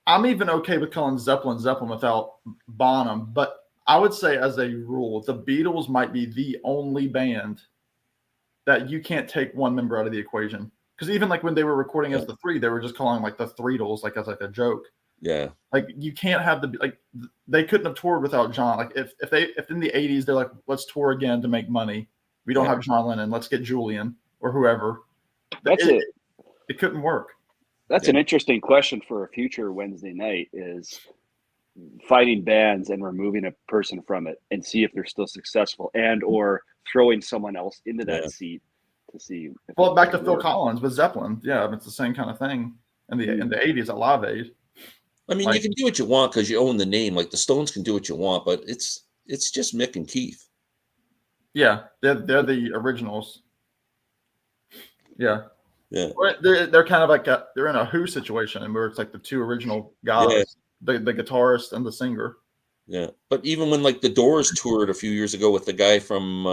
D: I'm even okay with calling Zeppelin without Bonham, but I would say as a rule, the Beatles might be the only band that you can't take one member out of the equation. Because even when they were recording as the 3, they were just calling the Threedles as a joke.
A: Yeah.
D: You can't have they couldn't have toured without John. If in the 80s they're let's tour again to make money. We don't have John Lennon. Let's get Julian. or whoever. It couldn't work.
B: That's an interesting question for a future Wednesday night, is finding bands and removing a person from it and see if they're still successful, and or throwing someone else into that seat to see.
D: Well, back to Phil Collins with Zeppelin. Yeah, it's the same kind of thing in the 80s at Live Aid.
A: I mean, you can do what you want because you own the name. Like the Stones can do what you want, but it's just Mick and Keith.
D: Yeah, they're the originals. Yeah.
A: Yeah.
D: They're kind of like they're in a Who situation, and where it's like the two original guys, the guitarist and the singer.
A: Yeah, but even when like the Doors toured a few years ago with the guy from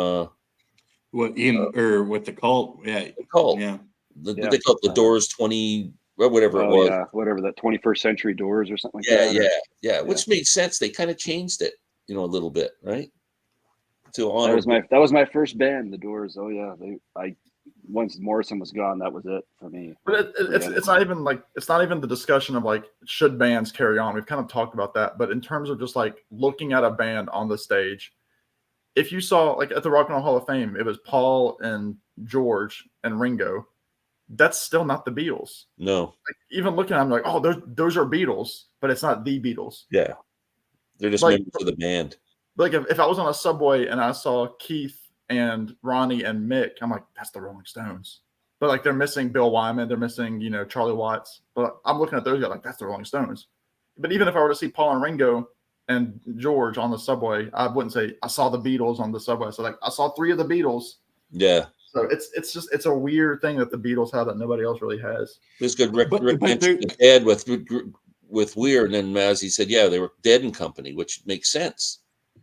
C: with the Cult,
A: the Cult, they call it the Doors 20, whatever it was,
B: whatever that 21st Century Doors or something like
A: that. Yeah, which made sense. They kind of changed it, a little bit, right? To honor
B: that was my first band, the Doors. Oh yeah, once Morrison was gone, that was it for me.
D: But it's not even the discussion of like, should bands carry on? We've kind of talked about that, but in terms of just like looking at a band on the stage, if you saw like at the Rock and Roll Hall of Fame, it was Paul and George and Ringo. That's still not the Beatles.
A: No.
D: Like, even looking at them, like, oh, those are Beatles, but it's not the Beatles.
A: Yeah, they're just members of the band.
D: Like if I was on a subway and I saw Keith and Ronnie and Mick, I'm like, that's the Rolling Stones. But like they're missing Bill Wyman, they're missing, Charlie Watts. But I'm looking at those guys like, that's the Rolling Stones. But even if I were to see Paul and Ringo and George on the subway, I wouldn't say I saw the Beatles on the subway. So like I saw 3 of the Beatles.
A: Yeah.
D: So it's a weird thing that the Beatles have that nobody else really has.
A: This good Rick mentioned Dead with Weir, and then as he said, they were Dead and Company, which makes sense.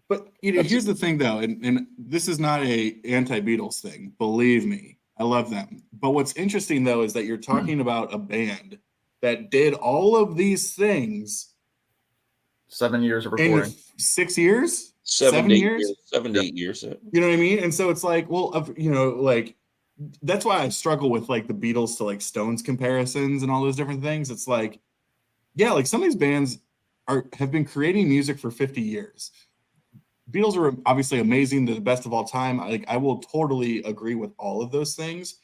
C: But here's the thing, though, and this is not a anti-Beatles thing. Believe me, I love them. But what's interesting, though, is that you're talking about a band that did all of these things.
D: 7 years of recording.
C: In 6 years?
A: 7 years? 7 to 8 years.
C: You know what I mean? And so it's like, well, like that's why I struggle with like the Beatles to like Stones comparisons and all those different things. It's like, like some of these bands have been creating music for 50 years. Beatles are obviously amazing, they're the best of all time. I will totally agree with all of those things,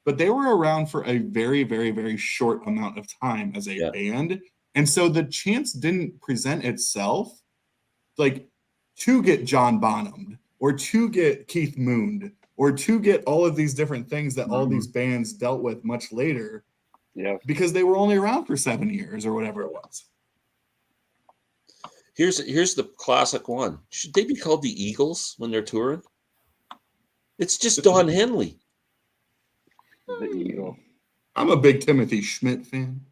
C: but they were around for a very, very, very short amount of time as a band. And so the chance didn't present itself like to get John Bonham or to get Keith Moon or to get all of these different things that all these bands dealt with much later.
B: Yeah.
C: Because they were only around for 7 years or whatever it was.
A: Here's the classic one. Should they be called the Eagles when they're touring? It's just Don Henley.
B: The Eagle.
C: I'm a big Timothy Schmidt fan.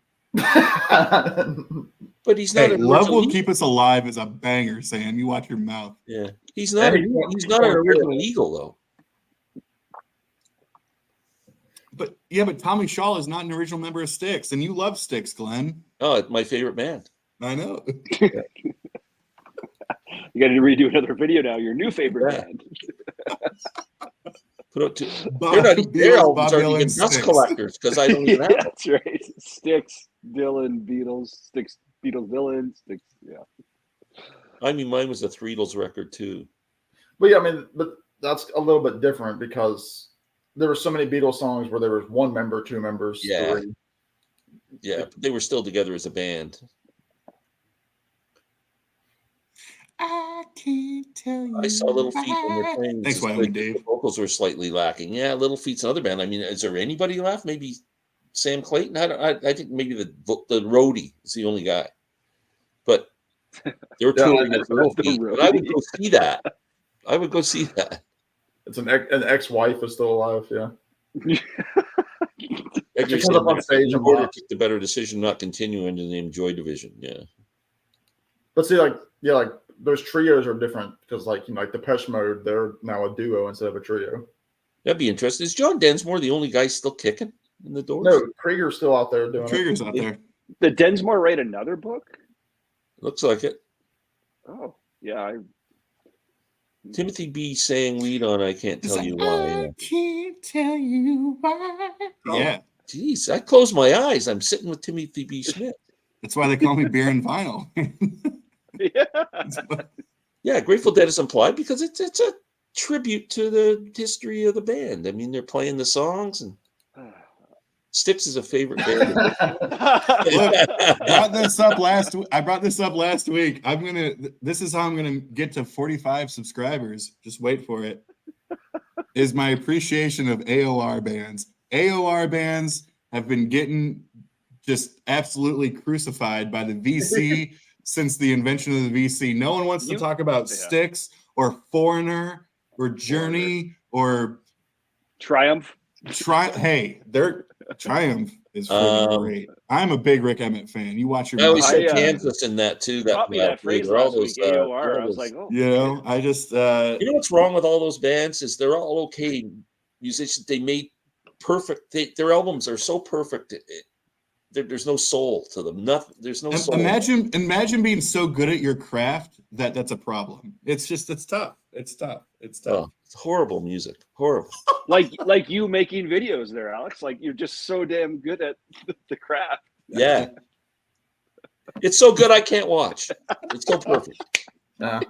A: But he's not.
C: Love Will Keep Us Alive is a banger, Sam. You watch your mouth.
A: Yeah, he's not. He's not an original Eagle though.
C: But Tommy Shaw is not an original member of Styx, and you love Styx, Glenn.
A: Oh, it's my favorite band.
C: I know.
B: You got to redo another video now. Your new favorite band.
A: They're albums are even dust collectors because I don't even have them.
B: That's right. Styx, Dylan, Beatles, Styx, Beatles, Villains, Styx. Yeah.
A: I mean, mine was a Threedles record too.
D: But but that's a little bit different because there were so many Beatles songs where there was one member, 2 members, 3.
A: Yeah, but they were still together as a band.
C: I can't tell you.
A: I saw Little Feat when they're playing.
C: Thanks, Wyoming Dave.
A: The vocals were slightly lacking. Yeah, Little Feat's another band. I mean, is there anybody left? Maybe Sam Clayton. I think maybe the roadie is the only guy. But they were touring with Little Feat. But I would go see that.
D: It's an ex-wife is still alive. Yeah.
A: She comes up on stage and took the better decision not continuing in the Enjoy division. Yeah.
D: But see, like those trios are different because, like Depeche Mode, they're now a duo instead of a trio.
A: That'd be interesting. Is John Densmore the only guy still kicking in the Doors?
D: No, Krieger's still out there doing
C: Krieger's out there.
B: Did Densmore write another book?
A: Looks like it.
B: Oh, yeah.
A: Timothy B. saying lead on I Can't Tell You Why.
C: I can't tell you why. Yeah.
A: Jeez, I close my eyes. I'm sitting with Timothy B. Schmidt.
C: That's why they call me Beer and Vinyl.
B: Yeah.
A: Yeah, Grateful Dead is implied because it's a tribute to the history of the band. I mean, they're playing the songs, and Styx is a favorite band.
C: Look, I brought this up last week. This is how I'm gonna get to 45 subscribers. Just wait for it. Is my appreciation of AOR bands. AOR bands have been getting just absolutely crucified by the VC since the invention of the VC. No one wants to talk about Styx or Foreigner or Journey or
B: Triumph.
C: Hey, their Triumph is freaking great. I'm a big Rick Emmett fan. You watch your.
A: I always said Kansas in that too.
B: Taught me that phrase last week. AOR. I was like, oh.
C: You know, I just.
A: You know what's wrong with all those bands is they're all okay musicians. They made perfect. Their albums are so perfect. There's no soul to them. Nothing. There's no soul.
C: Imagine being so good at your craft that's a problem. It's tough. It's tough.
A: Oh, it's horrible music. Horrible.
B: like you making videos there, Alex. Like you're just so damn good at the craft.
A: Yeah. It's so good I can't watch. It's so perfect.
D: Yeah.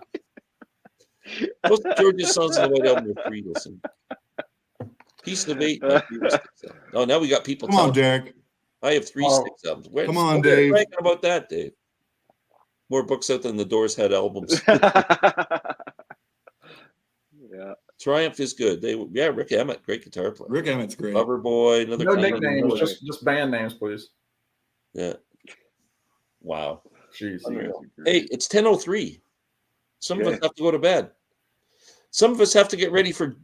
A: Most of George's songs in the White Album are Beatles. Piece of Eight. Oh, now we got people.
C: Come on, Derek.
A: I have 3 Styx albums.
C: Come on, Dave.
A: Ranking about that, Dave. More books out than the Doors had albums.
B: Yeah.
A: Triumph is good. Rick Emmett, great guitar player.
C: Rick Emmett's great.
A: Loverboy, another.
D: No nicknames, just band names, please.
A: Yeah. Wow.
D: Jeez.
A: Hey, it's 10:03. Some of us have to go to bed. Some of us have to get ready for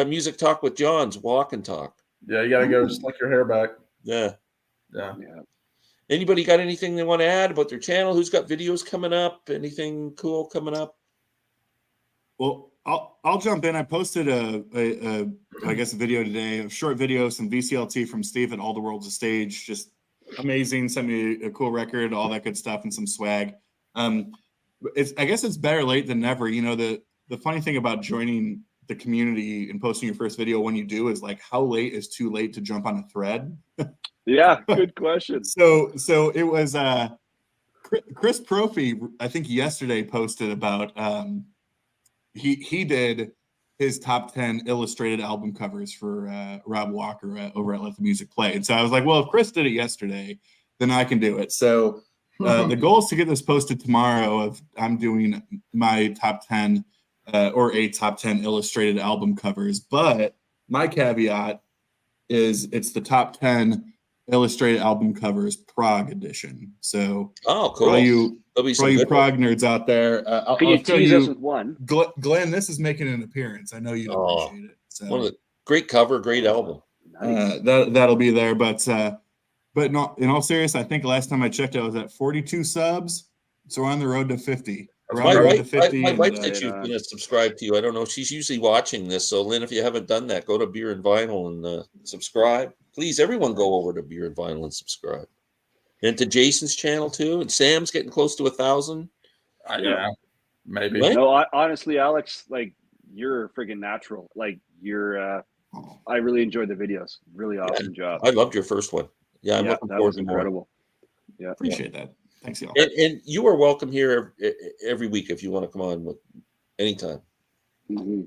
A: Music Talk with John's Walk and Talk.
D: Yeah, you got to go slick your hair back.
A: Yeah.
D: Yeah.
A: Anybody got anything they want to add about their channel? Who's got videos coming up? Anything cool coming up?
C: Well, I'll jump in. I posted a video today, a short video, some VCLT from Steve at All the World's a Stage. Just amazing. Sent me a cool record, all that good stuff, and some swag. I guess it's better late than never. You know, the funny thing about joining the community and posting your first video when you do is like, how late is too late to jump on a thread?
B: Yeah, good question.
C: So it was Chris Prophy, I think yesterday posted about he did his top 10 illustrated album covers for Rob Walker over at Let the Music Play. And so I was like, well, if Chris did it yesterday, then I can do it. So the goal is to get this posted tomorrow. I'm doing my top 10 or a top 10 illustrated album covers. But my caveat is it's the top 10 illustrated album covers Prague edition. So
A: cool.
C: For all you Prague nerds out there,
B: Can you tease us with one?
C: Glenn, this is making an appearance. I know you appreciate it. So
A: one of the great cover, great album.
B: Nice.
C: That'll be there. But not in all seriousness, I think last time I checked, I was at 42 subs. So we're on the road to 50.
A: My wife said she's going to subscribe to you. I don't know. She's usually watching this. So, Lynn, if you haven't done that, go to Beer and Vinyl and subscribe. Please, everyone go over to Beer and Vinyl and subscribe. And to Jason's channel, too. And Sam's getting close to 1,000.
D: Yeah, maybe.
A: Right?
B: No, honestly, Alex, like, you're a friggin' natural. Like, I really enjoyed the videos. Really awesome job.
A: I loved your first one. Yeah, I'm looking forward to
B: incredible.
C: Yeah, appreciate that. Thanks, y'all.
A: And you are welcome here every week if you want to come on with anytime.
B: Mm-hmm.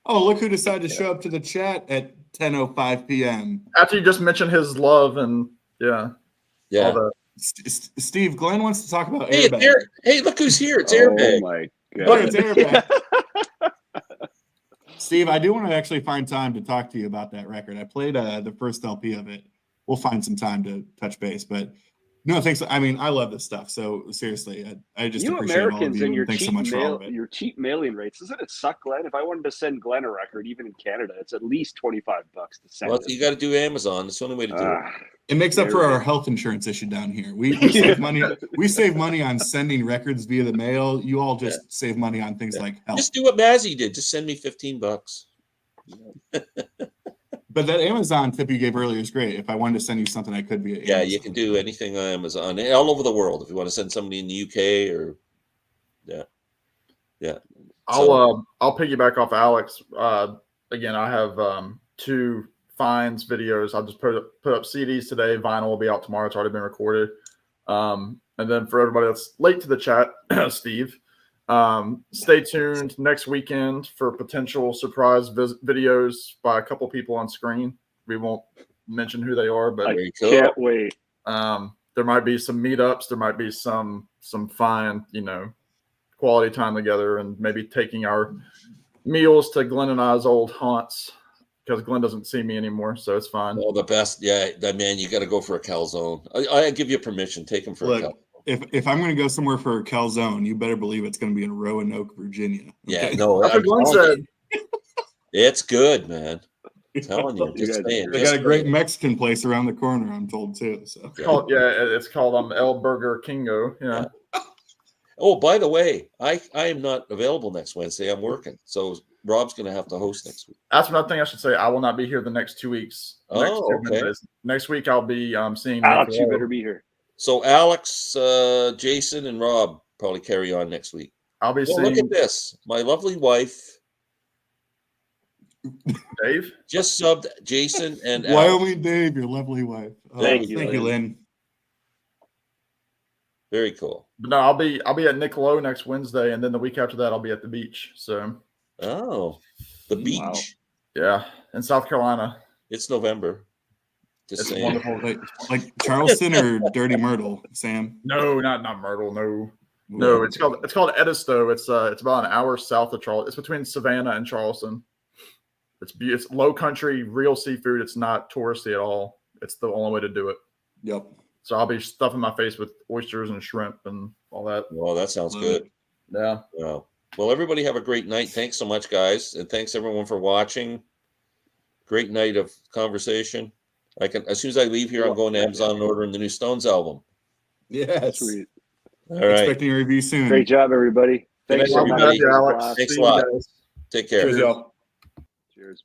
C: Oh, look who decided to show up to the chat at 10:05 p.m.
D: After you just mentioned his love and
A: yeah.
C: Steve, Glenn wants to talk about
A: Hey,
C: Airbag.
A: Hey, look who's here! It's Airbag.
B: Oh my god!
C: Look, it's Airbag. Steve, I do want to actually find time to talk to you about that record. I played the first LP of it. We'll find some time to touch base, but. No, thanks. I mean, I love this stuff. So seriously, I just appreciate
B: Americans
C: all of you.
B: And your
C: thanks
B: cheap
C: so much for all of it.
B: Your cheap mailing rates. Doesn't it suck, Glenn? If I wanted to send Glenn a record, even in Canada, it's at least $25 to send.
A: Well, you got to do Amazon. It's the only way to do it.
C: It makes up for our health insurance issue down here. We save money. We save money on sending records via the mail. You all just save money on things like health.
A: Just do what Mazzy did. Just send me $15.
C: But that Amazon tip you gave earlier is great. If I wanted to send you something, I could via Amazon.
A: Yeah, you can do anything on Amazon, all over the world. If you want to send somebody in the UK or,
D: I'll piggyback off Alex. Again, I have 2 finds videos. I'll just put up CDs today. Vinyl will be out tomorrow. It's already been recorded. And then for everybody that's late to the chat, Steve, Stay tuned next weekend for potential surprise videos by a couple people on screen. We won't mention who they are, but
B: I can't wait.
D: There might be some meetups. There might be some fine, quality time together, and maybe taking our meals to Glenn and I's old haunts, because Glenn doesn't see me anymore, so it's fine.
A: Oh, the best. Yeah, that man, you got to go for a calzone. I give you permission. Take him for a calzone.
C: If I'm going to go somewhere for a calzone, you better believe it's going to be in Roanoke, Virginia. Okay?
A: Yeah, no,
D: that's what Glenn said.
A: It's good, man. I'm telling you.
C: They got a great Mexican place around the corner, I'm told, too. So
D: it's called El Burger Kingo. Yeah.
A: Oh, by the way, I am not available next Wednesday. I'm working, so Rob's going to have to host next week.
D: That's another thing I should say. I will not be here the next 2 weeks.
A: Okay.
D: Next week I'll be seeing
B: Alex. You better be here.
A: So Alex, Jason, and Rob probably carry on next week.
D: I'll be seeing.
A: Look at this. My lovely wife,
D: Dave,
A: just subbed Jason and
C: Wyoming Dave, your lovely wife.
B: Thank you,
C: Lynn.
A: Very cool.
D: But no, I'll be at Nick Lowe next Wednesday, and then the week after that I'll be at the beach. So.
A: Oh, the beach.
B: Wow.
D: Yeah, in South Carolina.
A: It's November. Just
D: It's
A: saying.
D: wonderful.
C: Like Charleston or Dirty Myrtle, Sam?
D: No, not Myrtle. No, it's called Edisto. It's about an hour south of Charleston. It's between Savannah and Charleston. It's low country, real seafood. It's not touristy at all. It's the only way to do it.
C: Yep.
D: So I'll be stuffing my face with oysters and shrimp and all that.
A: Well, that sounds good.
D: Yeah.
A: Wow. Well, everybody have a great night. Thanks so much, guys, and thanks everyone for watching. Great night of conversation. As soon as I leave here, I'm going to Amazon and ordering the new Stones album.
C: Yes.
B: Sweet.
A: All right.
C: Expecting a review soon.
B: Great job, everybody.
A: Thanks,
B: Thanks,
A: everybody.
D: Alex.
A: Thanks a lot. Take care.
C: Cheers, y'all.
B: Cheers.